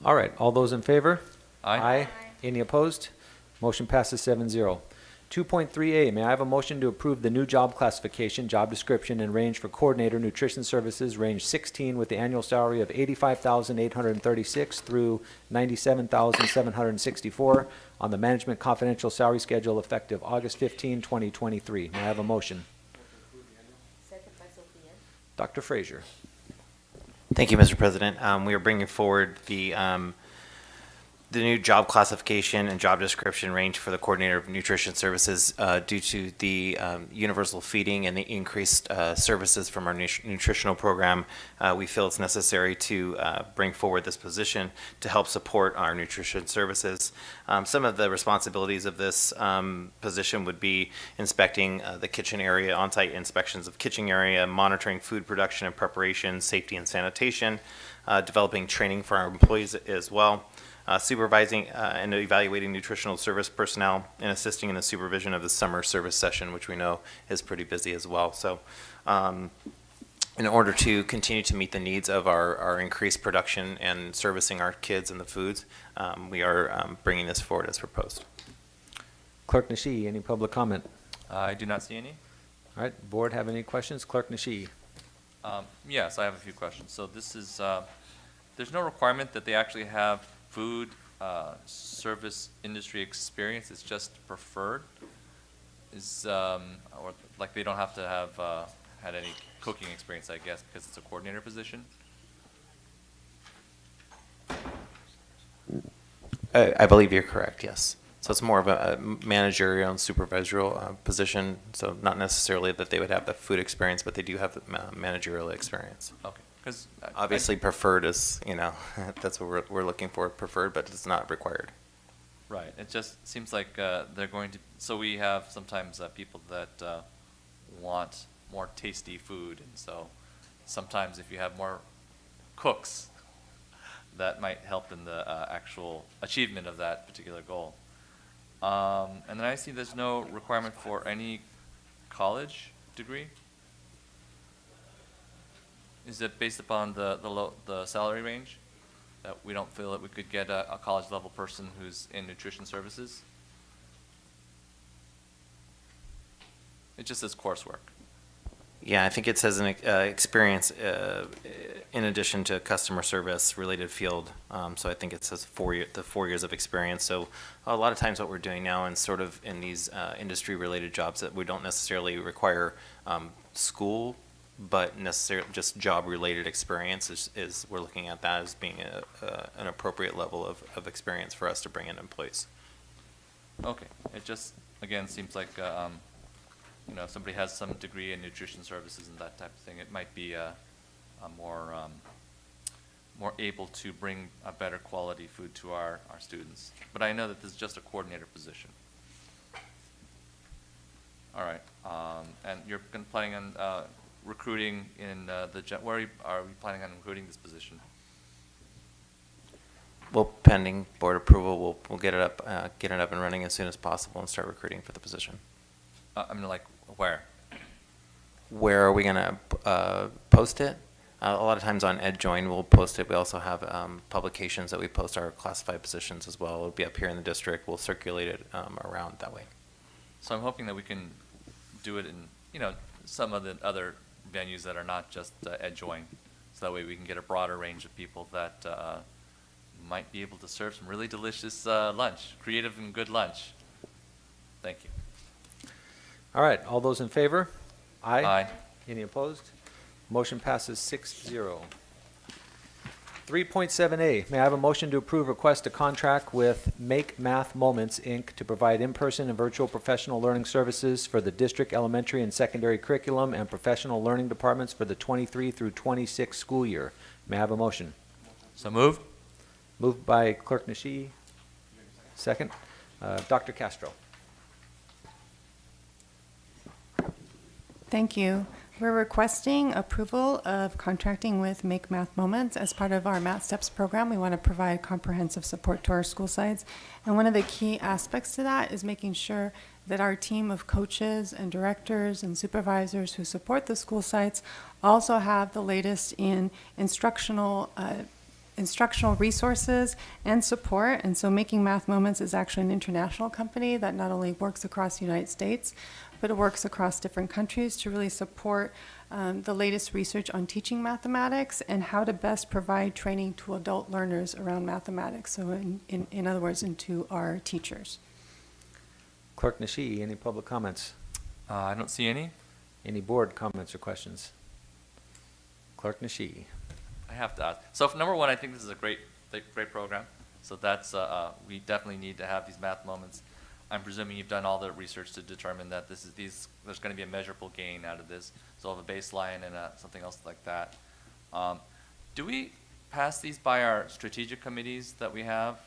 All right, all those in favor? Aye. Any opposed? Motion passes 7-0. 2.3A, may I have a motion to approve the new job classification, job description, and range for coordinator nutrition services, range 16, with the annual salary of $85,836 through $97,764 on the management confidential salary schedule effective August 15, 2023. May I have a motion? Dr. Frazier. Thank you, Mr. President. We are bringing forward the new job classification and job description range for the coordinator of nutrition services due to the universal feeding and the increased services from our nutritional program. We feel it's necessary to bring forward this position to help support our nutrition services. Some of the responsibilities of this position would be inspecting the kitchen area, on-site inspections of kitchen area, monitoring food production and preparation, safety and sanitation, developing training for our employees as well. Supervising and evaluating nutritional service personnel, and assisting in the supervision of the summer service session, which we know is pretty busy as well. So in order to continue to meet the needs of our increased production and servicing our kids and the foods, we are bringing this forward as proposed. Clerk Nishi, any public comment? I do not see any. All right, board have any questions? Clerk Nishi. Yes, I have a few questions. So this is, there's no requirement that they actually have food service industry experience. It's just preferred. Or like they don't have to have had any cooking experience, I guess, because it's a coordinator position. I believe you're correct, yes. So it's more of a managerial and supervisorial position, so not necessarily that they would have the food experience, but they do have the managerial experience. Okay. Because Obviously preferred is, that's what we're looking for, preferred, but it's not required. Right. It just seems like they're going to. So we have sometimes people that want more tasty food, and so sometimes if you have more cooks, that might help in the actual achievement of that particular goal. And then I see there's no requirement for any college degree. Is it based upon the salary range, that we don't feel that we could get a college level person who's in nutrition services? It just says coursework. Yeah, I think it says an experience in addition to customer service related field. So I think it says 4 years of experience. So a lot of times what we're doing now and sort of in these industry related jobs that we don't necessarily require school, but necessarily just job related experience is we're looking at that as being an appropriate level of experience for us to bring in employees. Okay. It just, again, seems like if somebody has some degree in nutrition services and that type of thing, it might be a more able to bring a better quality food to our students. But I know that this is just a coordinator position. All right. And you're planning on recruiting in where are we planning on recruiting this position? Well, pending board approval, we'll get it up and running as soon as possible and start recruiting for the position. I mean, like, where? Where are we gonna post it? A lot of times on EdJoin we'll post it. We also have publications that we post our classified positions as well. It'll be up here in the district. We'll circulate it around that way. So I'm hoping that we can do it in, some of the other venues that are not just EdJoin. So that way we can get a broader range of people that might be able to serve some really delicious lunch, creative and good lunch. Thank you. All right, all those in favor? Aye. Aye. Any opposed? Motion passes 6-0. 3.7A, may I have a motion to approve request to contract with Make Math Moments, Inc. to provide in-person and virtual professional learning services for the district elementary and secondary curriculum and professional learning departments for the 23 through 26 school year. May I have a motion? So moved. Moved by Clerk Nishi. Second. Dr. Castro. Thank you. We're requesting approval of contracting with Make Math Moments as part of our Math Steps program. We want to provide comprehensive support to our school sites. And one of the key aspects to that is making sure that our team of coaches and directors and supervisors who support the school sites also have the latest in instructional resources and support. And so Making Math Moments is actually an international company that not only works across the United States, but it works across different countries to really support the latest research on teaching mathematics and how to best provide training to adult learners around mathematics. So in other words, into our teachers. Clerk Nishi, any public comments? I don't see any. Any board comments or questions? Clerk Nishi. I have to ask. So for number one, I think this is a great program. So that's we definitely need to have these math moments. I'm presuming you've done all the research to determine that there's going to be a measurable gain out of this. So we'll have a baseline and something else like that. Do we pass these by our strategic committees that we have?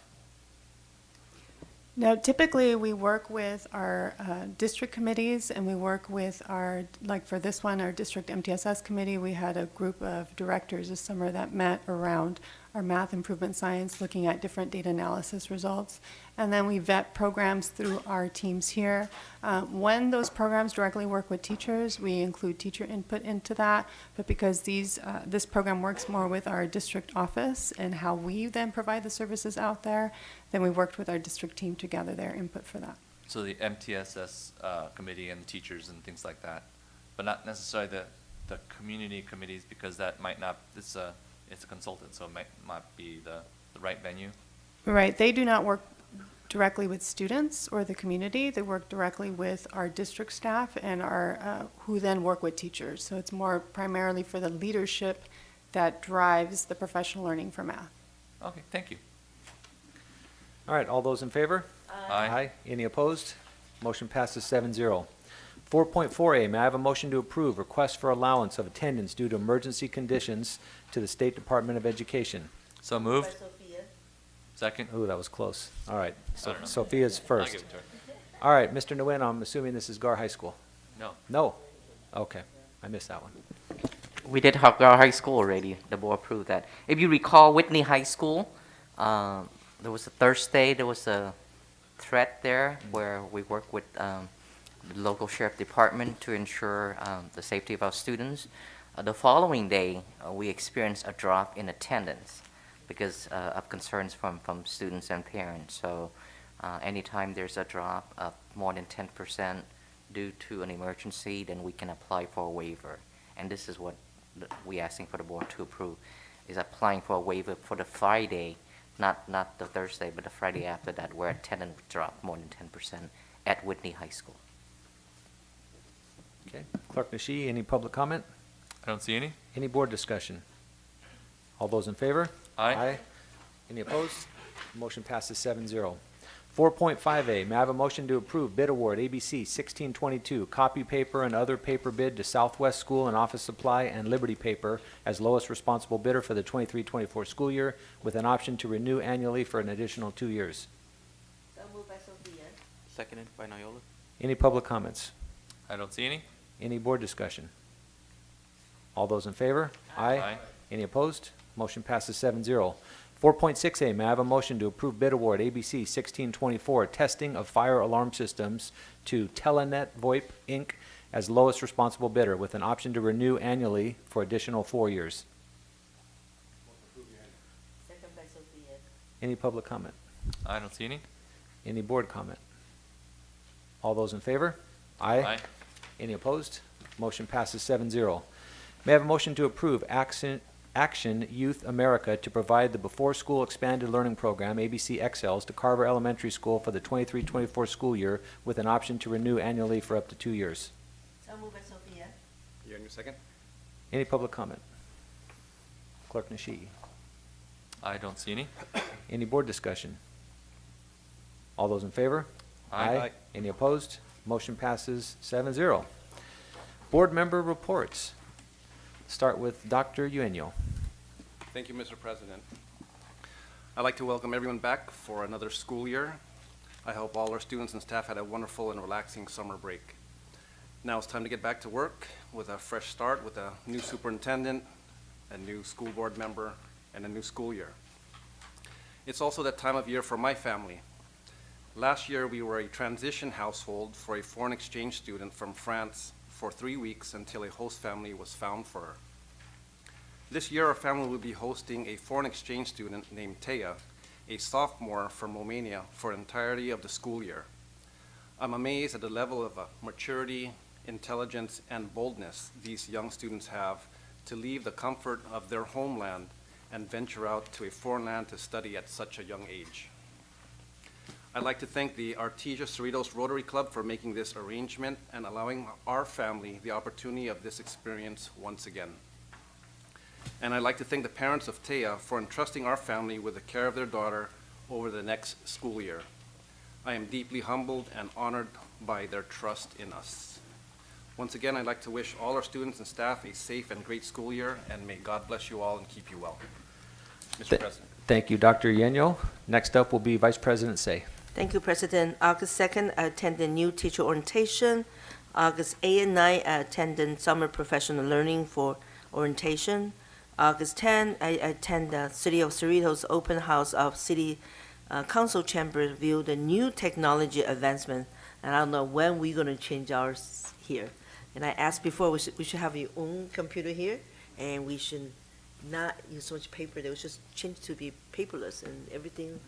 Now, typically, we work with our district committees, and we work with our, like for this one, our district MTSS committee. We had a group of directors this summer that met around our math improvement science, looking at different data analysis results. And then we vet programs through our teams here. When those programs directly work with teachers, we include teacher input into that. But because this program works more with our district office and how we then provide the services out there, then we worked with our district team to gather their input for that. So the MTSS committee and teachers and things like that, but not necessarily the community committees, because that might not, it's a consultant, so it might not be the right venue. Right, they do not work directly with students or the community. They work directly with our district staff and our who then work with teachers. So it's more primarily for the leadership that drives the professional learning for math. Okay, thank you. All right, all those in favor? Aye. Any opposed? Motion passes 7-0. 4.4A, may I have a motion to approve request for allowance of attendance due to emergency conditions to the State Department of Education? So moved. Second. Ooh, that was close. All right, I so don't know. Sophia's I'll first. give it to her. All right, Mr. Nguyen, I'm assuming this is Gar High School? No. No? Okay, I missed that one. We did have our high school already. The board approved that. If you recall, Whitney High School, there was a Thursday, there was a threat there where we worked with the local sheriff department to ensure the safety of our students. The following day, we experienced a drop in attendance because of concerns from students and parents. So anytime there's a drop of more than 10% due to an emergency, then we can apply for a waiver. And this is what we're asking for the board to approve, is applying for a waiver for the Friday, not the Thursday, but the Friday after that, where attendance dropped more than 10% at Whitney High School. Okay, Clerk Nishi, any public comment? I don't see any. Any board discussion? All those in favor? Aye. Any opposed? Motion passes 7-0. 4.5A, may I have a motion to approve bid award ABC 1622, copy paper and other paper bid to Southwest School and Office Supply and Liberty Paper as lowest responsible bidder for the 23-24 school year, with an option to renew annually for an additional 2 years. So moved by Sophia. Seconded by Noyola. Any public comments? I don't see any. Any board discussion? All those in favor? Aye. Any opposed? Motion passes 7-0. 4.6A, may I have a motion to approve bid award ABC 1624, testing of fire alarm systems to Telenet VoIP, Inc. as lowest responsible bidder with an option to renew annually for additional 4 years. Second by Sophia. Any public comment? I don't see any. Any board comment? All those in favor? Aye. Any opposed? Motion passes 7-0. May I have a motion to approve Action Youth America to provide the before-school expanded learning program, ABC XLs, to Carver Elementary School for the 23-24 school year with an option to renew annually for up to 2 years. So moved by Sophia. You're in your second? Any public comment? Clerk Nashii. I don't see any. Any board discussion? All those in favor? Aye. Any opposed? Motion passes 7-0. Board member reports. Start with Dr. Eugenio. Thank you, Mr. President. I'd like to welcome everyone back for another school year. I hope all our students and staff had a wonderful and relaxing summer break. Now it's time to get back to work with a fresh start with a new superintendent, a new school board member, and a new school year. It's also that time of year for my family. Last year, we were a transition household for a foreign exchange student from France for 3 weeks until a host family was found for her. This year, our family will be hosting a foreign exchange student named Taya, a sophomore from Romania, for the entirety of the school year. I'm amazed at the level of maturity, intelligence, and boldness these young students have to leave the comfort of their homeland and venture out to a foreign land to study at such a young age. I'd like to thank the Artesia Cerritos Rotary Club for making this arrangement and allowing our family the opportunity of this experience once again. And I'd like to thank the parents of Taya for entrusting our family with the care of their daughter over the next school year. I am deeply humbled and honored by their trust in us. Once again, I'd like to wish all our students and staff a safe and great school year, and may God bless you all and keep you well. Mr. President. Thank you, Dr. Eugenio. Next up will be Vice President Say. Thank you, President. August 2nd, I attended new teacher orientation. August 8 and 9, I attended summer professional learning for orientation. August 10, I attend the City of Cerritos open house of City Council Chamber to view the new technology advancement. And I don't know when we're going to change ours here. And I asked before, we should have your own computer here, and we should not use so much paper. They would just change to be paperless and everything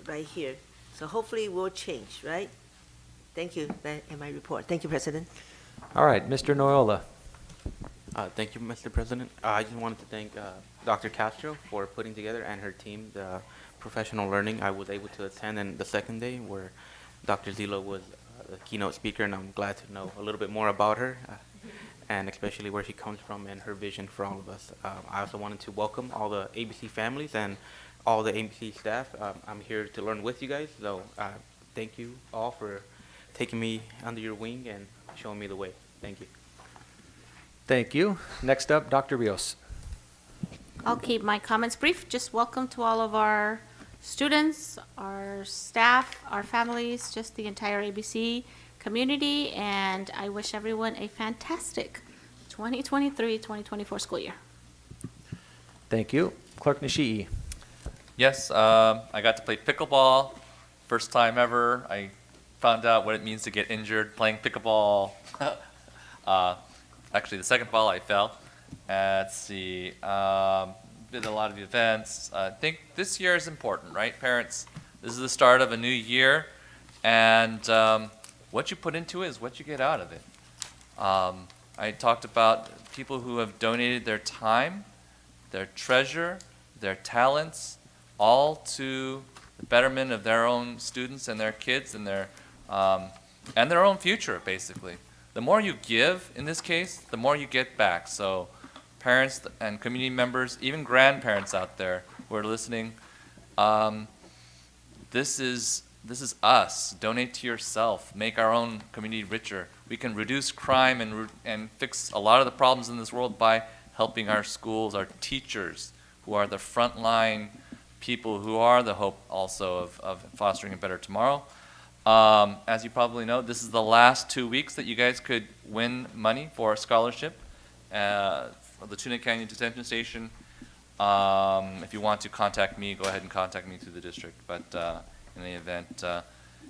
right here. So hopefully it will change, right? Thank you. That in my report. Thank you, President. All right, Mr. Noyola. Thank you, Mr. President. I just wanted to thank Dr. Castro for putting together and her team the professional learning. I was able to attend in the second day where Dr. Zilo was the keynote speaker, and I'm glad to know a little bit more about her and especially where she comes from and her vision for all of us. I also wanted to welcome all the ABC families and all the ABC staff. I'm here to learn with you guys, so thank you all for taking me under your wing and showing me the way. Thank you. Thank you. Next up, Dr. Rios. I'll keep my comments brief. Just welcome to all of our students, our staff, our families, just the entire ABC community, and I wish everyone a fantastic 2023-2024 school year. Thank you. Clerk Nishii. Yes, I got to play pickleball. First time ever. I found out what it means to get injured playing pickleball. Actually, the second ball I fell. Let's see. Did a lot of events. I think this year is important, right, parents? This is the start of a new year, and what you put into it is what you get out of it. I talked about people who have donated their time, their treasure, their talents, all to the betterment of their own students and their kids and their own future, basically. The more you give, in this case, the more you get back. So parents and community members, even grandparents out there who are listening, this is us. Donate to yourself. Make our own community richer. We can reduce crime and fix a lot of the problems in this world by helping our schools, our teachers, who are the frontline people who are the hope also of fostering a better tomorrow. As you probably know, this is the last 2 weeks that you guys could win money for a scholarship the Tuna Canyon Detention Station. If you want to contact me, go ahead and contact me through the district. But in any event,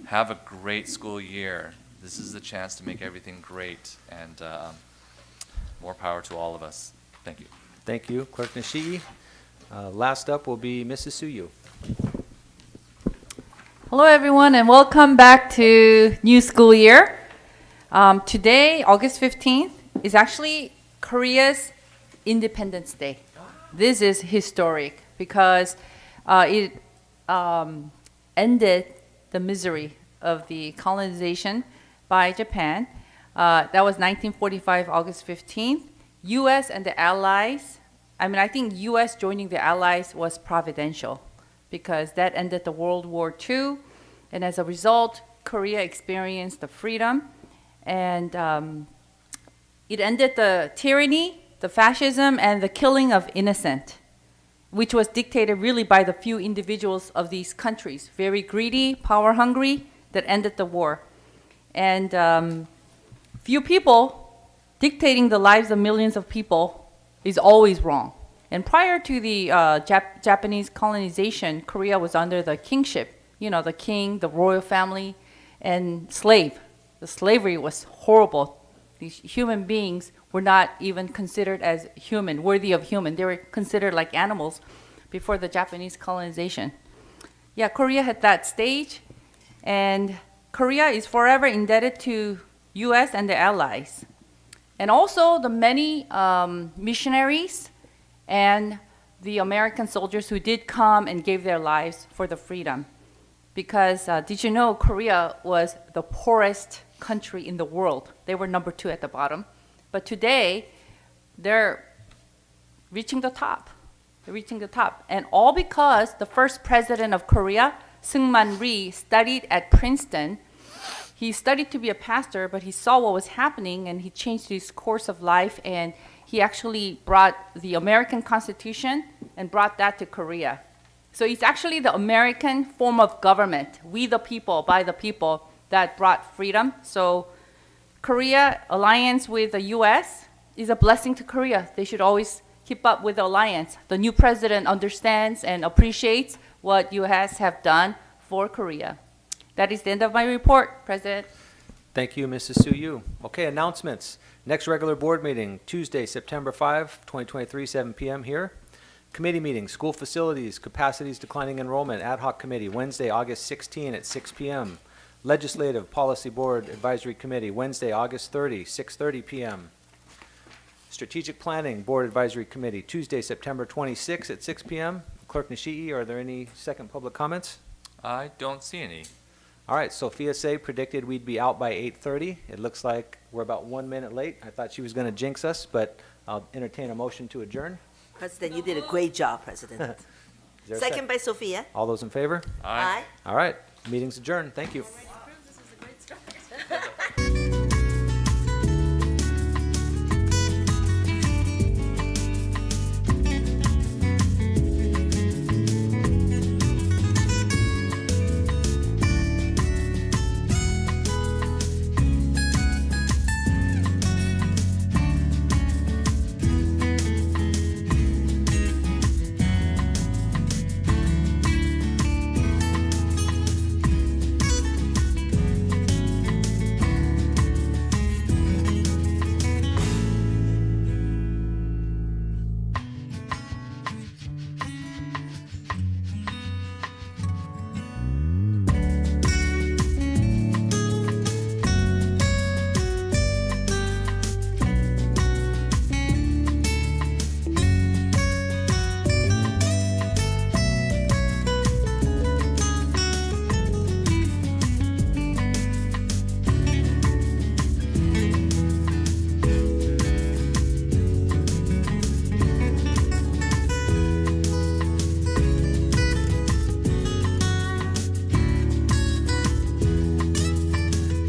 have a great school year. This is the chance to make everything great, and more power to all of us. Thank you. Thank you, Clerk Nishii. Last up will be Mrs. Suyu. Hello, everyone, and welcome back to new school year. Today, August 15th, is actually Korea's Independence Day. This is historic because it ended the misery of the colonization by Japan. That was 1945, August 15th. U.S. and the Allies, I think U.S. joining the Allies was providential because that ended the World War II. And as a result, Korea experienced the freedom. And it ended the tyranny, the fascism, and the killing of innocent, which was dictated really by the few individuals of these countries, very greedy, power-hungry, that ended the war. And few people dictating the lives of millions of people is always wrong. And prior to the Japanese colonization, Korea was under the kingship, the king, the royal family, and slave. The slavery was horrible. These human beings were not even considered as human, worthy of human. They were considered like animals before the Japanese colonization. Yeah, Korea had that stage, and Korea is forever indebted to U.S. and the Allies. And also the many missionaries and the American soldiers who did come and gave their lives for the freedom. Because did you know Korea was the poorest country in the world? They were number 2 at the bottom. But today, they're reaching the top. They're reaching the top. And all because the first president of Korea, Seungman Rhee, studied at Princeton. He studied to be a pastor, but he saw what was happening, and he changed his course of life, and he actually brought the American Constitution and brought that to Korea. So it's actually the American form of government, we the people, by the people, that brought freedom. So Korea alliance with the U.S. is a blessing to Korea. They should always keep up with the alliance. The new president understands and appreciates what U.S. have done for Korea. That is the end of my report, President. Thank you, Mrs. Suyu. Okay, announcements. Next regular board meeting, Tuesday, September 5, 2023, 7 p.m. here. Committee meeting, school facilities, capacities declining enrollment, ad hoc committee, Wednesday, August 16 at 6 p.m. Legislative Policy Board Advisory Committee, Wednesday, August 30, 6:30 p.m. Strategic Planning Board Advisory Committee, Tuesday, September 26 at 6 p.m. Clerk Nishii, are there any second public comments? I don't see any. All right, Sophia Say predicted we'd be out by 8:30. It looks like we're about 1 minute late. I thought she was going to jinx us, but I'll entertain a motion to adjourn. President, you did a great job, President. Is there a Second by Sophia. All those in favor? Aye. All right, meeting's adjourned. Thank you.